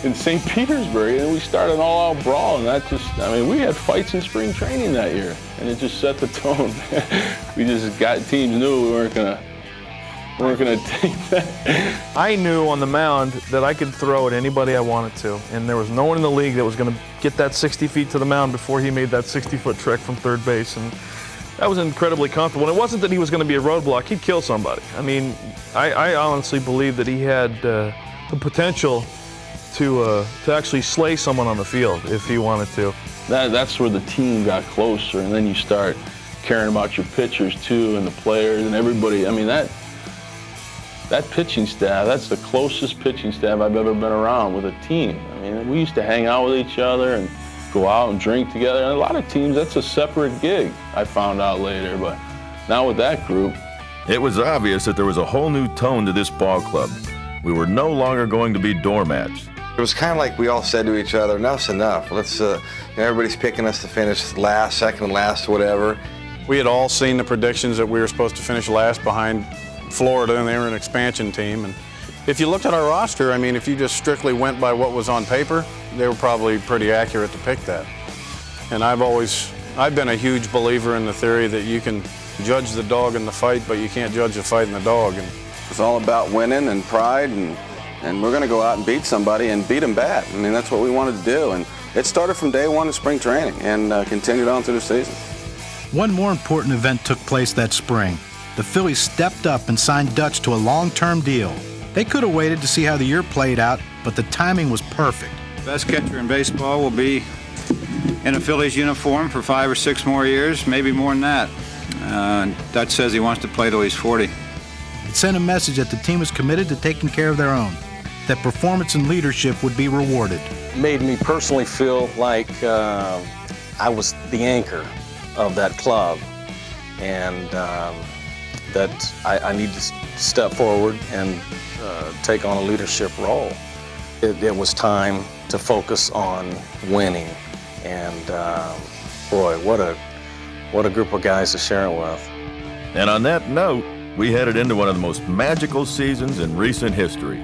in St. Petersburg, and we started an all-out brawl, and that just, I mean, we had fights in spring training that year, and it just set the tone. We just got, teams knew we weren't gonna take that. I knew on the mound that I could throw at anybody I wanted to, and there was no one in the league that was going to get that 60 feet to the mound before he made that 60-foot trek from third base, and that was incredibly comfortable. And it wasn't that he was going to be a roadblock. He'd kill somebody. I mean, I honestly believe that he had the potential to actually slay someone on the field if he wanted to. That's where the team got closer, and then you start caring about your pitchers too, and the players and everybody. I mean, that pitching staff, that's the closest pitching staff I've ever been around with a team. I mean, we used to hang out with each other and go out and drink together. And a lot of teams, that's a separate gig, I found out later. But now with that group. It was obvious that there was a whole new tone to this ball club. We were no longer going to be doormats. It was kind of like we all said to each other, enough's enough. Let's, everybody's picking us to finish last, second last, whatever. We had all seen the predictions that we were supposed to finish last behind Florida, and they were an expansion team. And if you looked at our roster, I mean, if you just strictly went by what was on paper, they were probably pretty accurate to pick that. And I've been a huge believer in the theory that you can judge the dog in the fight, but you can't judge the fight in the dog. And it's all about winning and pride, and we're going to go out and beat somebody and beat them bad. I mean, that's what we wanted to do. And it started from day one of spring training and continued on through the season. One more important event took place that spring. The Phillies stepped up and signed Dutch to a long-term deal. They could have waited to see how the year played out, but the timing was perfect. Best catcher in baseball will be in a Phillies uniform for 5 or 6 more years, maybe more than that. Dutch says he wants to play till he's 40. It sent a message that the team was committed to taking care of their own, that performance and leadership would be rewarded. Made me personally feel like I was the anchor of that club, and that I need to step forward and take on a leadership role. It was time to focus on winning, and boy, what a group of guys to share it with. And on that note, we headed into one of the most magical seasons in recent history.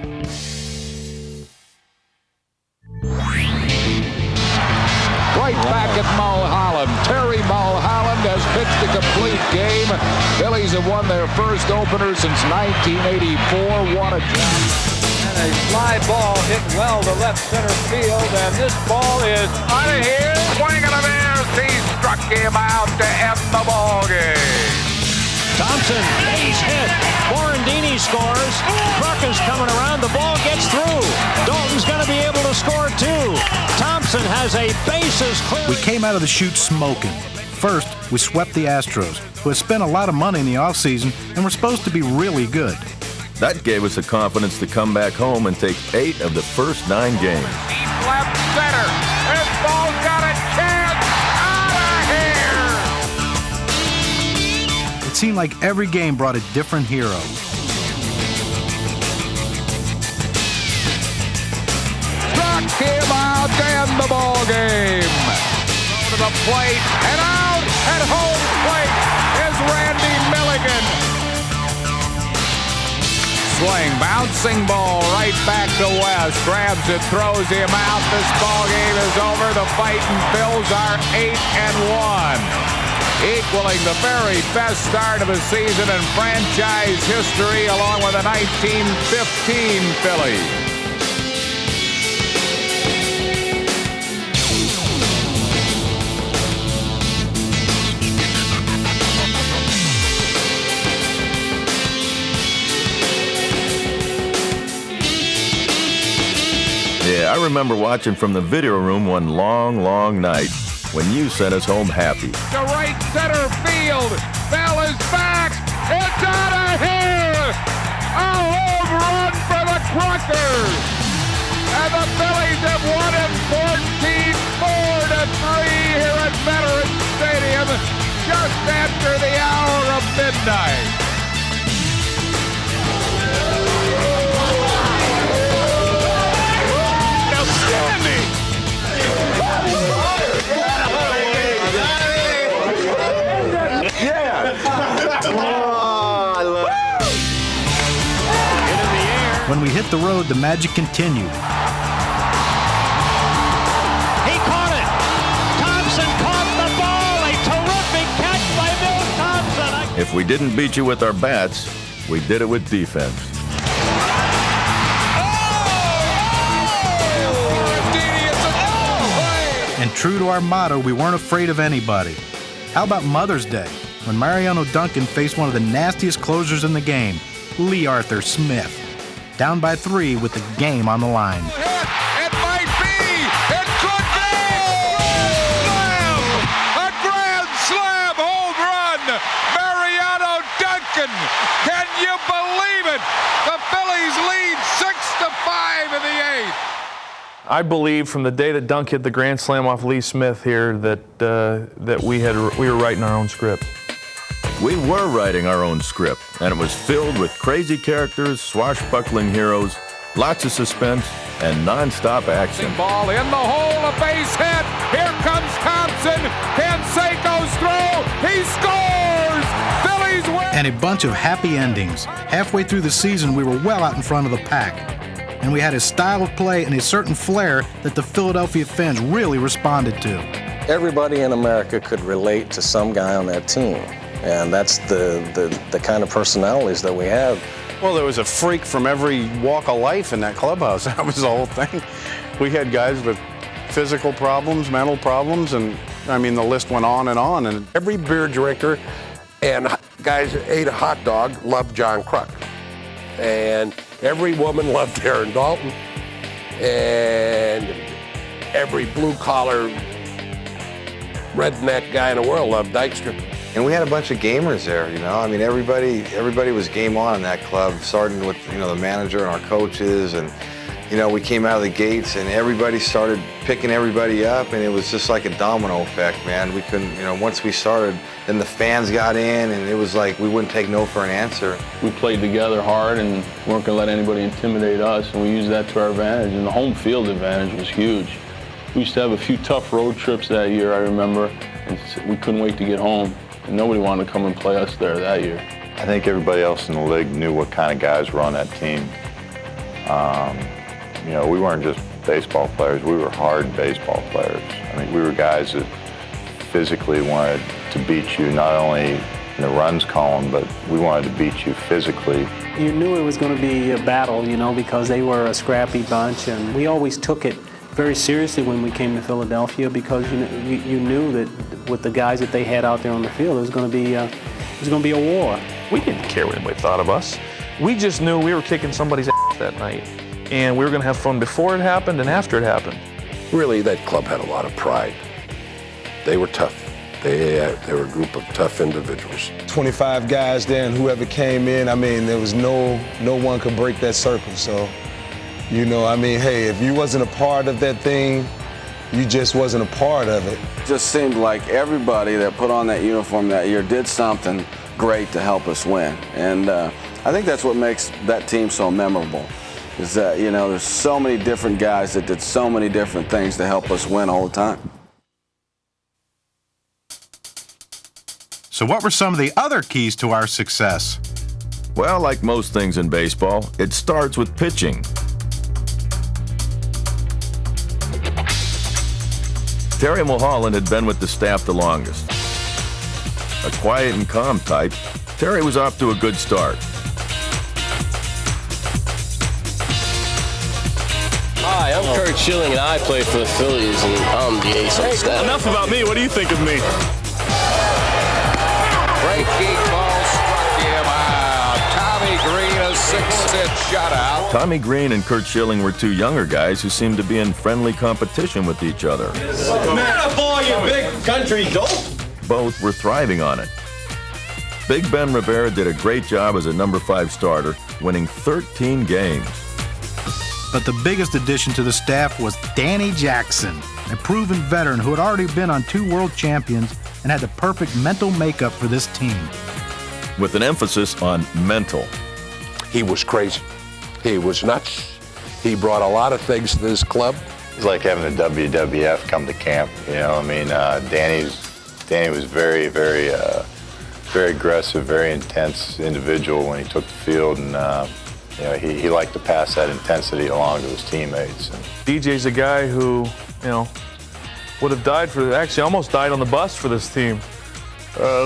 Right back at Mulholland. Terry Mulholland has pitched a complete game. Phillies have won their first opener since 1984. What a job. And a fly ball hit well to left center field, and this ball is out of here. Swing and a miss. He struck him out to end the ball game. Thompson, base hit. Morandini scores. Kruk is coming around. The ball gets through. Dalton's going to be able to score too. Thompson has a bases clear. We came out of the chute smoking. First, we swept the Astros, who had spent a lot of money in the offseason and were supposed to be really good. That gave us the confidence to come back home and take 8 of the first 9 games. Deep left center. This ball's got a chance. Out of here. It seemed like every game brought a different hero. Struck him out to end the ball game. To the plate and out at home plate is Randy Milligan. Swing, bouncing ball right back to West. Grabs it, throws him out. This ball game is over. The Fightin' Phils are 8-1, equaling the very best start of a season in franchise history, along with the 1915 Phillies. Yeah, I remember watching from the video room one long night when you sent us home happy. To right center field. Bell is back. It's out of here. A home run for the Cruckers. And the Phillies have won it 14-4-3 here at Veterans Stadium just after the hour of midnight. When we hit the road, the magic continued. He caught it. Thompson caught the ball. A terrific catch by Bill Thompson. If we didn't beat you with our bats, we did it with defense. And true to our motto, we weren't afraid of anybody. How about Mother's Day, when Mariano Duncan faced one of the nastiest closers in the game, Lee Arthur Smith, down by 3 with the game on the line. It might be. It could be. A grand slam home run. Mariano Duncan. Can you believe it? The Phillies lead 6-5 in the 8th. I believe from the day that Dunk hit the grand slam off Lee Smith here that we were writing our own script. We were writing our own script, and it was filled with crazy characters, swashbuckling heroes, lots of suspense, and non-stop action. Ball in the hole, a base hit. Here comes Thompson. Canseco's throw. He scores. Phillies win. And a bunch of happy endings. Halfway through the season, we were well out in front of the pack. And we had a style of play and a certain flair that the Philadelphia fans really responded to. Everybody in America could relate to some guy on that team. And that's the kind of personalities that we have. Well, there was a freak from every walk of life in that clubhouse. That was the whole thing. We had guys with physical problems, mental problems, and I mean, the list went on. And every beer drinker and guys that ate a hot dog loved John Kruk. And every woman loved Aaron Dalton. And every blue-collar redneck guy in the world loved Dykstra. And we had a bunch of gamers there, you know. I mean, everybody was game on in that club, starting with, you know, the manager and our coaches. And you know, we came out of the gates and everybody started picking everybody up, and it was just like a domino effect, man. We couldn't, you know, once we started, then the fans got in, and it was like we wouldn't take no for an answer. We played together hard and weren't going to let anybody intimidate us, and we used that to our advantage, and the home field advantage was huge. We used to have a few tough road trips that year, I remember, and we couldn't wait to get home, and nobody wanted to come and play us there that year. I think everybody else in the league knew what kind of guys were on that team. You know, we weren't just baseball players, we were hard baseball players. I mean, we were guys that physically wanted to beat you, not only in the runs column, but we wanted to beat you physically. You knew it was going to be a battle, you know, because they were a scrappy bunch, and we always took it very seriously when we came to Philadelphia, because you knew that with the guys that they had out there on the field, it was going to be a war. We didn't care what anybody thought of us. We just knew we were kicking somebody's ass that night, and we were going to have fun before it happened and after it happened. Really, that club had a lot of pride. They were tough. They were a group of tough individuals. 25 guys there, and whoever came in, I mean, there was no one could break that circle. So, you know, I mean, hey, if you wasn't a part of that thing, you just wasn't a part of it. It just seemed like everybody that put on that uniform that year did something great to help us win. And I think that's what makes that team so memorable, is that, you know, there's so many different guys that did so many different things to help us win all the time. So what were some of the other keys to our success? Well, like most things in baseball, it starts with pitching. Terry Mulholland had been with the staff the longest. A quiet and calm type, Terry was off to a good start. Hi, I'm Kirk Schilling, and I play for the Phillies, and I'm the ace on the staff. Enough about me. What do you think of me? Breaking ball struck him out. Tommy Green, a 6-hit shutout. Tommy Green and Kurt Schilling were two younger guys who seemed to be in friendly competition with each other. Man, a ball, you big country dope. Both were thriving on it. Big Ben Rivera did a great job as a number 5 starter, winning 13 games. But the biggest addition to the staff was Danny Jackson, a proven veteran who had already been on 2 world champions and had the perfect mental makeup for this team. With an emphasis on mental. He was crazy. He was nuts. He brought a lot of things to this club. It's like having the WWF come to camp. You know, I mean, Danny was very, very aggressive, very intense individual when he took the field, and you know, he liked to pass that intensity along to his teammates. And DJ's a guy who, you know, would have died for, actually almost died on the bus for this team.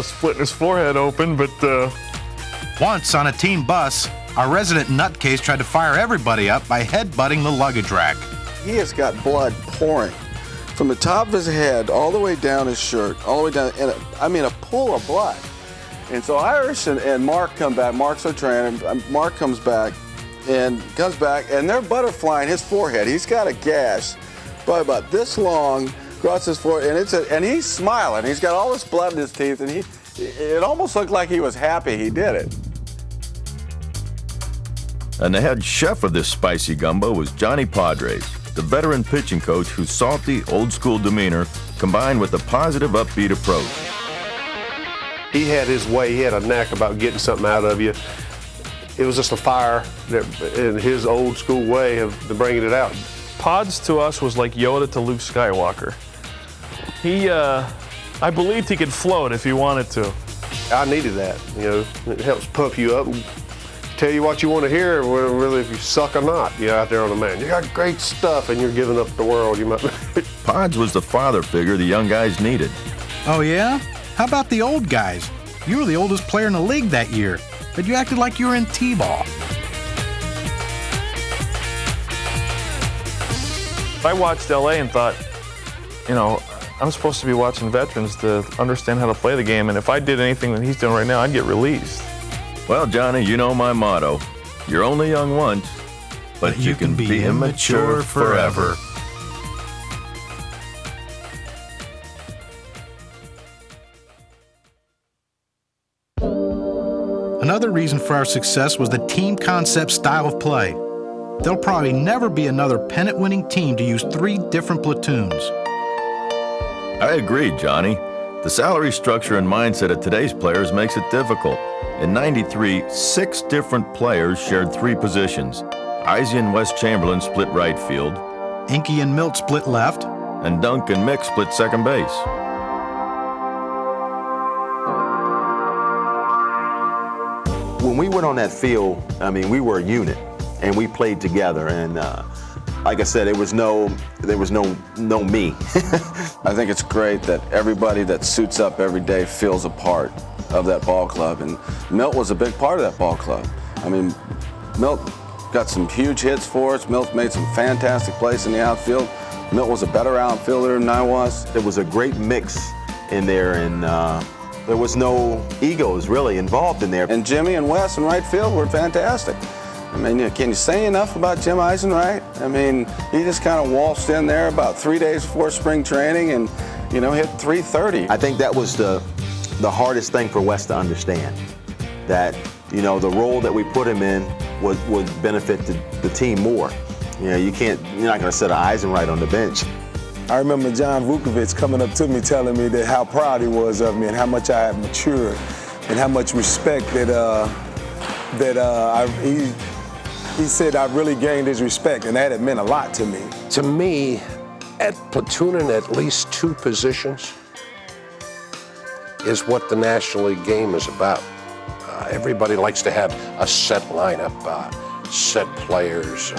Splitting his forehead open, but... Once on a team bus, our resident nutcase tried to fire everybody up by headbutting the luggage rack. He has got blood pouring from the top of his head all the way down his shirt, all the way down, and a pool of blood. And so Irish and Mark come back. Mark's our trainer. Mark comes back, and they're butterflying his forehead. He's got a gash, probably about this long, across his forehead, and he's smiling. He's got all this blood in his teeth, and it almost looked like he was happy he did it. And the head chef of this spicy gumbo was Johnny Padres, the veteran pitching coach whose salty, old-school demeanor combined with a positive, upbeat approach. He had his way. He had a knack about getting something out of you. It was just a fire in his old-school way of bringing it out. Pods to us was like Yoda to Luke Skywalker. I believed he could float if he wanted to. I needed that. You know, it helps pump you up and tell you what you want to hear, really if you suck or not. You're out there on the mound. You got great stuff, and you're giving up the world. You might. Pods was the father figure the young guys needed. Oh yeah? How about the old guys? You were the oldest player in the league that year, but you acted like you were in T-ball. I watched LA and thought, you know, I'm supposed to be watching veterans to understand how to play the game, and if I did anything that he's doing right now, I'd get released. Well, Johnny, you know my motto. You're only young once, but you can be immature forever. Another reason for our success was the team concept style of play. there'll probably never be another pennant-winning team to use 3 different platoons. I agree, Johnny. The salary structure and mindset of today's players makes it difficult. In '93, 6 different players shared 3 positions. Izzy and Wes Chamberlain split right field. Inky and Milt split left. And Dunk and Mick split second base. When we went on that field, I mean, we were a unit, and we played together. And like I said, there was no me. I think it's great that everybody that suits up every day feels a part of that ball club, and Milt was a big part of that ball club. I mean, Milt got some huge hits for us. Milt made some fantastic plays in the outfield. Milt was a better outfielder than I was. There was a great mix in there, and there was no egos really involved in there. And Jimmy and Wes in right field were fantastic. I mean, can you say enough about Jim Eisenreich? I mean, he just kind of waltzed in there about 3 days before spring training and, you know, hit .330. I think that was the hardest thing for Wes to understand, that, you know, the role that we put him in would benefit the team more. You know, you're not going to set Eisenreich on the bench. I remember John Vukovic coming up to me telling me that how proud he was of me and how much I had matured and how much respect he said I really gained his respect, and that had meant a lot to me. To me, at platooning at least 2 positions is what the National League game is about. Everybody likes to have a set lineup, set players.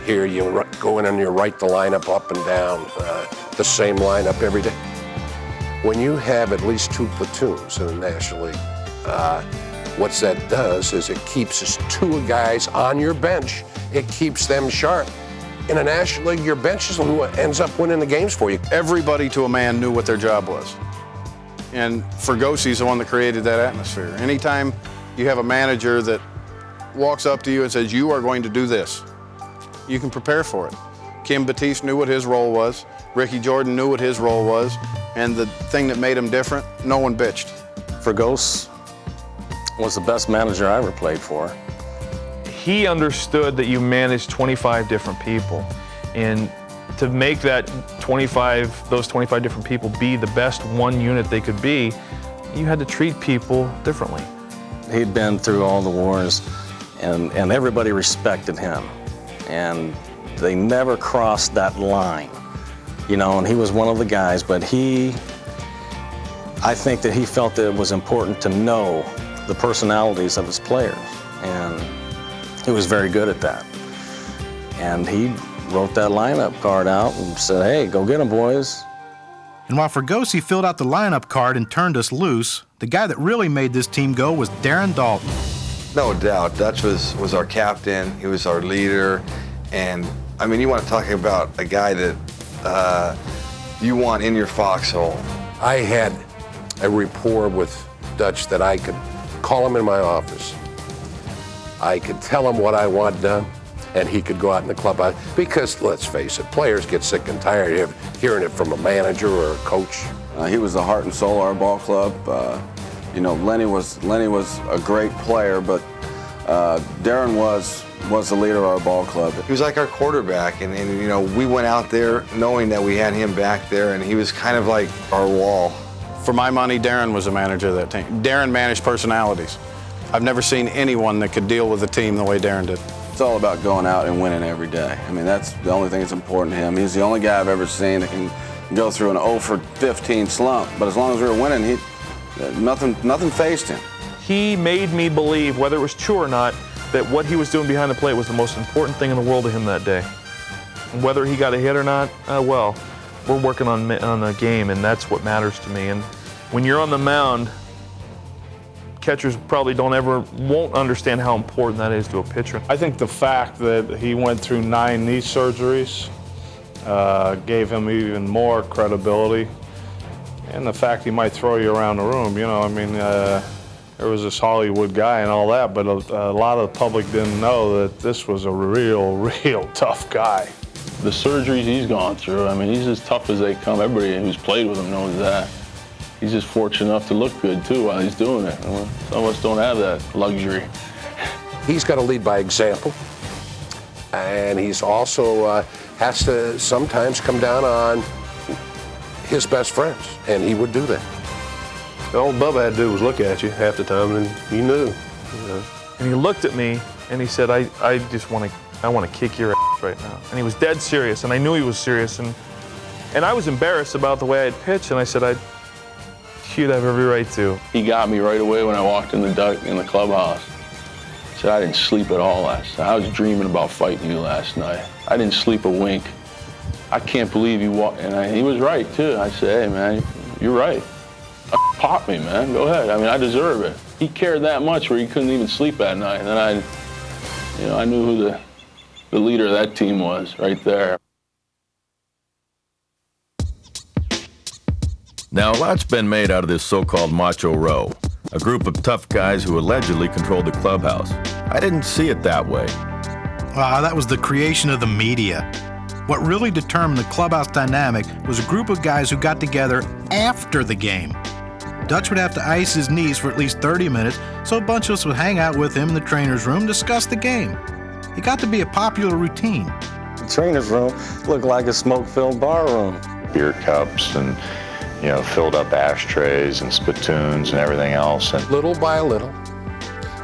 Here you go in and you write the lineup up and down, the same lineup every day. When you have at least 2 platoons in the National League, what that does is it keeps 2 guys on your bench. It keeps them sharp. In a National League, your bench is who ends up winning the games for you. Everybody to a man knew what their job was. And Fergosi's the one that created that atmosphere. Anytime you have a manager that walks up to you and says, you are going to do this, you can prepare for it. Kim Batiste knew what his role was. Ricky Jordan knew what his role was. And the thing that made him different, no one bitched. Fergos was the best manager I ever played for. He understood that you managed 25 different people. And to make those 25 different people be the best one unit they could be, you had to treat people differently. He'd been through all the wars, and everybody respected him. And they never crossed that line, you know, and he was one of the guys, but I think that he felt that it was important to know the personalities of his players, and he was very good at that. And he wrote that lineup card out and said, hey, go get them, boys. And while Fergosi filled out the lineup card and turned us loose, the guy that really made this team go was Darren Dalton. No doubt, Dutch was our captain, he was our leader, and I mean, you want to talk about a guy that you want in your foxhole. I had a rapport with Dutch that I could call him in my office. I could tell him what I want done, and he could go out in the club. Because, let's face it, players get sick and tired of hearing it from a manager or a coach. He was the heart and soul of our ball club. You know, Lenny was a great player, but Darren was the leader of our ball club. He was like our quarterback, and you know, we went out there knowing that we had him back there, and he was kind of like our wall. For my money, Darren was a manager of that team. Darren managed personalities. I've never seen anyone that could deal with a team the way Darren did. It's all about going out and winning every day. I mean, that's the only thing that's important to him. He's the only guy I've ever seen that can go through an 0 for 15 slump. But as long as we were winning, nothing faced him. He made me believe, whether it was true or not, that what he was doing behind the plate was the most important thing in the world to him that day. And whether he got a hit or not, well, we're working on a game, and that's what matters to me. And when you're on the mound, catchers probably won't understand how important that is to a pitcher. I think the fact that he went through 9 knee surgeries gave him even more credibility. And the fact he might throw you around the room, you know, I mean, there was this Hollywood guy and all that, but a lot of the public didn't know that this was a real tough guy. The surgeries he's gone through, I mean, he's as tough as they come. Everybody who's played with him knows that. He's just fortunate enough to look good, too, while he's doing it. Some of us don't have that luxury. He's got to lead by example. And he's also has to sometimes come down on his best friends, and he would do that. All Bubba had to do was look at you half the time, and you knew. You know. And he looked at me, and he said, I want to kick your ass right now. And he was dead serious, and I knew he was serious. And I was embarrassed about the way I had pitched, and I said, you'd have every right to. He got me right away when I walked in the clubhouse. He said, I didn't sleep at all last night. I was dreaming about fighting you last night. I didn't sleep a wink. I can't believe you walked, and he was right too. I said, hey man, you're right. Pop me, man, go ahead. I mean, I deserve it. He cared that much where he couldn't even sleep at night. And then I knew who the leader of that team was right there. Now, a lot's been made out of this so-called Macho Row, a group of tough guys who allegedly controlled the clubhouse. I didn't see it that way. That was the creation of the media. What really determined the clubhouse dynamic was a group of guys who got together after the game. Dutch would have to ice his knees for at least 30 minutes, so a bunch of us would hang out with him in the trainer's room, discuss the game. It got to be a popular routine. The trainer's room looked like a smoke-filled bar room. Beer cups and, filled up ashtrays and spittoons and everything else. And little by little,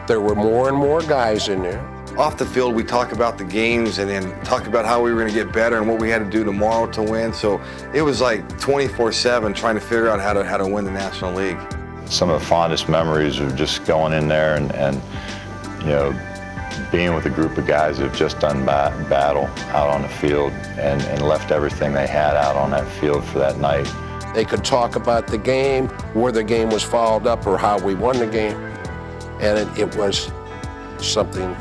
there were more and more guys in there. Off the field, we talk about the games and then talk about how we were going to get better and what we had to do tomorrow to win. So it was like 24/7 trying to figure out how to win the National League. some of the fondest memories of just going in there and being with a group of guys that have just done battle out on the field and left everything they had out on that field for that night. They could talk about the game, where the game was fouled up, or how we won the game. And it was something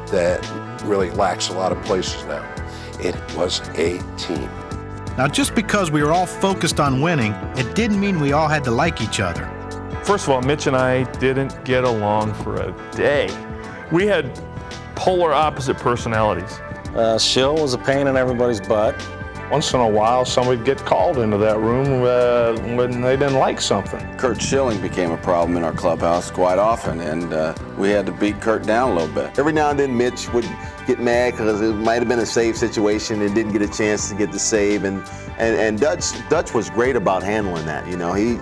that really lacks a lot of places now. It was a team. Now, just because we were all focused on winning, it didn't mean we all had to like each other. First of all, Mitch and I didn't get along for a day. We had polar opposite personalities. Shill was a pain in everybody's butt. Once in a while, somebody would get called into that room when they didn't like something. Kurt Schilling became a problem in our clubhouse quite often, and we had to beat Kurt down a little bit. Every now and then, Mitch would get mad because it might have been a save situation and didn't get a chance to get the save. And Dutch was great about handling that. You know, he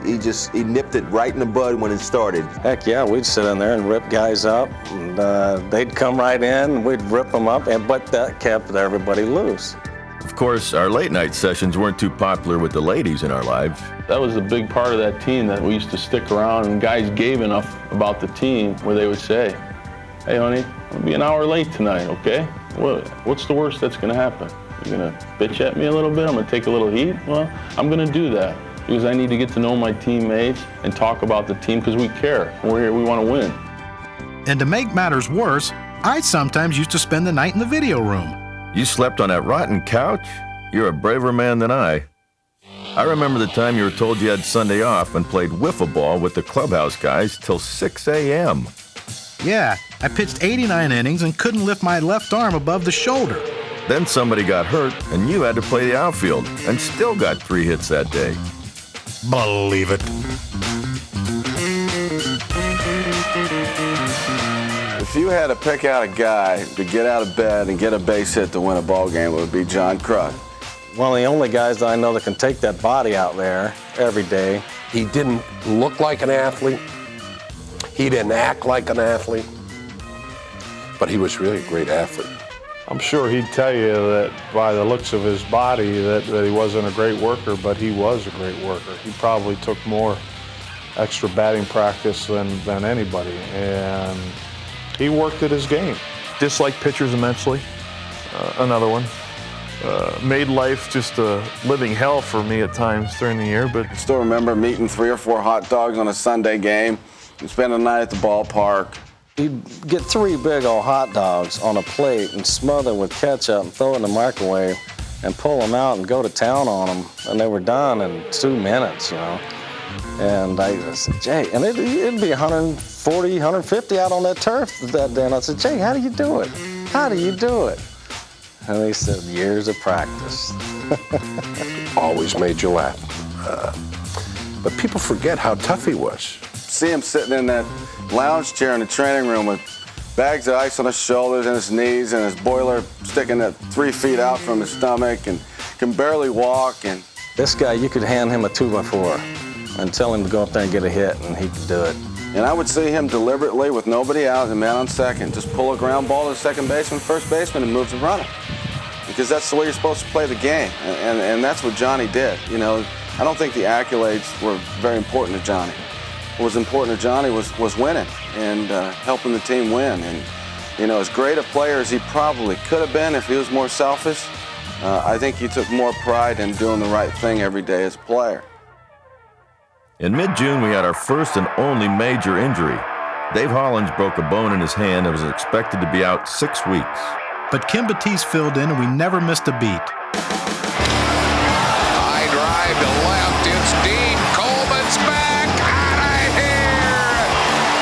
nipped it right in the bud when it started. Heck yeah, we'd sit in there and rip guys up, and they'd come right in, and we'd rip them up, but that kept everybody loose. Of course, our late night sessions weren't too popular with the ladies in our lives. That was a big part of that team, that we used to stick around, and guys gave enough about the team where they would say, hey honey, I'll be an hour late tonight, okay? What's the worst that's gonna happen? You're gonna bitch at me a little bit? I'm gonna take a little heat? Well, I'm gonna do that because I need to get to know my teammates and talk about the team because we care. We're here, we wanna win. And to make matters worse, I sometimes used to spend the night in the video room. You slept on that rotten couch? You're a braver man than I. I remember the time you were told you had Sunday off and played wiffle ball with the clubhouse guys till 6 a.m. Yeah, I pitched 89 innings and couldn't lift my left arm above the shoulder. Then somebody got hurt and you had to play the outfield and still got 3 hits that day. Believe it. If you had to pick out a guy to get out of bed and get a base hit to win a ball game, it would be John Kruk. One of the only guys that I know that can take that body out there every day. He didn't look like an athlete. He didn't act like an athlete. But he was really a great athlete. I'm sure he'd tell you that by the looks of his body that he wasn't a great worker, but he was a great worker. He probably took more extra batting practice than anybody, and he worked at his game. Disliked pitchers immensely, another one. Made life just a living hell for me at times during the year. But I still remember meeting 3 or 4 hot dogs on a Sunday game and spending the night at the ballpark. You'd get 3 big old hot dogs on a plate and smother with ketchup and throw it in the microwave and pull them out and go to town on them. And they were done in 2 minutes, you know. And I said, Jay, and it'd be 140, 150 out on that turf that day. And I said, Jay, how do you do it? How do you do it? And he said, years of practice. Always made you laugh. But people forget how tough he was. See him sitting in that lounge chair in the training room with bags of ice on his shoulders and his knees and his boiler sticking at 3 feet out from his stomach and can barely walk. And this guy, you could hand him a 2x4 and tell him to go up there and get a hit, and he could do it. And I would see him deliberately, with nobody out and man on second, just pull a ground ball to the second baseman, first baseman, and move the runner. Because that's the way you're supposed to play the game. And that's what Johnny did. You know, I don't think the accolades were very important to Johnny. What was important to Johnny was winning and helping the team win. And, you know, as great a player as he probably could have been if he was more selfish, I think he took more pride in doing the right thing every day as a player. In mid-June, we had our first and only major injury. Dave Hollins broke a bone in his hand and was expected to be out 6 weeks. But Kim Batiste filled in, and we never missed a beat. High drive to left. It's Dean. Coleman's back. Out of here.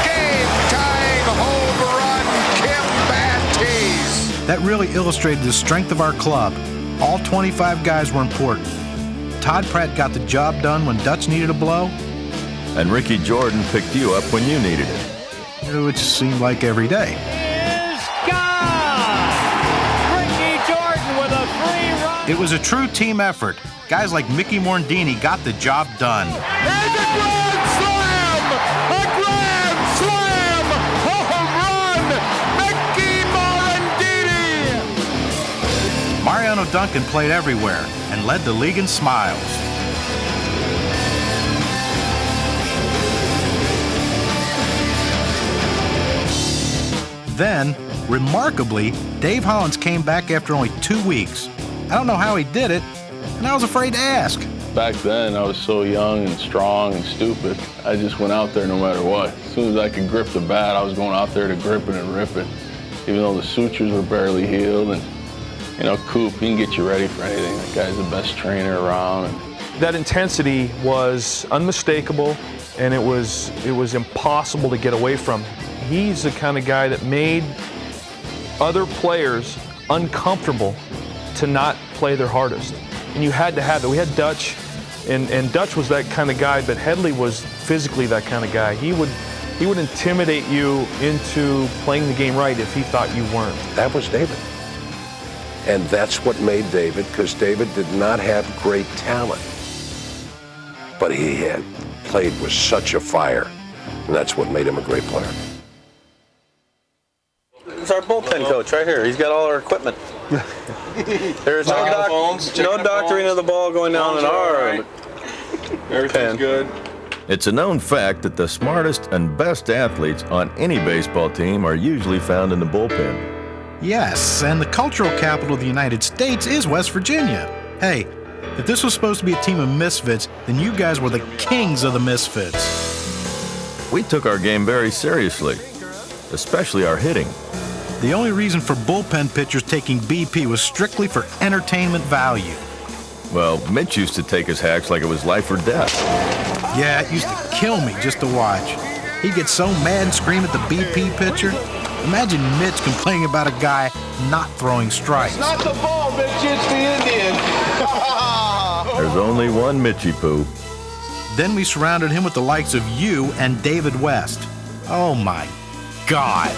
Game-tying home run, Kim Batiste. That really illustrated the strength of our club. All 25 guys were important. Todd Pratt got the job done when Dutch needed a blow. And Ricky Jordan picked you up when you needed it. Which seemed like every day. It was a true team effort. Guys like Mickey Morandini got the job done. And a grand slam! A grand slam! Home run! Mickey Morandini! Mariano Duncan played everywhere and led the league in smiles. Then, remarkably, Dave Hollins came back after only 2 weeks. I don't know how he did it, and I was afraid to ask. Back then, I was so young and strong and stupid. I just went out there no matter what. As soon as I could grip the bat, I was going out there to grip it and rip it, even though the sutures were barely healed. And, you know, Coop, he can get you ready for anything. That guy's the best trainer around. And that intensity was unmistakable, and it was impossible to get away from. He's the kind of guy that made other players uncomfortable to not play their hardest. And you had to have it. We had Dutch, and Dutch was that kind of guy, but Headley was physically that kind of guy. He would intimidate you into playing the game right if he thought you weren't. That was David. And that's what made David, because David did not have great talent. But he had played with such a fire, and that's what made him a great player. It's our bullpen coach right here. He's got all our equipment. There's no doctoring of the ball going down in our Everything's good. It's a known fact that the smartest and best athletes on any baseball team are usually found in the bullpen. Yes, and the cultural capital of the United States is West Virginia. Hey, if this was supposed to be a team of misfits, then you guys were the kings of the misfits. We took our game very seriously, especially our hitting. The only reason for bullpen pitchers taking BP was strictly for entertainment value. Well, Mitch used to take his hacks like it was life or death. Yeah, it used to kill me just to watch. He'd get so mad and scream at the BP pitcher. Imagine Mitch complaining about a guy not throwing strikes. It's not the ball, Mitch, it's the Indian. There's only one Mitchie Poo. Then we surrounded him with the likes of you and David West. Oh my God.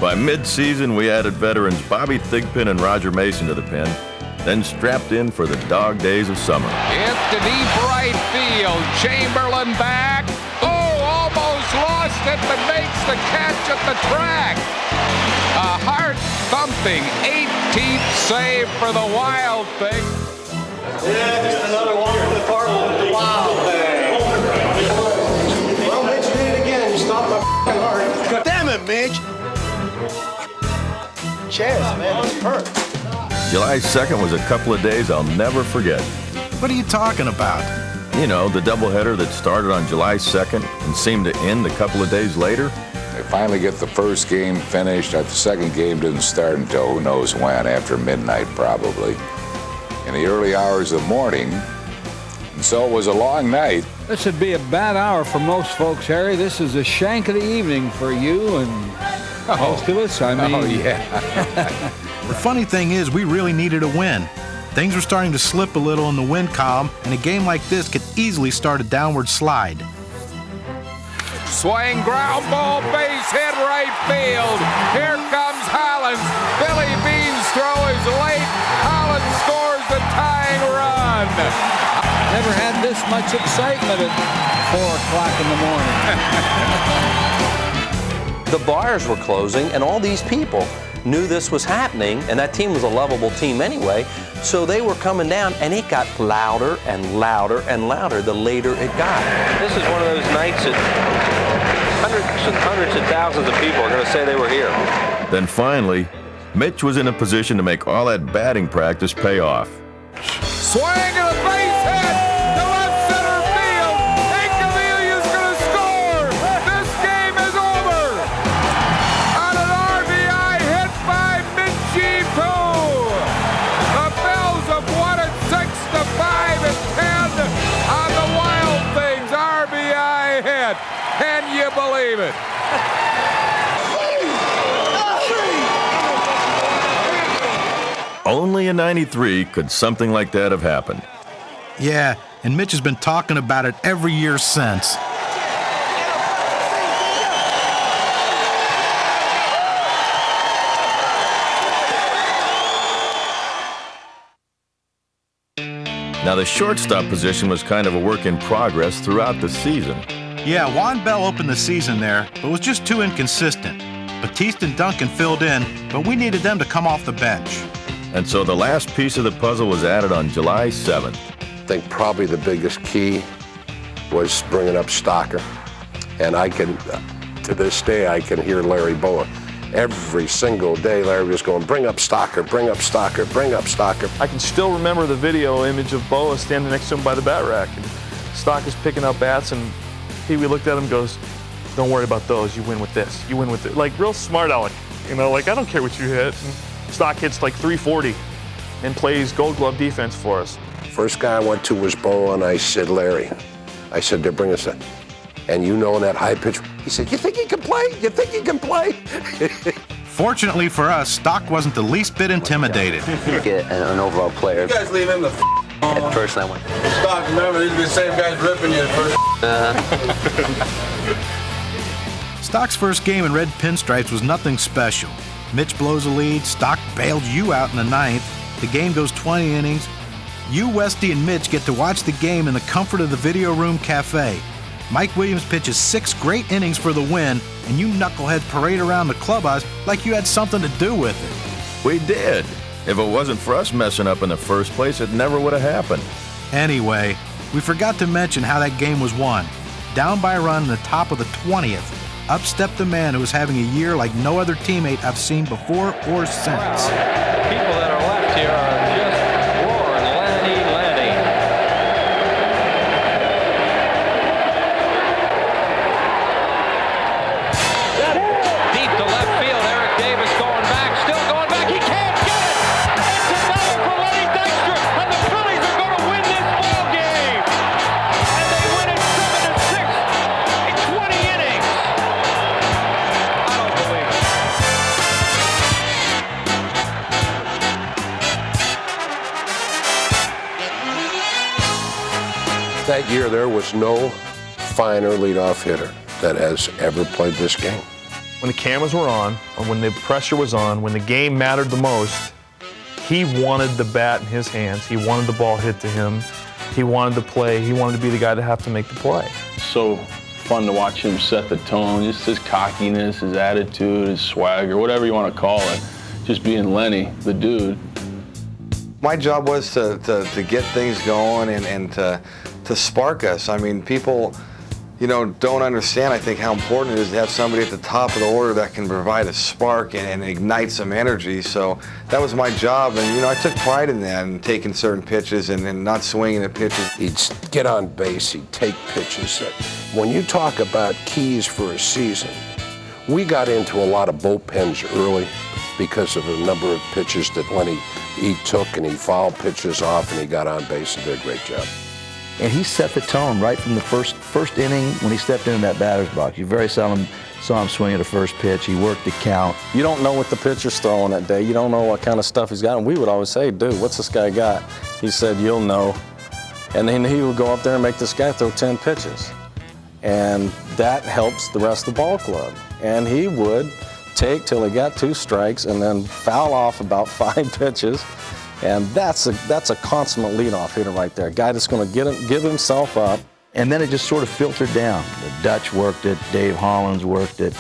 By mid-season, we added veterans Bobby Thigpen and Roger Mason to the pen, then strapped in for the dog days of summer. Hit to deep right field. Chamberlain back. Oh, almost lost it, but makes the catch at the track. A heart-thumping 18th save for the Wild Thing. Yeah, just another one for the Cardinals. Wow. Well, Mitch did it again. You stopped my heart. Damn it, Mitch. Chaz, man, it's hurt. July 2nd was a couple of days I'll never forget. What are you talking about? You know, the doubleheader that started on July 2nd and seemed to end a couple of days later. They finally get the first game finished. The second game didn't start until who knows when, after midnight probably, in the early hours of the morning. And so it was a long night. This would be a bad hour for most folks, Harry. This is the shank of the evening for you and most of us. I mean, oh, yeah. The funny thing is, we really needed a win. Things were starting to slip a little in the win column, and a game like this could easily start a downward slide. Swing, ground ball, base hit, right field. Here comes Hollins. Billy Bean's throw is late. Hollins scores the tying run. Never had this much excitement at 4 o'clock in the morning. The bars were closing, and all these people knew this was happening, and that team was a lovable team anyway, so they were coming down, and it got louder and louder and louder the later it got. This is one of those nights that hundreds and thousands of people are going to say they were here. Then finally, Mitch was in a position to make all that batting practice pay off. Swing and a base hit to left center field. Incavilia's going to score. This game is over. On an RBI hit by Jim Thome. The Bills have won it 6-5 and 10 on the Wild Things RBI hit. Can you believe it? Only in '93 could something like that have happened. Yeah, and Mitch has been talking about it every year since. Now, the shortstop position was kind of a work in progress throughout the season. Yeah, Juan Bell opened the season there, but was just too inconsistent. Batiste and Duncan filled in, but we needed them to come off the bench. And so the last piece of the puzzle was added on July 7th. I think probably the biggest key was bringing up Stocker. And I can, to this day, I can hear Larry Boa. Every single day, Larry was going, bring up Stocker, bring up Stocker, bring up Stocker. I can still remember the video image of Boa standing next to him by the bat rack. And Stocker's picking up bats, and we looked at him and goes, don't worry about those, you win with this, you win with it. Like, real smart aleck, you know, like, I don't care what you hit. And Stock hits like 340 and plays Gold Glove defense for us. First guy I went to was Boa, and I said, Larry, I said, they're bringing us that. And you know that high pitch. He said, you think he can play? You think he can play? Fortunately for us, Stock wasn't the least bit intimidated. Get an overall player. You guys leave him the At first I went. Stock, remember, these are the same guys ripping you at first. Stock's first game in red pinstripes was nothing special. Mitch blows a lead, Stock bailed you out in the 9th. The game goes 20 innings. You, Westy, and Mitch get to watch the game in the comfort of the video room cafe. Mike Williams pitches 6 great innings for the win, and you knuckleheads parade around the clubhouse like you had something to do with it. We did. If it wasn't for us messing up in the first place, it never would have happened. Anyway, we forgot to mention how that game was won. Down by a run in the top of the 20th, up stepped the man who was having a year like no other teammate I've seen before or since. People that are left here are just roaring, Lanny. Deep to left field, Eric Davis going back, still going back, he can't get it! It's another for Lenny Dykstra, and the Phillies are going to win this ball game! And they win it 7-6 in 20 innings! I don't believe it. That year, there was no finer leadoff hitter that has ever played this game. When the cameras were on, or when the pressure was on, when the game mattered the most, he wanted the bat in his hands. He wanted the ball hit to him. He wanted to play. He wanted to be the guy to have to make the play. So fun to watch him set the tone, just his cockiness, his attitude, his swagger, whatever you want to call it. Just being Lenny, the dude. My job was to get things going and to spark us. I mean, people, don't understand, I think, how important it is to have somebody at the top of the order that can provide a spark and ignite some energy. So that was my job, and, I took pride in that and taking certain pitches and not swinging at pitches. He'd get on base, he'd take pitches. When you talk about keys for a season, we got into a lot of bullpens early because of the number of pitches that Lenny, he took, and he fouled pitches off, and he got on base and did a great job. And he set the tone right from the first inning when he stepped into that batter's box. You very seldom saw him swing at a first pitch. He worked the count. You don't know what the pitcher's throwing that day. You don't know what kind of stuff he's got. And we would always say, dude, what's this guy got? He said, you'll know. And then he would go up there and make this guy throw 10 pitches. And that helps the rest of the ball club. And he would take till he got 2 strikes and then foul off about 5 pitches. And that's a consummate leadoff hitter right there. A guy that's going to give himself up. And then it just sort of filtered down. The Dutch worked it, Dave Hollins worked it.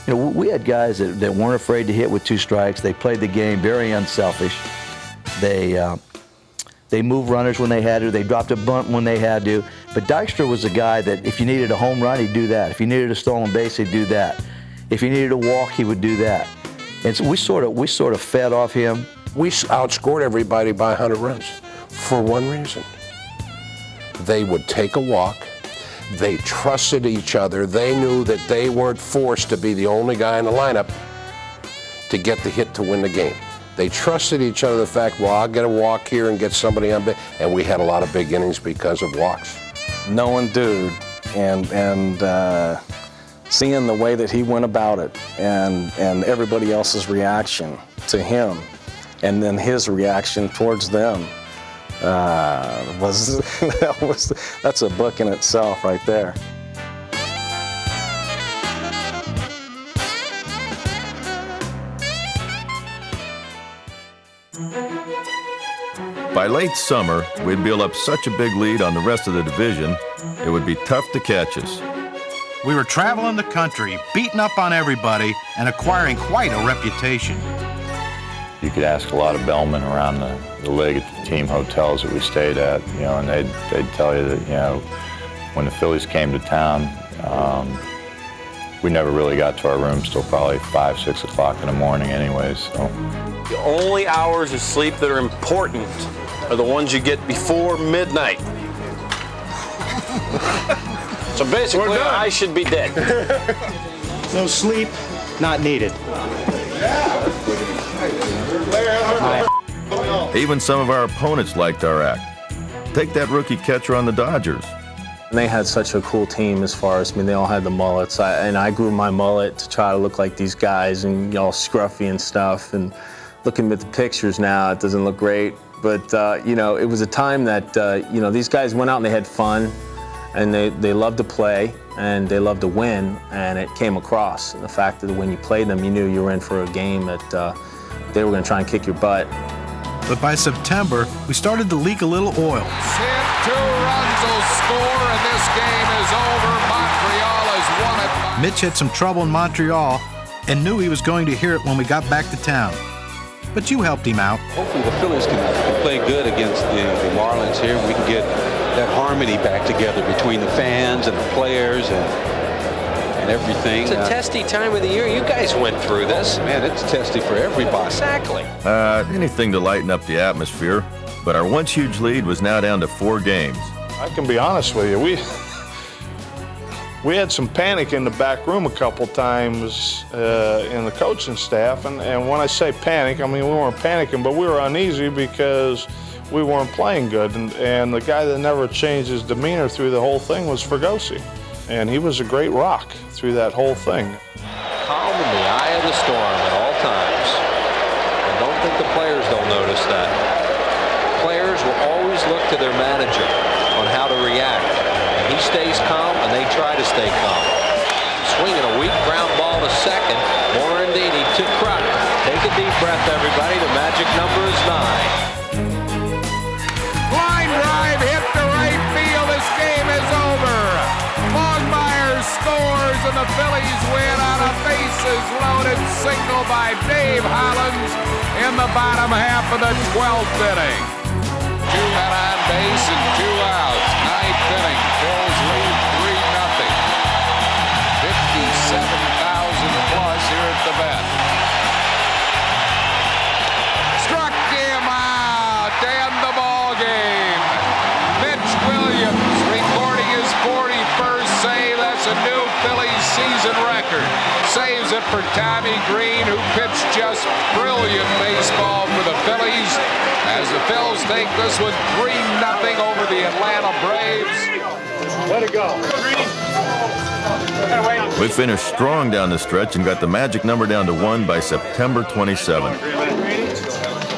We had guys that weren't afraid to hit with 2 strikes. They played the game very unselfish. They moved runners when they had to. They dropped a bunt when they had to. But Dykstra was a guy that if you needed a home run, he'd do that. If you needed a stolen base, he'd do that. If you needed a walk, he would do that. And so we sort of fed off him. We outscored everybody by 100 runs for one reason. They would take a walk. They trusted each other. They knew that they weren't forced to be the only guy in the lineup to get the hit to win the game. They trusted each other, the fact, well, I'll get a walk here and get somebody on base. And we had a lot of big innings because of walks. Knowing dude and seeing the way that he went about it and everybody else's reaction to him and then his reaction towards them that's a book in itself right there. By late summer, we'd built up such a big lead on the rest of the division, it would be tough to catch us. We were traveling the country, beating up on everybody, and acquiring quite a reputation. You could ask a lot of bellmen around the league at the team hotels that we stayed at, and they'd tell you that, when the Phillies came to town, we never really got to our rooms till probably 5, 6 o'clock in the morning anyways. So. The only hours of sleep that are important are the ones you get before midnight. So basically, I should be dead. No sleep, not needed. Even some of our opponents liked our act. Take that rookie catcher on the Dodgers. And they had such a cool team as far as, they all had the mullets. And I grew my mullet to try to look like these guys and all scruffy and stuff. And looking at the pictures now, it doesn't look great. But, it was a time that, these guys went out and they had fun. And they loved to play and they loved to win. And it came across. And the fact that when you played them, you knew you were in for a game that they were going to try and kick your butt. But by September, we started to leak a little oil. Hit, 2 runs will score, and this game is over. Montreal has won it. Mitch had some trouble in Montreal and knew he was going to hear it when we got back to town. But you helped him out. Hopefully the Phillies can play good against the Marlins here. We can get that harmony back together between the fans and the players and everything. It's a testy time of the year. You guys went through this. Man, it's testy for everybody. Exactly. Anything to lighten up the atmosphere, but our once huge lead was now down to 4 games. I can be honest with you, we had some panic in the back room a couple times in the coaching staff, and when I say panic, I mean we weren't panicking, but we were uneasy because we weren't playing good, and the guy that never changed his demeanor through the whole thing was Fregosi. And he was a great rock through that whole thing. Calm in the eye of the storm at all times. And don't think the players don't notice that. Players will always look to their manager on how to react. And he stays calm, and they try to stay calm. Swinging a weak ground ball to second. Morandini to Kruk. Take a deep breath, everybody. The magic number is 9. Line drive hit to right field. This game is over. Scores, and the Phillies win on a bases-loaded single by Dave Hollins in the bottom half of the 12th inning. 2 men on base and 2 outs. 9th inning. Phillies lead 3-0. 57,000 plus here at the Met. Struck him out to end the ball game. Mitch Williams recording his 41st save. That's a new Phillies season record. Saves it for Tommy Green, who pitched just brilliant baseball for the Phillies as the Phils take this one 3-0 over the Atlanta Braves. Let it go. We finished strong down the stretch and got the magic number down to 1 by September 27th.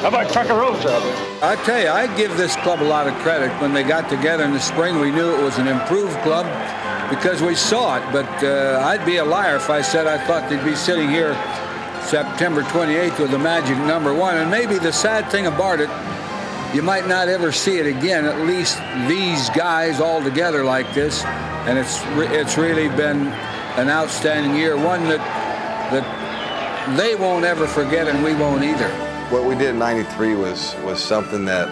How about Tuckarosa? I tell you, I give this club a lot of credit. When they got together in the spring, we knew it was an improved club. because we saw it. But I'd be a liar if I said I thought they'd be sitting here September 28th with the magic number 1. And maybe the sad thing about it, you might not ever see it again, at least these guys all together like this. And it's really been an outstanding year, one that they won't ever forget and we won't either. What we did in '93 was something that,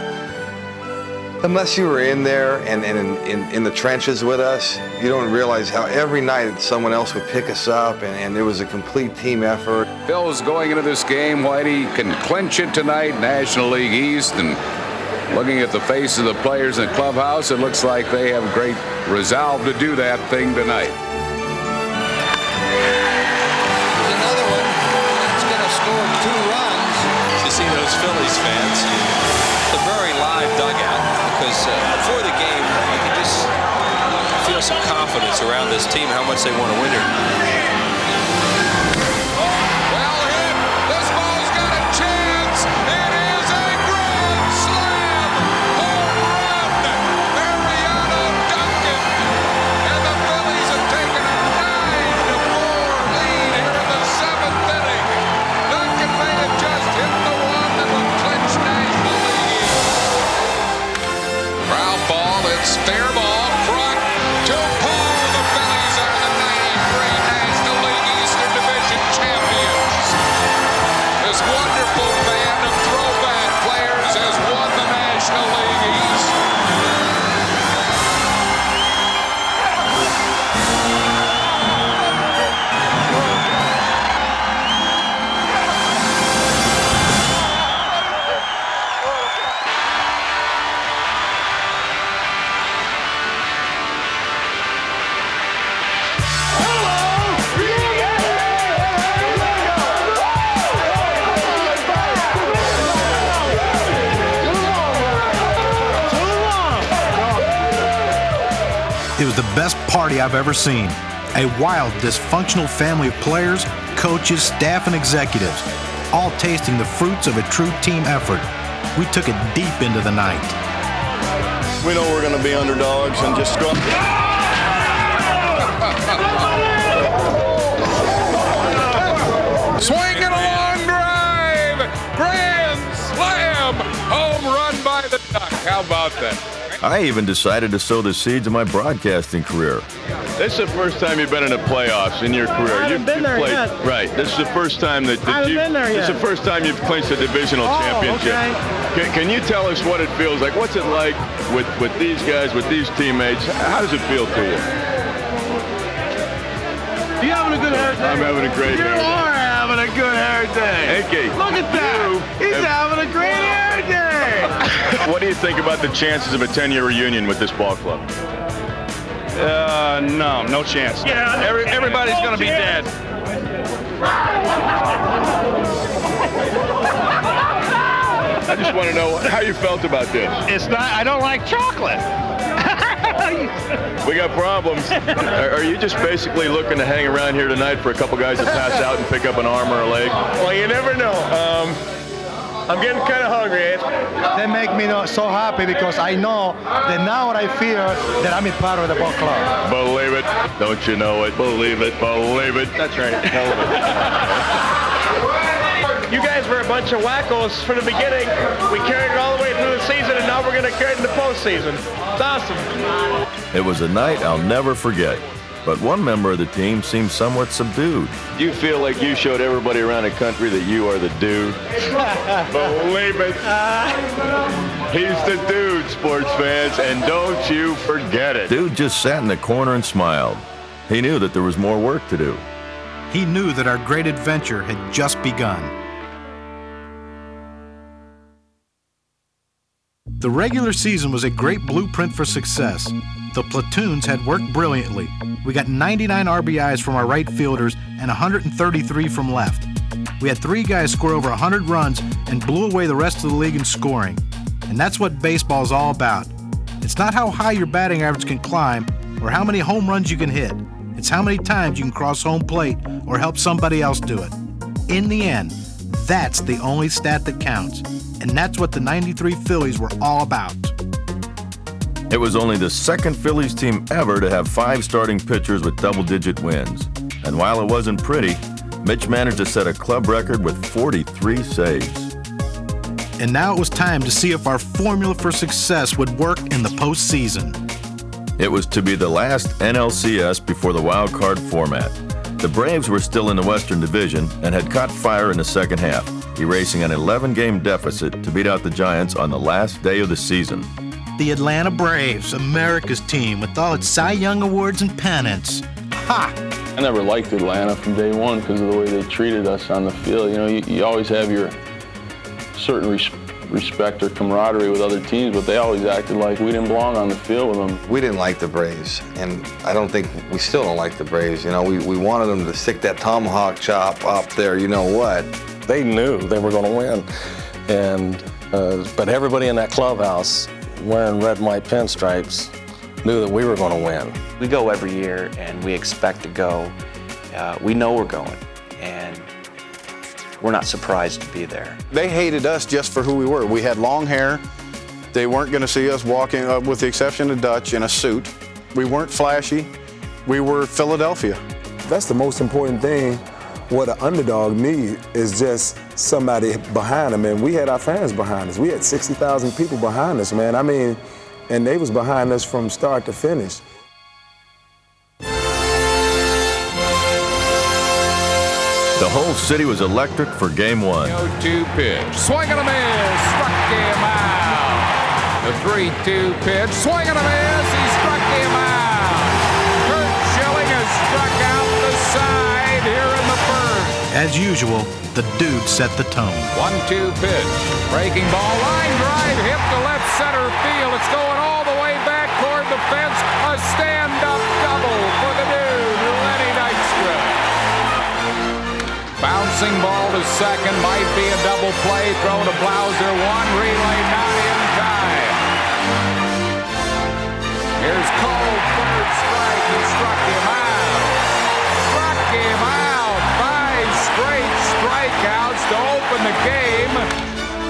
unless you were in there and in the trenches with us, you don't realize how every night someone else would pick us up, and it was a complete team effort. Phil's going into this game, Whitey can clinch it tonight, National League East, and looking at the face of the players in the clubhouse, it looks like they have great resolve to do that thing tonight. There's another one that's going to score 2 runs. You see those Phillies fans, the very live dugout, because before the game, you can just feel some confidence around this team, how much they want to win here. Fair ball, Kruk to Paul. The Phillies are the 93 National League Eastern Division champions. This wonderful band of throwback players has won the National League East. It was the best party I've ever seen. A wild, dysfunctional family of players, coaches, staff, and executives, all tasting the fruits of a true team effort. We took it deep into the night. We know we're going to be underdogs and just go. Swinging a long drive, grand slam, home run by the Duck. How about that? I even decided to sow the seeds of my broadcasting career. This is the first time you've been in the playoffs in your career. I haven't been there played, yet. Right. This is the first time that I haven't been there This is yet. the first time you've clinched a divisional championship. Okay. Can you tell us what it feels like? What's it like with these guys, with these teammates? How does it feel to you? You having a good hair day? I'm having a great You hair day. are having a good hair day. Hey, Look at that. He's having a great hair day. What do you think about the chances of a 10-year reunion with this ball club? No chance. Yeah, everybody's going to be dead. I just want to know how you felt about this. It's not. I don't like chocolate. We got problems. Are you just basically looking to hang around here tonight for a couple guys to pass out and pick up an arm or a leg? Well, you never know. I'm getting kind of hungry. They make me so happy because I know that now I feel that I'm a part of the ball club. Believe it. Don't you know it? Believe it. Believe it. That's right. You guys were a bunch of wackos from the beginning. We carried it all the way through the season, and now we're going to carry it in the postseason. It's awesome. It was a night I'll never forget, but one member of the team seemed somewhat subdued. Do you feel like you showed everybody around the country that you are the dude? Believe it. He's the dude, sports fans, and don't you forget it. Dude just sat in the corner and smiled. He knew that there was more work to do. He knew that our great adventure had just begun. The regular season was a great blueprint for success. The platoons had worked brilliantly. We got 99 RBIs from our right fielders and 133 from left. We had 3 guys score over 100 runs and blew away the rest of the league in scoring. And that's what baseball is all about. It's not how high your batting average can climb or how many home runs you can hit. It's how many times you can cross home plate or help somebody else do it. In the end, that's the only stat that counts. And that's what the 93 Phillies were all about. It was only the second Phillies team ever to have 5 starting pitchers with double-digit wins. And while it wasn't pretty, Mitch managed to set a club record with 43 saves. And now it was time to see if our formula for success would work in the postseason. It was to be the last NLCS before the wild card format. The Braves were still in the Western Division and had caught fire in the second half, erasing an 11-game deficit to beat out the Giants on the last day of the season. The Atlanta Braves, America's team with all its Cy Young awards and pennants. Ha! I never liked Atlanta from day one because of the way they treated us on the field. You know, you always have your certain respect or camaraderie with other teams, but they always acted like we didn't belong on the field with them. We didn't like the Braves, and I don't think we still don't like the Braves. You know, we wanted them to stick that tomahawk chop up there, you know what. They knew they were going to win, and but everybody in that clubhouse wearing red and white pinstripes knew that we were going to win. We go every year, and we expect to go. We know we're going, and we're not surprised to be there. They hated us just for who we were. We had long hair. They weren't going to see us walking, with the exception of Dutch, in a suit. We weren't flashy. We were Philadelphia. That's the most important thing. What an underdog needs is just somebody behind them, and we had our fans behind us. We had 60,000 people behind us, man. I mean, and they was behind us from start to finish. The whole city was electric for Game 1. 0-2 pitch. Swing and a miss. Struck him out. The 3-2 pitch. Swing and a miss. He struck him out. Kirk Schilling has struck out the side here in the first. As usual, the dude set the tone. 1-2 pitch. Breaking ball. Line drive. Hit to left center field. It's going all the way back toward the fence. A stand-up double for the dude, Lenny Dykstra. Bouncing ball to second, might be a double play. Throw to Blauser, one relay, not in time. Here's Cole, third strike. He struck him out. Struck him out. 5 straight strikeouts to open the game.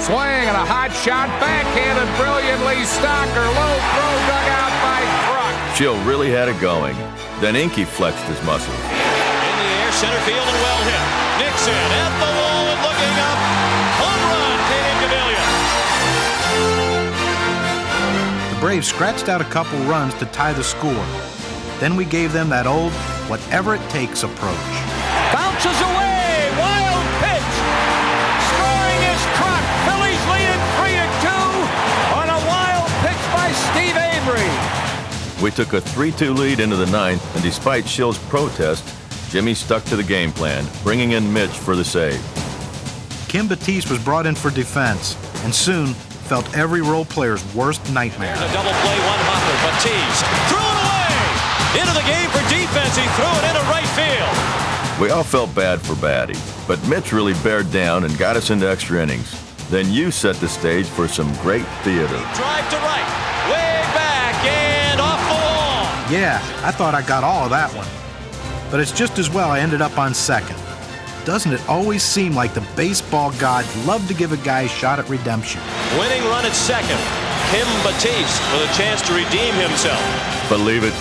Swing and a hot shot, backhanded brilliantly. Stocker, low throw dug out by Kruk. Schill really had it going. Then Inky flexed his muscles. In the air, center field, and well hit. Nixon at the wall and looking up. Home run, Katie Gavilia. The Braves scratched out a couple runs to tie the score. Then we gave them that old whatever it takes approach. Bounces away, wild pitch. Scoring is Kruk. Phillies lead it 3-2 on a wild pitch by Steve Avery. We took a 3-2 lead into the ninth, and despite Schill's protest, Jimmy stuck to the game plan, bringing in Mitch for the save. Kim Batiste was brought in for defense, and soon felt every role player's worst nightmare. There's a double play, one hopper. Batiste threw it away. Into the game for defense. He threw it into right field. We all felt bad for Batty, but Mitch really bared down and got us into extra innings. Then you set the stage for some great theater. Drive to right, way back and off the wall. Yeah, I thought I got all of that one. But it's just as well I ended up on second. Doesn't it always seem like the baseball gods love to give a guy a shot at redemption? Winning run at second. Kim Batiste with a chance to redeem himself. Believe it.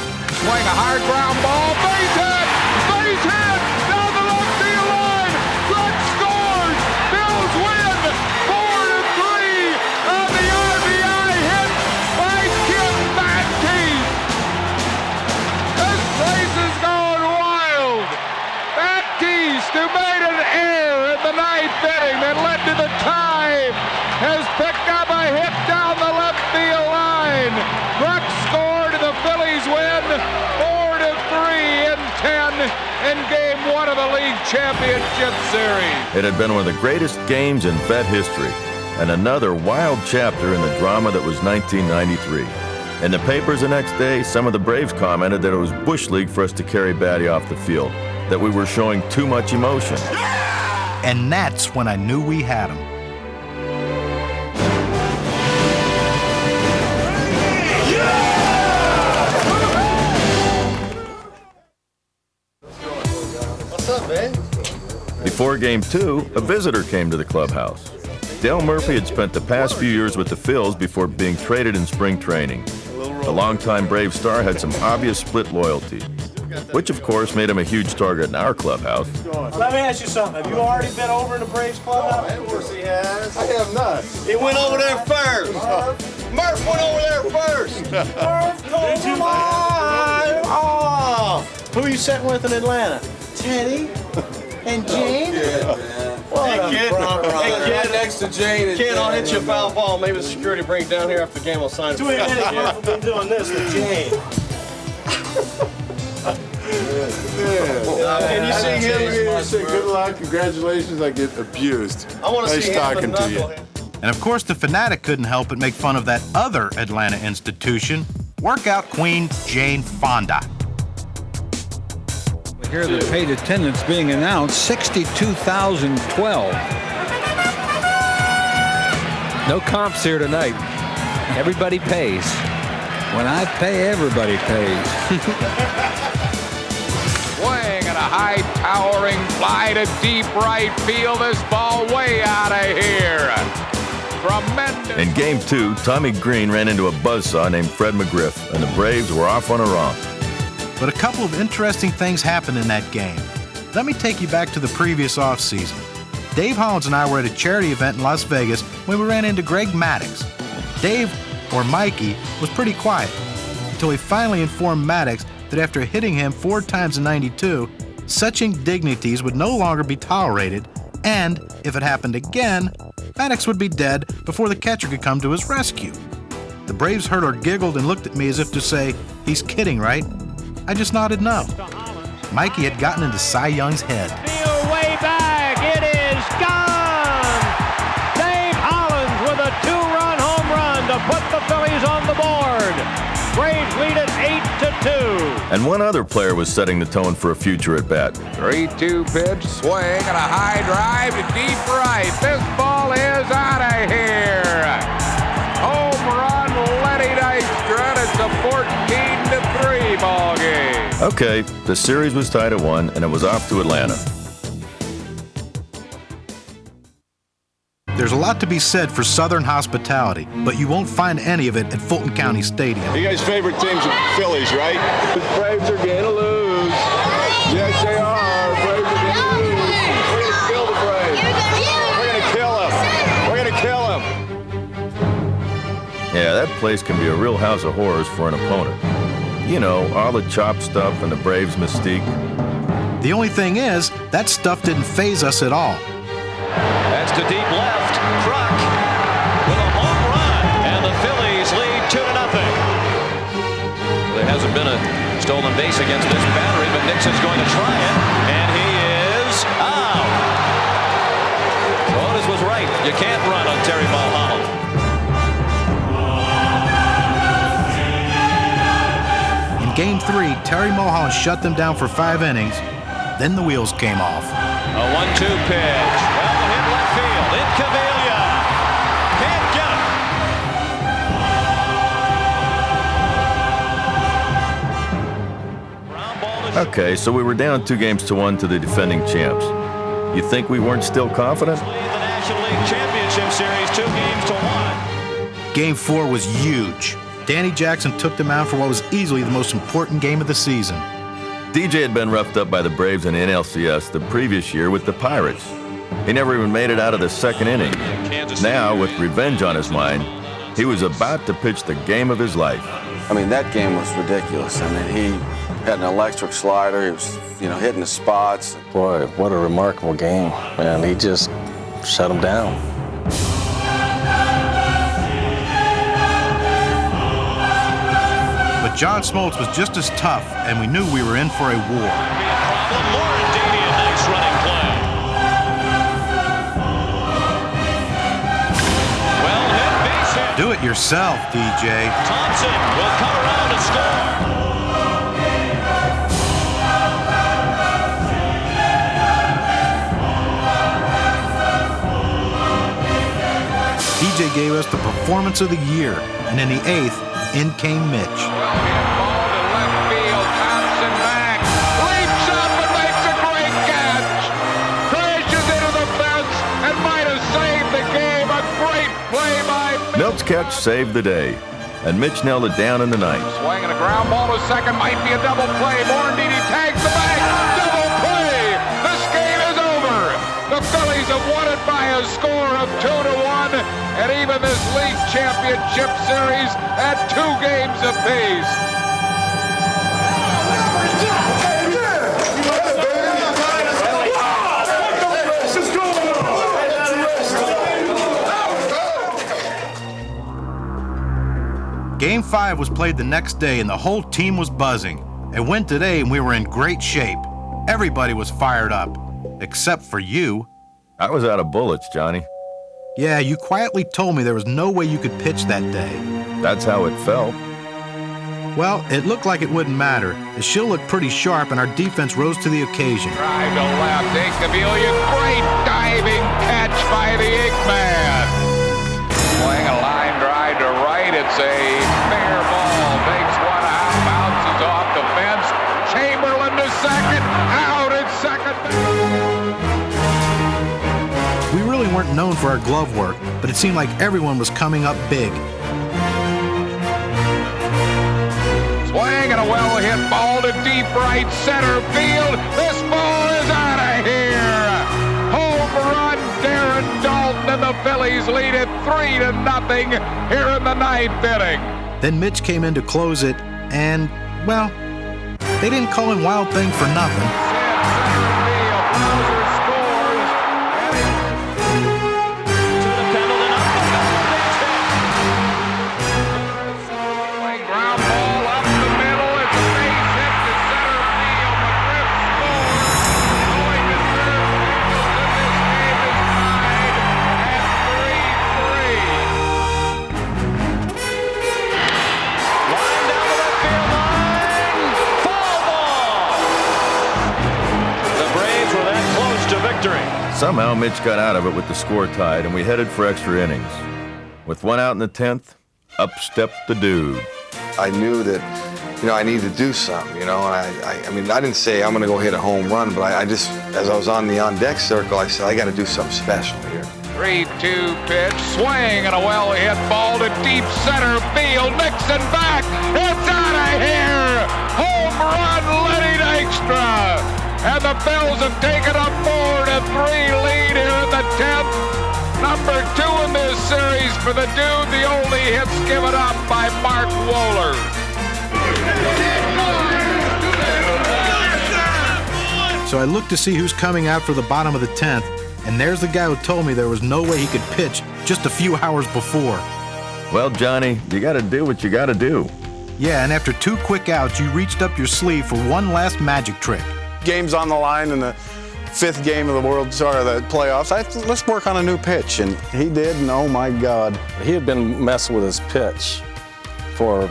Swing a hard ground ball. Base hit! Base hit! Down the left field line! Kruk scores! Bills win! 4-3 on the RBI hit by Kim Batiste! This place is going wild! Batiste, who made an error in the ninth inning that led to the tie, has picked up a hit down the left field line. Kruk scored and the Phillies win 4-3 in 10 in Game 1 of the League Championship Series. It had been one of the greatest games in Vet history, and another wild chapter in the drama that was 1993. In the papers the next day, some of the Braves commented that it was Bush League for us to carry Batty off the field, that we were showing too much emotion. And that's when I knew we had him. What's up, man? Before Game 2, a visitor came to the clubhouse. Dale Murphy had spent the past few years with the Phils before being traded in spring training. The longtime Brave star had some obvious split loyalty, which of course made him a huge target in our clubhouse. Let me ask you something. Have you already been over in the Braves clubhouse? Of course he has. I have not. He went over there first. Murph went over there first. Murph told you live. Oh, who are you sitting with in Atlanta? Teddy and Jane? Hey, kid. Hey, kid. Next to Jane. Kid, I'll hit you a foul ball. Maybe the security bring it down here after the game. We'll sign it. 2 minutes, Murph will be doing this with Jane. Can you see him? I say good luck, congratulations. I get abused. I want to nice see him talking with to you. And of course, the Fanatic couldn't help but make fun of that other Atlanta institution, workout queen Jane Fonda. We hear the paid attendance being announced, 62,012. No comps here tonight. Everybody pays. When I pay, everybody pays. Swing and a high-towering fly to deep right field. This ball way out of here. Tremendous. In Game 2, Tommy Green ran into a buzzsaw named Fred McGriff, and the Braves were off on a romp. But a couple of interesting things happened in that game. Let me take you back to the previous offseason. Dave Hollins and I were at a charity event in Las Vegas when we ran into Greg Maddux. Dave, or Mikey, was pretty quiet until he finally informed Maddux that after hitting him 4 times in '92, such indignities would no longer be tolerated, and if it happened again, Maddux would be dead before the catcher could come to his rescue. The Braves heard or giggled and looked at me as if to say, "He's kidding, right?" I just nodded no. Mikey had gotten into Cy Young's head. Field way back. It is gone. Dave Hollins with a 2-run home run to put the Phillies on the board. Braves lead it 8-2. And one other player was setting the tone for a future at bat. 3-2 pitch, swing and a high drive to deep right. This ball is out of here. Home run, Lenny Dykstra. It's a 14-3 ball game. Okay, the series was tied at 1, and it was off to Atlanta. There's a lot to be said for Southern hospitality, but you won't find any of it at Fulton County Stadium. You guys' favorite team's the Phillies, right? The Braves are going to lose. Yes, they are. Braves are going to lose. We're going to kill the Braves. We're going to kill them. We're going to kill them. Yeah, that place can be a real house of horrors for an opponent. You know, all the chop stuff and the Braves mystique. The only thing is, that stuff didn't faze us at all. That's to deep left. Kruk with a home run, and the Phillies lead 2-0. There hasn't been a stolen base against this battery, but Nixon's going to try it, and he is out. So Otis was right. You can't run on Terry Mulholland. In Game 3, Terry Mulholland shut them down for 5 innings. Then the wheels came off. A 1-2 pitch. Well hit left field. In Cavilla. Can't get him. Okay, so we were down 2-1 to the defending champs. You think we weren't still confident? The National League Championship Series 2-1. Game 4 was huge. Danny Jackson took them out for what was easily the most important game of the season. DJ had been roughed up by the Braves in the NLCS the previous year with the Pirates. He never even made it out of the 2nd inning. Now, with revenge on his mind, he was about to pitch the game of his life. I mean, that game was ridiculous. I mean, he had an electric slider. He was, hitting the spots. Boy, what a remarkable game, man. He just shut him down. But John Smoltz was just as tough, and we knew we were in for a war. Nice running play. Well hit, base hit. Do it yourself, DJ. Thompson will come around to score. DJ gave us the performance of the year, and in the 8th, in came Mitch. Milt's catch saved the day. and Mitch nailed it down in the ninth. Swing and a ground ball to second. Might be a double play. Morandini tags the bag. Double play. This game is over. The Phillies have won it by a score of 2-1, and even this league championship series at 2 games apiece. Game 5 was played the next day and the whole team was buzzing. It went today and we were in great shape. Everybody was fired up, except for you. I was out of bullets, Johnny. Yeah, you quietly told me there was no way you could pitch that day. That's how it felt. Well, it looked like it wouldn't matter, as she'll look pretty sharp and our defense rose to the occasion. Drive to left, Incaviglia, great diving catch by the Eggman. Playing a line drive to right, it's a fair ball, makes one out, bounces off the fence. Chamberlain to second, out at second. We really weren't known for our glove work, but it seemed like everyone was coming up big. Swing and a well-hit ball to deep right center field. This ball is out of here. Home run, Darren Dalton, and the Phillies lead it 3-0 here in the 9th inning. Then Mitch came in to close it, and, well, they didn't call him Wild Thing for nothing. Somehow Mitch got out of it with the score tied, and we headed for extra innings. With 1 out in the 10th, up stepped the dude. I knew that, I needed to do something, and I mean, I didn't say I'm going to go hit a home run, but I just, as I was on the on-deck circle, I said, I got to do something special here. 3-2 pitch, swing and a well-hit ball to deep center field. Nixon back, it's out of here. Home run, Lenny Dykstra. And the Bills have taken a 4-3 lead here in the 10th. Number 2 in this series for the dude. The only hits given up by Mark Wohler. So I looked to see who's coming out for the bottom of the 10th, and there's the guy who told me there was no way he could pitch just a few hours before. Well, Johnny, you got to do what you got to do. Yeah, and after 2 quick outs, you reached up your sleeve for one last magic trick. Game's on the line in the 5th game of the the playoffs. Let's work on a new pitch, and he did, and oh my God. He had been messing with his pitch for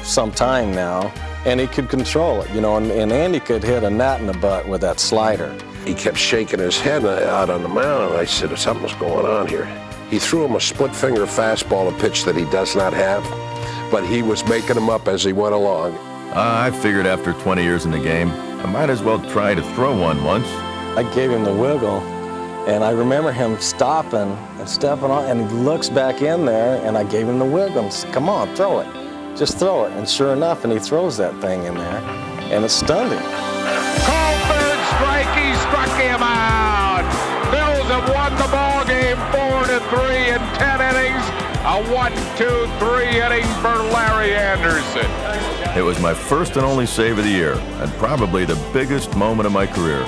some time now, and he could control it, and Andy could hit a gnat in the butt with that slider. He kept shaking his head out on the mound, and I said, something's going on here. He threw him a split-finger fastball, a pitch that he does not have, but he was making them up as he went along. I figured after 20 years in the game, I might as well try to throw one once. I gave him the wiggle, and I remember him stopping and stepping on, and he looks back in there, and I gave him the wiggle and said, come on, throw it. Just throw it. And sure enough, and he throws that thing in there, and it stunned him. Called third strike, he struck him out. Bills have won the ball game 4-3 in 10 innings. A 1-2-3 inning for Larry Anderson. It was my first and only save of the year, and probably the biggest moment of my career.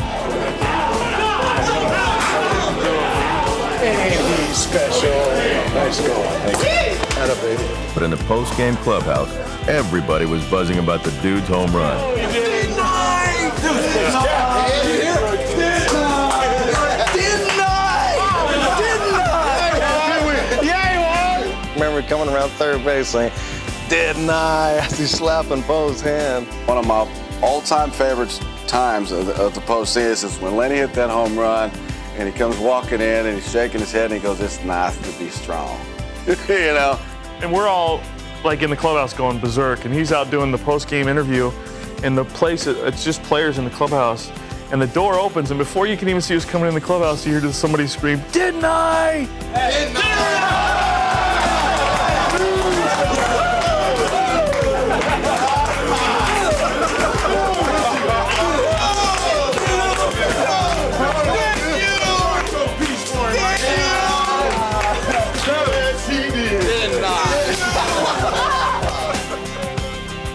Ain't he special? Nice goal. Atta baby. But in the post-game clubhouse, everybody was buzzing about the dude's home run. Remember coming around third base saying, didn't I? As he's slapping Poe's hand. One of my all-time favorite times of the postseason is when Lenny hit that home run and he comes walking in and he's shaking his head and he goes, it's nice to be strong. And we're all like in the clubhouse going berserk, and he's out doing the post-game interview, and the place, it's just players in the clubhouse, and the door opens, and before you can even see who's coming in the clubhouse, you hear somebody scream, didn't I? Didn't I?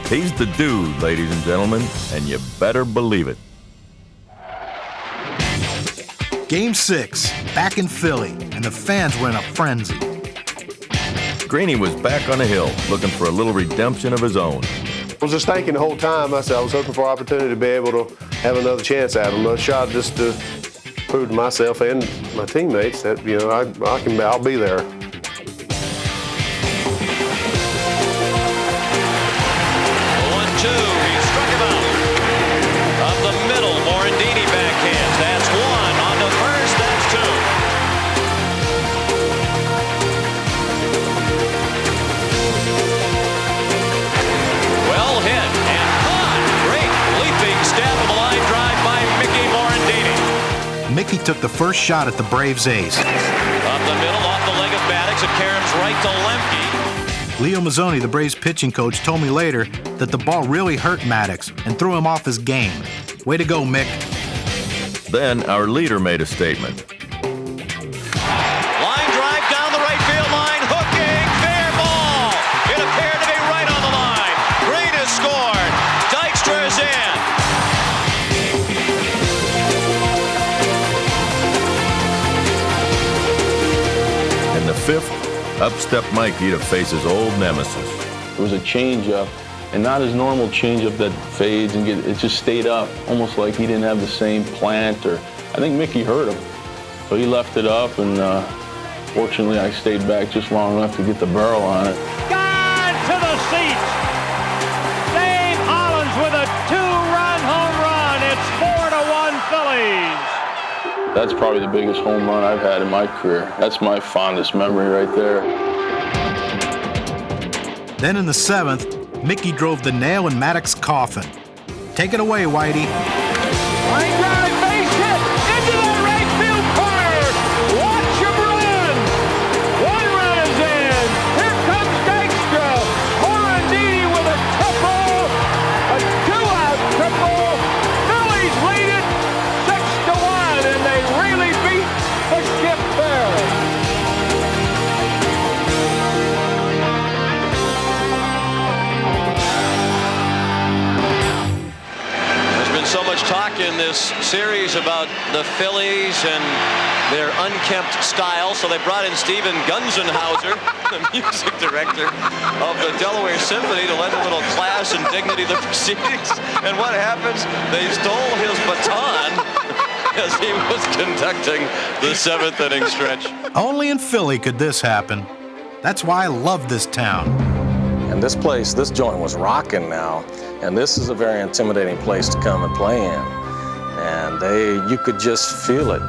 He's the dude, ladies and gentlemen, and you better believe it. Game 6, back in Philly, and the fans were in a frenzy. Greeny was back on the hill, looking for a little redemption of his own. I was just thinking the whole time, I was hoping for an opportunity to be able to have another chance at him, another shot just to prove to myself and my teammates that, I'll be there. 1-2, he struck him out. Up the middle, Morandini backhands. That's one. On the first, that's two. Well hit and caught. Great leaping stab of the line drive by Mickey Morandini. Mickey took the first shot at the Braves ace. Up the middle, off the leg of Maddox. It caroms right to Lemke. Leo Mazzoni, the Braves pitching coach, told me later that the ball really hurt Maddox and threw him off his game. Way to go, Mick. Then our leader made a statement. Line drive down the right field line. Hooking, fair ball. It appeared to be right on the line. Green has scored. Dykstra is in. In the 5th, up stepped Mikey to face his old nemesis. It was a changeup, and not his normal changeup that fades and it just stayed up, almost like he didn't have the same plant, or I think Mickey hurt him. So he left it up, and fortunately I stayed back just long enough to get the barrel on it. Gone to the seats. Dave Hollins with a 2-run home run. It's 4-1 Phillies. That's probably the biggest home run I've had in my career. That's my fondest memory right there. Then in the 7th, Mickey drove the nail in Maddox's coffin. Take it away, Whitey. Line drive, base hit into the right field corner. Watch him run. 1 run is in. Here comes Dykstra. Morandini with a triple. A 2-out triple. Phillies lead it 6-1, and they really beat the ship there. So much talk in this series about the Phillies and their unkempt style, so they brought in Steven Gunzenhauser, the music director of the Delaware Symphony, to lend a little class and dignity to the proceedings. And what happens? They stole his baton as he was conducting the 7th inning stretch. Only in Philly could this happen. That's why I love this town. And this place, this joint was rocking now. And this is a very intimidating place to come and play in. And you could just feel it.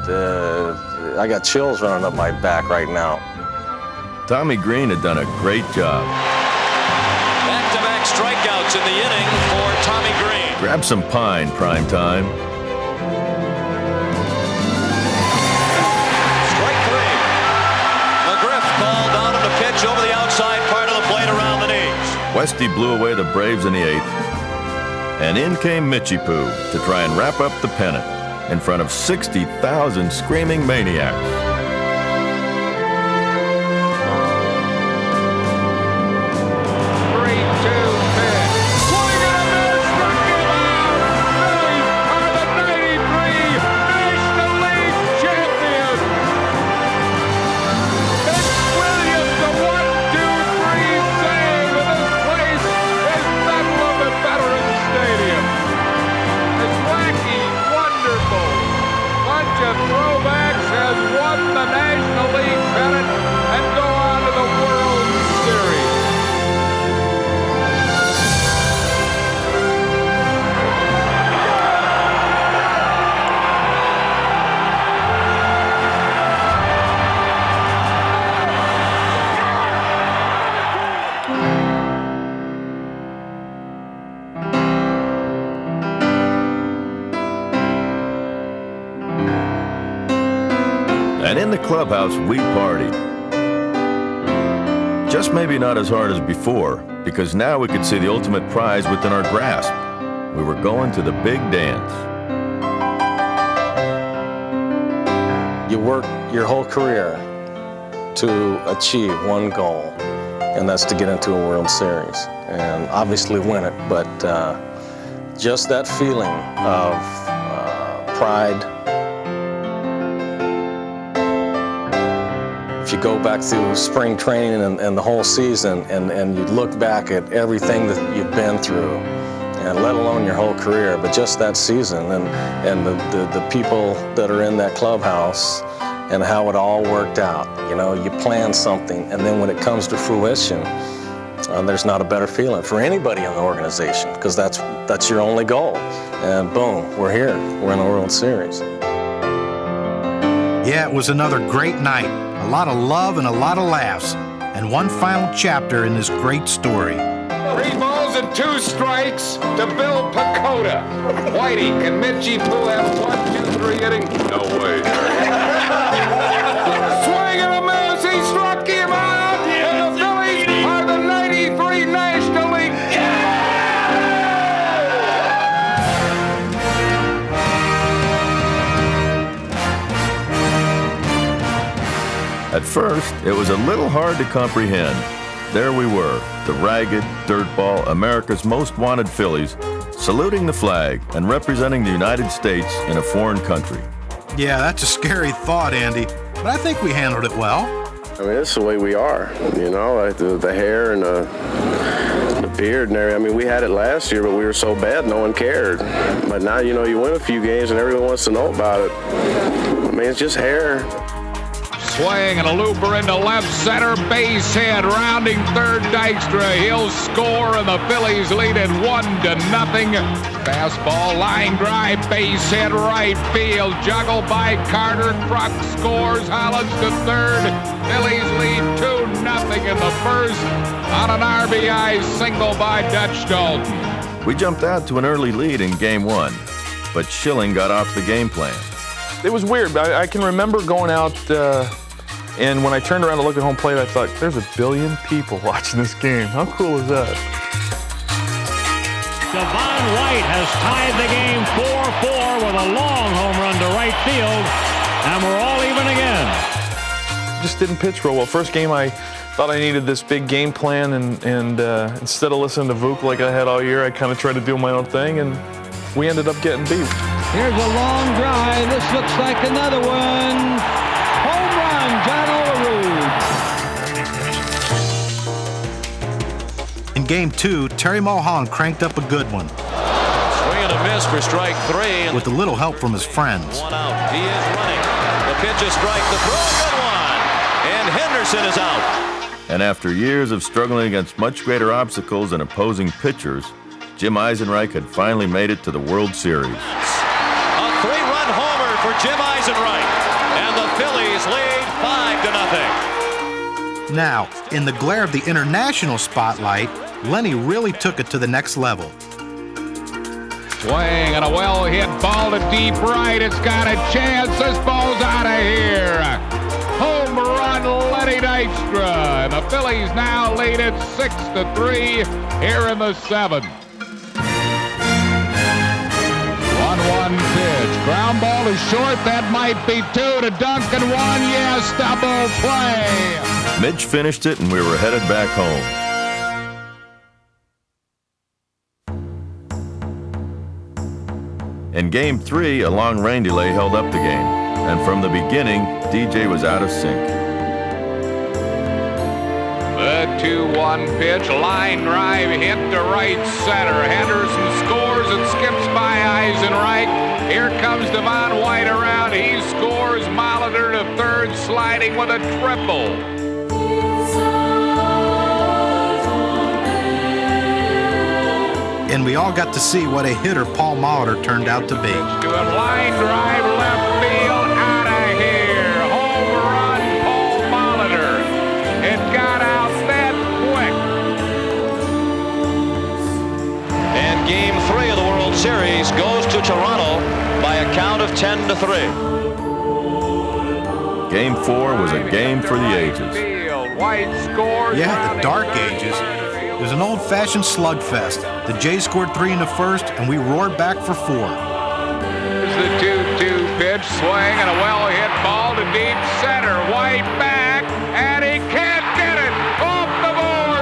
I got chills running up my back right now. Tommy Green had done a great job. Back-to-back strikeouts in the inning for Tommy Green. Grab some pine, prime time. Strike 3. McGriff called down on the pitch over the outside part of the plate around the knees. Westy blew away the Braves in the 8th. And in came Mitchie Poo to try and wrap up the pennant in front of 60,000 screaming maniacs. And in the clubhouse, we partied. Just maybe not as hard as before, because now we could see the ultimate prize within our grasp. We were going to the big dance. You work your whole career to achieve one goal. and that's to get into a World Series and obviously win it. But just that feeling of pride. If you go back through spring training and the whole season and you look back at everything that you've been through, and let alone your whole career, but just that season and the people that are in that clubhouse and how it all worked out. You know, you plan something, and then when it comes to fruition, there's not a better feeling for anybody in the organization, because that's your only goal. And boom, we're here. We're in the World Series. Yeah, it was another great night. A lot of love and a lot of laughs. And one final chapter in this great story. 3 balls and 2 strikes to Bill Pacoda. Whitey, can Mitchie Poo have 1, 2, 3 innings? No way. Swing and a miss. He struck him out. And the Phillies are the 93 National League At first, it was a little hard to comprehend. There we were, the ragged, dirtball, America's most wanted Phillies, saluting the flag and representing the United States in a foreign country. Yeah, that's a scary thought, Andy, but I think we handled it well. I mean, it's the way we are, you know, like the hair and the beard and everything. I mean, we had it last year, but we were so bad, no one cared. But now, you know, you win a few games and everyone wants to know about it. I mean, it's just hair. Swing and a looper into left center, base hit, rounding third Dykstra. He'll score, and the Phillies lead it 1-0. Fastball, line drive, base hit, right field. Juggled by Carter. Kruk scores. Hollins to third. Phillies lead 2-0 in the first on an RBI single by Dutch Dalton. We jumped out to an early lead in Game 1, but Schilling got off the game plan. It was weird. I can remember going out, and when I turned around to look at home plate, I thought, there's 1 billion people watching this game. How cool is that? Devon White has tied the game 4-4 with a long home run to right field, and we're all even again. Just didn't pitch real well. First game, I thought I needed this big game plan, and instead of listening to Vuk like I had all year, I kind of tried to do my own thing, and we ended up getting beat. Here's a long drive. This looks like another one. Home run, John Olerud. In Game 2, Terry Mulholland cranked up a good one. Swing and a miss for strike 3. With a little help from his friends. 1 out. He is running. The pitch is strike. The throw, good one. And Henderson is out. And after years of struggling against much greater obstacles and opposing pitchers, Jim Eisenreich had finally made it to the World Series. A 3-run homer for Jim Eisenreich. And the Phillies lead 5-0. Now, in the glare of the international spotlight, Lenny really took it to the next level. Swing and a well-hit ball to deep right. It's got a chance. This ball's out of here. Home run, Lenny Dykstra. And the Phillies now lead it 6-3 here in the 7th. 1-1 pitch. Ground ball is short. That might be 2 to Duncan. 1, yes, double play. Mitch finished it, and we were headed back home. In Game 3, a long rain delay held up the game, and from the beginning, DJ was out of sync. The 2-1 pitch, line drive, hit to right center. Henderson scores and skips by Eisenreich. Here comes Devon White around. He scores. Molitor to third, sliding with a triple. And we all got to see what a hitter Paul Molitor turned out to be. To a line drive, left field, out of here. Home run, Paul Molitor. It got out that quick. And Game 3 of the World Series goes to Toronto by a count of 10-3. Game 4 was a game for the ages. White scores. Yeah, the dark ages. It was an old-fashioned slugfest. The Jays scored 3 in the first, and we roared back for 4. Here's the 2-2 pitch, swing, and a well-hit ball to deep center. White back, and he can't get it off the board.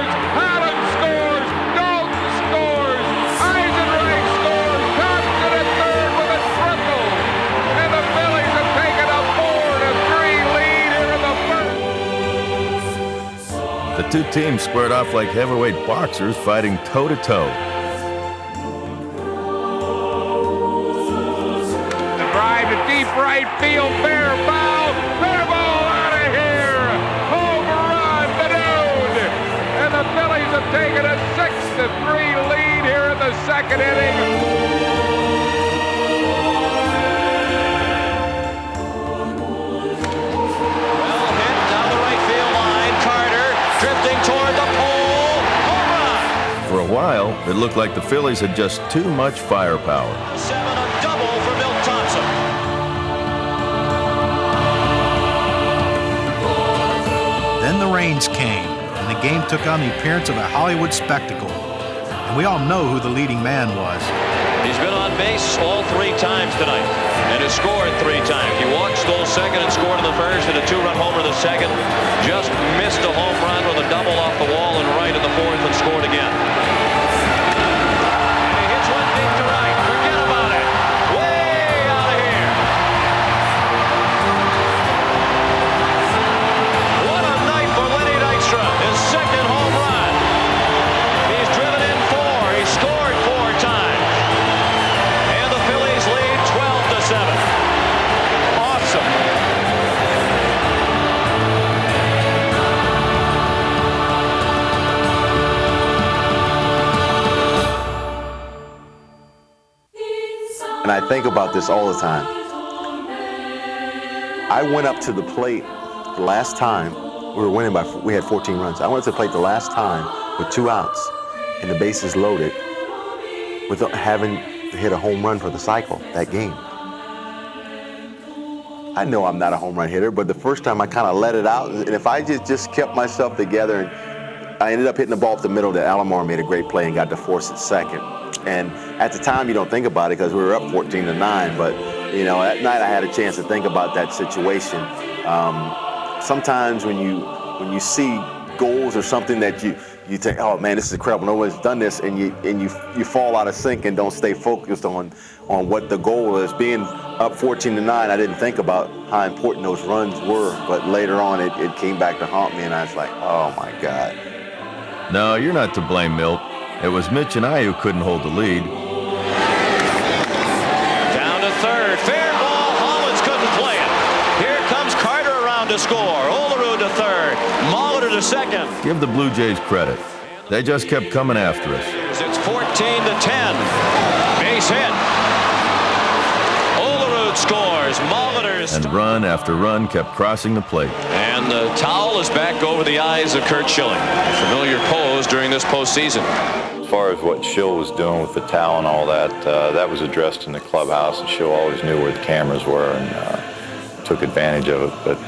two teams squared off like heavyweight boxers fighting toe-to-toe. Drive to deep right field, fair ball out of here. Home run, the dude. And the Phillies have taken a 6-3 lead here in the second inning. For a while, it looked like the Phillies had just too much firepower. A double for Milt Thompson. Then the rains came, and the game took on the appearance of a Hollywood spectacle. And we all know who the leading man was. He's been on base all 3 times tonight and has scored 3 times. He walked, stole second, and scored in the first, and a 2-run homer the second. Just missed a home run with a double off the wall and right in the fourth and scored again. And he hits one deep to right. Forget about it. Way out of here. What a night for Lenny Dykstra. His second home run. He's driven in 4. He scored 4 times. And the Phillies lead 12-7. Awesome. And I think about this all the time. I went up to the plate the last time we were winning we had 14 runs. I went to the plate the last time with 2 outs and the bases loaded without having to hit a home run for the cycle that game. I know I'm not a home run hitter, but the first time I kind of let it out, and if I just kept myself together, and I ended up hitting the ball up the middle that Alomar made a great play and got to force it second. And at the time, you don't think about it because we were up 14-9, but you know, that night I had a chance to think about that situation. Sometimes when you see goals or something that you think, oh man, this is incredible, nobody's done this, and you fall out of sync and don't stay focused on what the goal is. Being up 14-9, I didn't think about how important those runs were, but later on it came back to haunt me, and I was like, oh my God. No, you're not to blame, Milt. It was Mitch and I who couldn't hold the lead. Down to third. Fair ball. Hollins couldn't play it. Here comes Carter around to score. Olerud to third. Molitor to second. Give the Blue Jays credit. They just kept coming after us. It's 14-10. Base hit. Olerud scores. Molitor's. And run after run kept crossing the plate. And the towel is back over the eyes of Kurt Schilling. Familiar pose during this postseason. As far as what Schill was doing with the towel and all that, that was addressed in the clubhouse, and Schill always knew where the cameras were and took advantage of it. But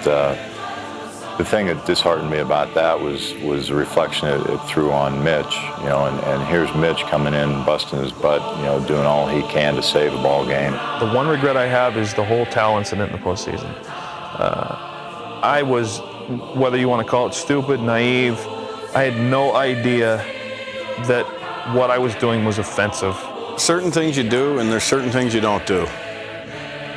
the thing that disheartened me about that was the reflection it threw on Mitch, you know, and here's Mitch coming in, busting his butt, you know, doing all he can to save a ball game. The one regret I have is the whole towel incident in the postseason. I was, whether you want to call it stupid, naive, I had no idea that what I was doing was offensive. Certain things you do, and there's certain things you don't do.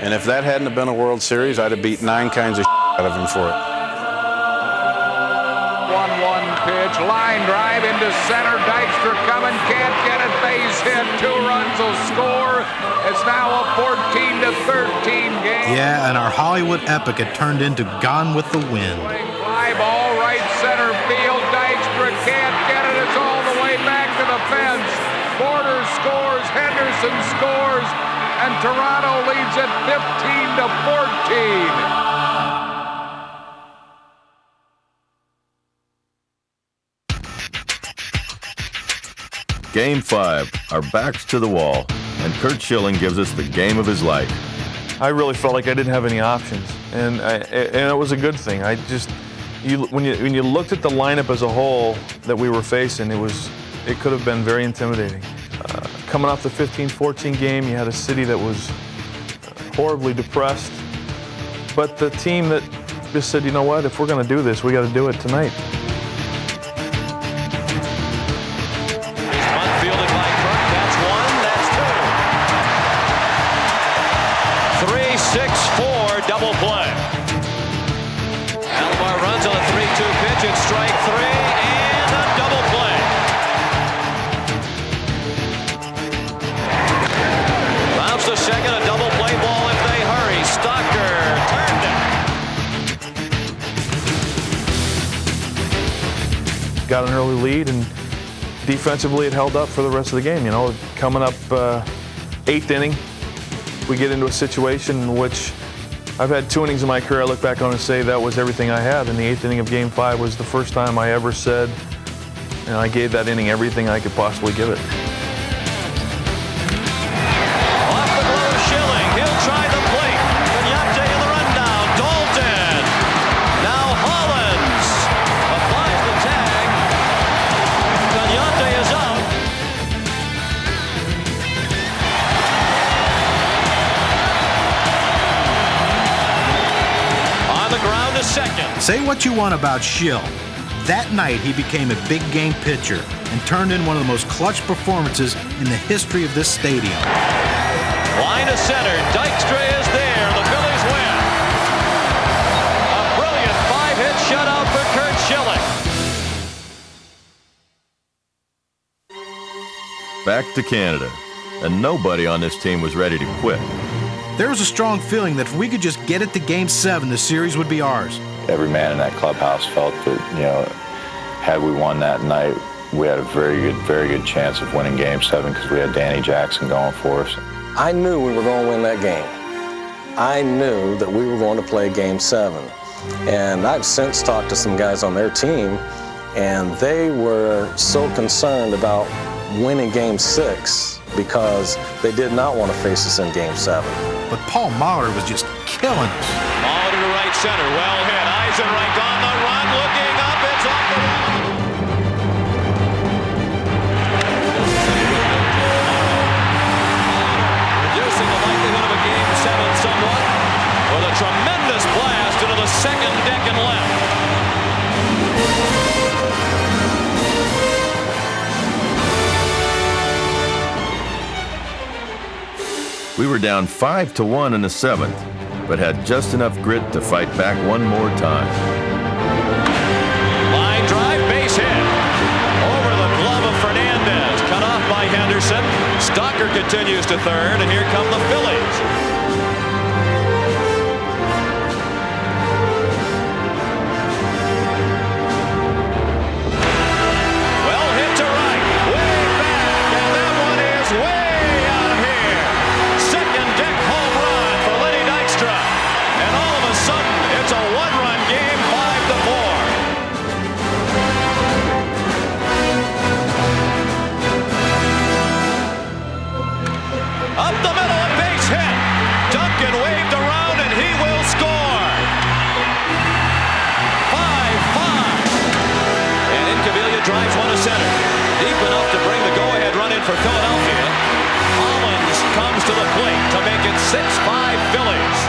And if that hadn't have been a World Series, I'd have beat 9 kinds of out of him for it. 1-1 pitch, line drive into center. Dykstra coming, can't get it. Base hit, 2 runs will score. It's now a 14-13 game. Yeah, and our Hollywood epic had turned into Gone with the Wind. Fly ball, right center field. Dykstra can't get it. It's all the way back to the fence. Borders scores, Henderson scores, and Toronto leads it 15-14. Game 5, our backs to the wall, and Kurt Schilling gives us the game of his life. I really felt like I didn't have any options, and it was a good thing. When you looked at the lineup as a whole that we were facing, it could have been very intimidating. Coming off the 15-14 game, you had a city that was horribly depressed, but the team that just said, you know what, if we're going to do this, we got to do it tonight. Fielded by Kruk, that's 1, that's 2. 3-6-4 double play. Alomar runs on a 3-2 pitch, it's strike 3, and got an early lead, and defensively it held up for the rest of the game. You know, coming up 8th inning, we get into a situation in which I've had 2 innings in my career I look back on and say that was everything I had. And the 8th inning of Game 5 was the first time I ever said, and I gave that inning everything I could possibly give it. Off the glove, Schilling. He'll try the plate. Cagnante in the rundown. Dalton. Now Hollins applies the tag. Cagnante is out. On the ground to second. Say what you want about Schill. That night, he became a big-game pitcher and turned in one of the most clutch performances in the history of this stadium. Line to center. Dykstra is there. The Phillies win. A brilliant 5-hit shutout for Kurt Schilling. Back to Canada, and nobody on this team was ready to quit. There was a strong feeling that if we could just get it to Game 7, the series would be ours. Every man in that clubhouse felt that, you know, had we won that night, we had a very good chance of winning Game 7 because we had Danny Jackson going for us. I knew we were going to win that game. I knew that we were going to play Game 7. And I've since talked to some guys on their team, and they were so concerned about winning Game 6 because they did not want to face us in Game 7. But Paul Mahler was just killing us. Mahler to right center, well hit. Eisenreich on the run, looking up, it's off the wall. Reducing the likelihood of a Game 7 somewhat with a tremendous blast into the second deck and left. We were down 5-1 in the 7th, but had just enough grit to fight back one more time. Line drive, base hit. Over the glove of Fernandez. Cut off by Henderson. Stocker continues to third, and here come the Phillies. Well hit to right. Way back, and that one is way out here. Second deck home run for Lenny Dykstra. And all of a sudden, it's a one-run game, 5-4. Up the middle, a base hit. Duncan waved around, and he will score. 5-5. And Incaviglia drives one to center. Deep enough to bring the go-ahead run in for Philadelphia. Hollins comes to the plate to make it 6-5 Phillies.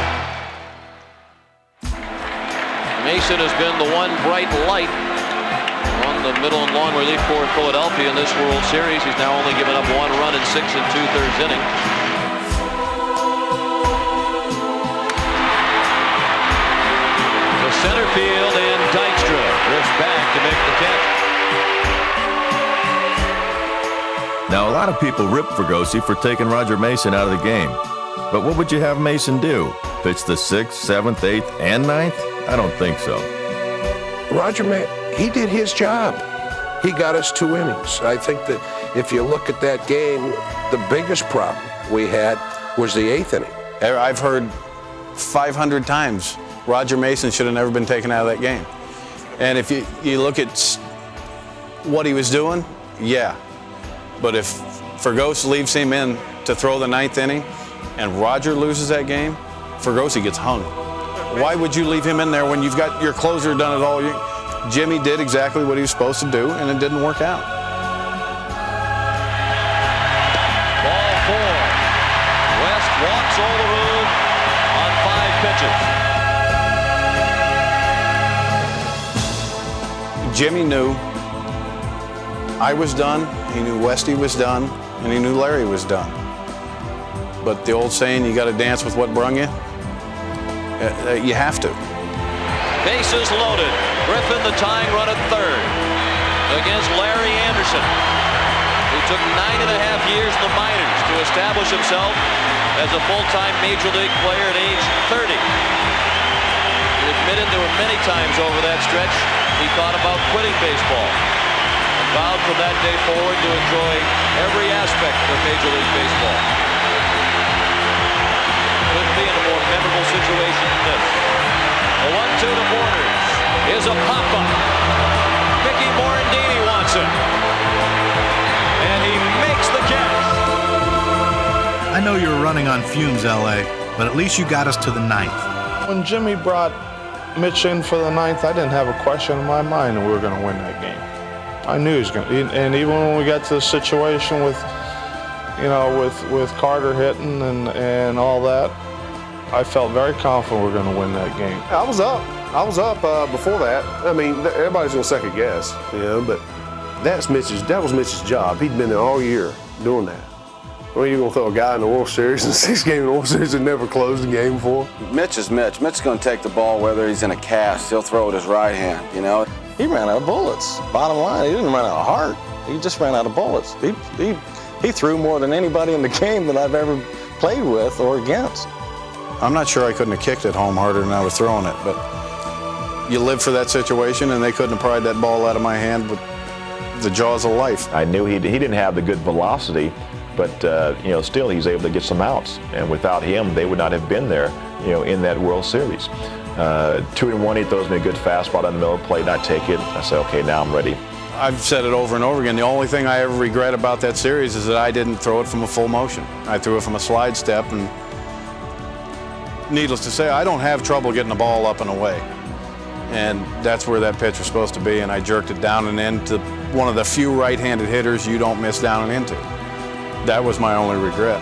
Mason has been the one bright light on the middle and long relief for Philadelphia in this World Series. He's now only given up 1 run in 6 2/3 innings. To center field, and Dykstra drifts back to make the catch. Now, a lot of people ripped Fregosi for taking Roger Mason out of the game. But what would you have Mason do? Pitch the 6th, 7th, 8th, and 9th? I don't think so. Roger, he did his job. He got us 2 innings. I think that if you look at that game, the biggest problem we had was the 8th inning. I've heard 500 times Roger Mason should have never been taken out of that game. And if you look at what he was doing, yeah. But if Fregosi leaves him in to throw the 9th inning and Roger loses that game, Fregosi gets hung. Why would you leave him in there when you've got your closer done it all? Jimmy did exactly what he was supposed to do, and it didn't work out. Ball 4. West walks all the room on 5 pitches. Jimmy knew I was done, he knew Westy was done, and he knew Larry was done. But the old saying, you got to dance with what brung you, you have to. Bases loaded. Griffin the tying run at third against Larry Anderson, who took 9.5 years in the minors to establish himself as a full-time major league player at age 30. He admitted there were many times over that stretch he thought about quitting baseball. vowed from that day forward to enjoy every aspect of Major League Baseball. Couldn't be in a more memorable situation than this. The 1-2 to Borders is a pop-up. Mickey Morandini wants it. And he makes the catch. I know you were running on fumes, LA, but at least you got us to the 9th. When Jimmy brought Mitch in for the 9th, I didn't have a question in my mind that we were going to win that game. I knew he was going to. And even when we got to the situation with, with Carter hitting and all that, I felt very confident we were going to win that game. I was up before that. I mean, everybody's going to second guess, but that was Mitch's job. He'd been there all year doing that. Well, you're going to throw a guy in the World Series, in the 6th game in the World Series, and never closed a game before? Mitch is Mitch. Mitch's going to take the ball whether he's in a cast. He'll throw with his right hand, He ran out of bullets. Bottom line, he didn't run out of heart. He just ran out of bullets. He threw more than anybody in the game that I've ever played with or against. I'm not sure I couldn't have kicked it home harder than I was throwing it, but you live for that situation, and they couldn't have pried that ball out of my hand with the jaws of life. I knew he didn't have the good velocity, but still he's able to get some outs. And without him, they would not have been there, in that World Series. 2-1, he throws me a good fastball down the middle of the plate, and I take it. I say, okay, now I'm ready. I've said it over and over again. The only thing I ever regret about that series is that I didn't throw it from a full motion. I threw it from a slide step, and needless to say, I don't have trouble getting the ball up and away. And that's where that pitch was supposed to be, and I jerked it down and into one of the few right-handed hitters you don't miss down and into. That was my only regret.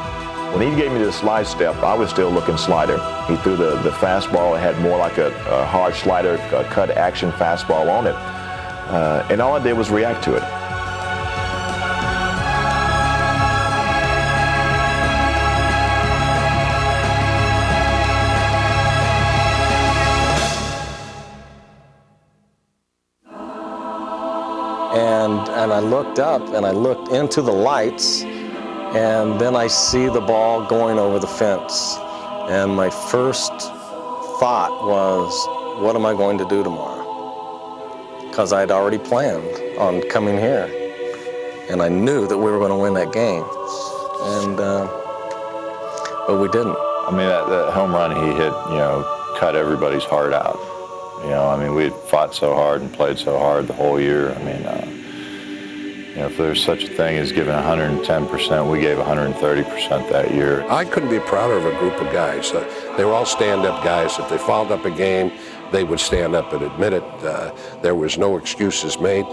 When he gave me the slide step, I was still looking slider. He threw the fastball. It had more like a hard slider, a cut action fastball on it. And all I did was react to it. And I looked up and I looked into the lights, and then I see the ball going over the fence. And my first thought was, what am I going to do tomorrow? Because I'd already planned on coming here. And I knew that we were going to win that game. And, but we didn't. I mean, that home run he hit, cut everybody's heart out. We had fought so hard and played so hard the whole year. If there's such a thing as giving 110%, we gave 130% that year. I couldn't be prouder of a group of guys. They were all stand-up guys. If they fouled up a game, they would stand up and admit it. There was no excuses made.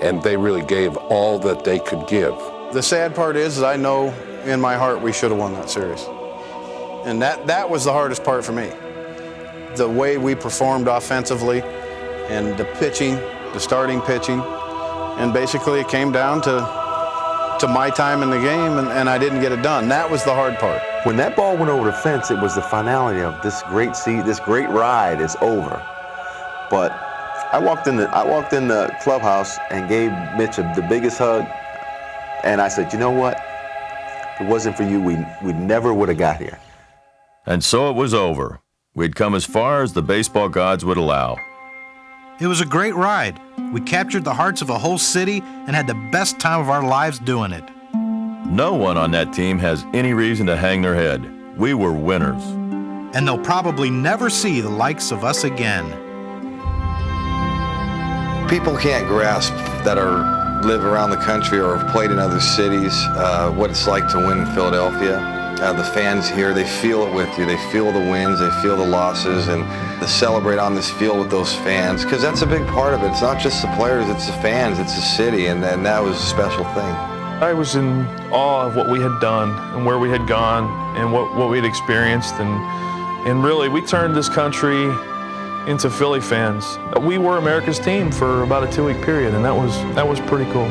And they really gave all that they could give. The sad part is I know in my heart we should have won that series. And that was the hardest part for me. The way we performed offensively and the pitching, the starting pitching, and basically it came down to my time in the game, and I didn't get it done. That was the hard part. When that ball went over the fence, it was the finality of this great ride is over. But I walked in the clubhouse and gave Mitch the biggest hug, and I said, you know what? If it wasn't for you, we never would have got here. And so it was over. We'd come as far as the baseball gods would allow. It was a great ride. We captured the hearts of a whole city and had the best time of our lives doing it. No one on that team has any reason to hang their head. We were winners. And they'll probably never see the likes of us again. People can't grasp that live around the country or have played in other cities what it's like to win in Philadelphia. The fans here, they feel it with you. They feel the wins, they feel the losses, and to celebrate on this field with those fans, because that's a big part of it. It's not just the players, it's the fans, it's the city, and that was a special thing. I was in awe of what we had done and where we had gone and what we had experienced, and really we turned this country into Philly fans. We were America's team for about a 2-week period, and that was pretty cool.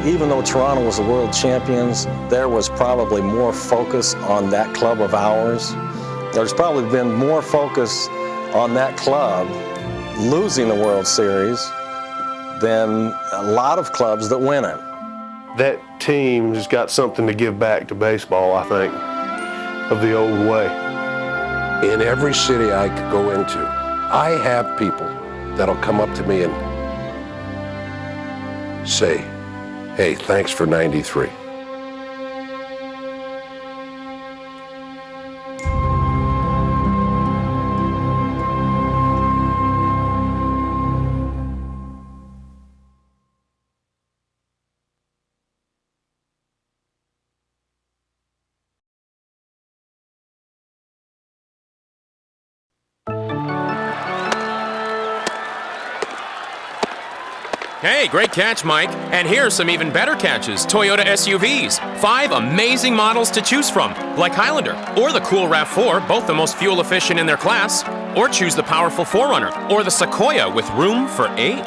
Even though Toronto was the world champions, there was probably more focus on that club of ours. There's probably been more focus on that club losing the World Series than a lot of clubs that win it. That team has got something to give back to baseball, I think, of the old way. In every city I could go into, I have people that'll come up to me and say, hey, thanks for 93. Hey, great catch, Mike. And here's some even better catches. Toyota SUVs. 5 amazing models to choose from, like Highlander or the cool RAV4, both the most fuel efficient in their class. Or choose the powerful 4Runner or the Sequoia with room for 8.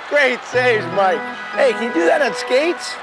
Great saves, Mike. Hey, can you do that on skates?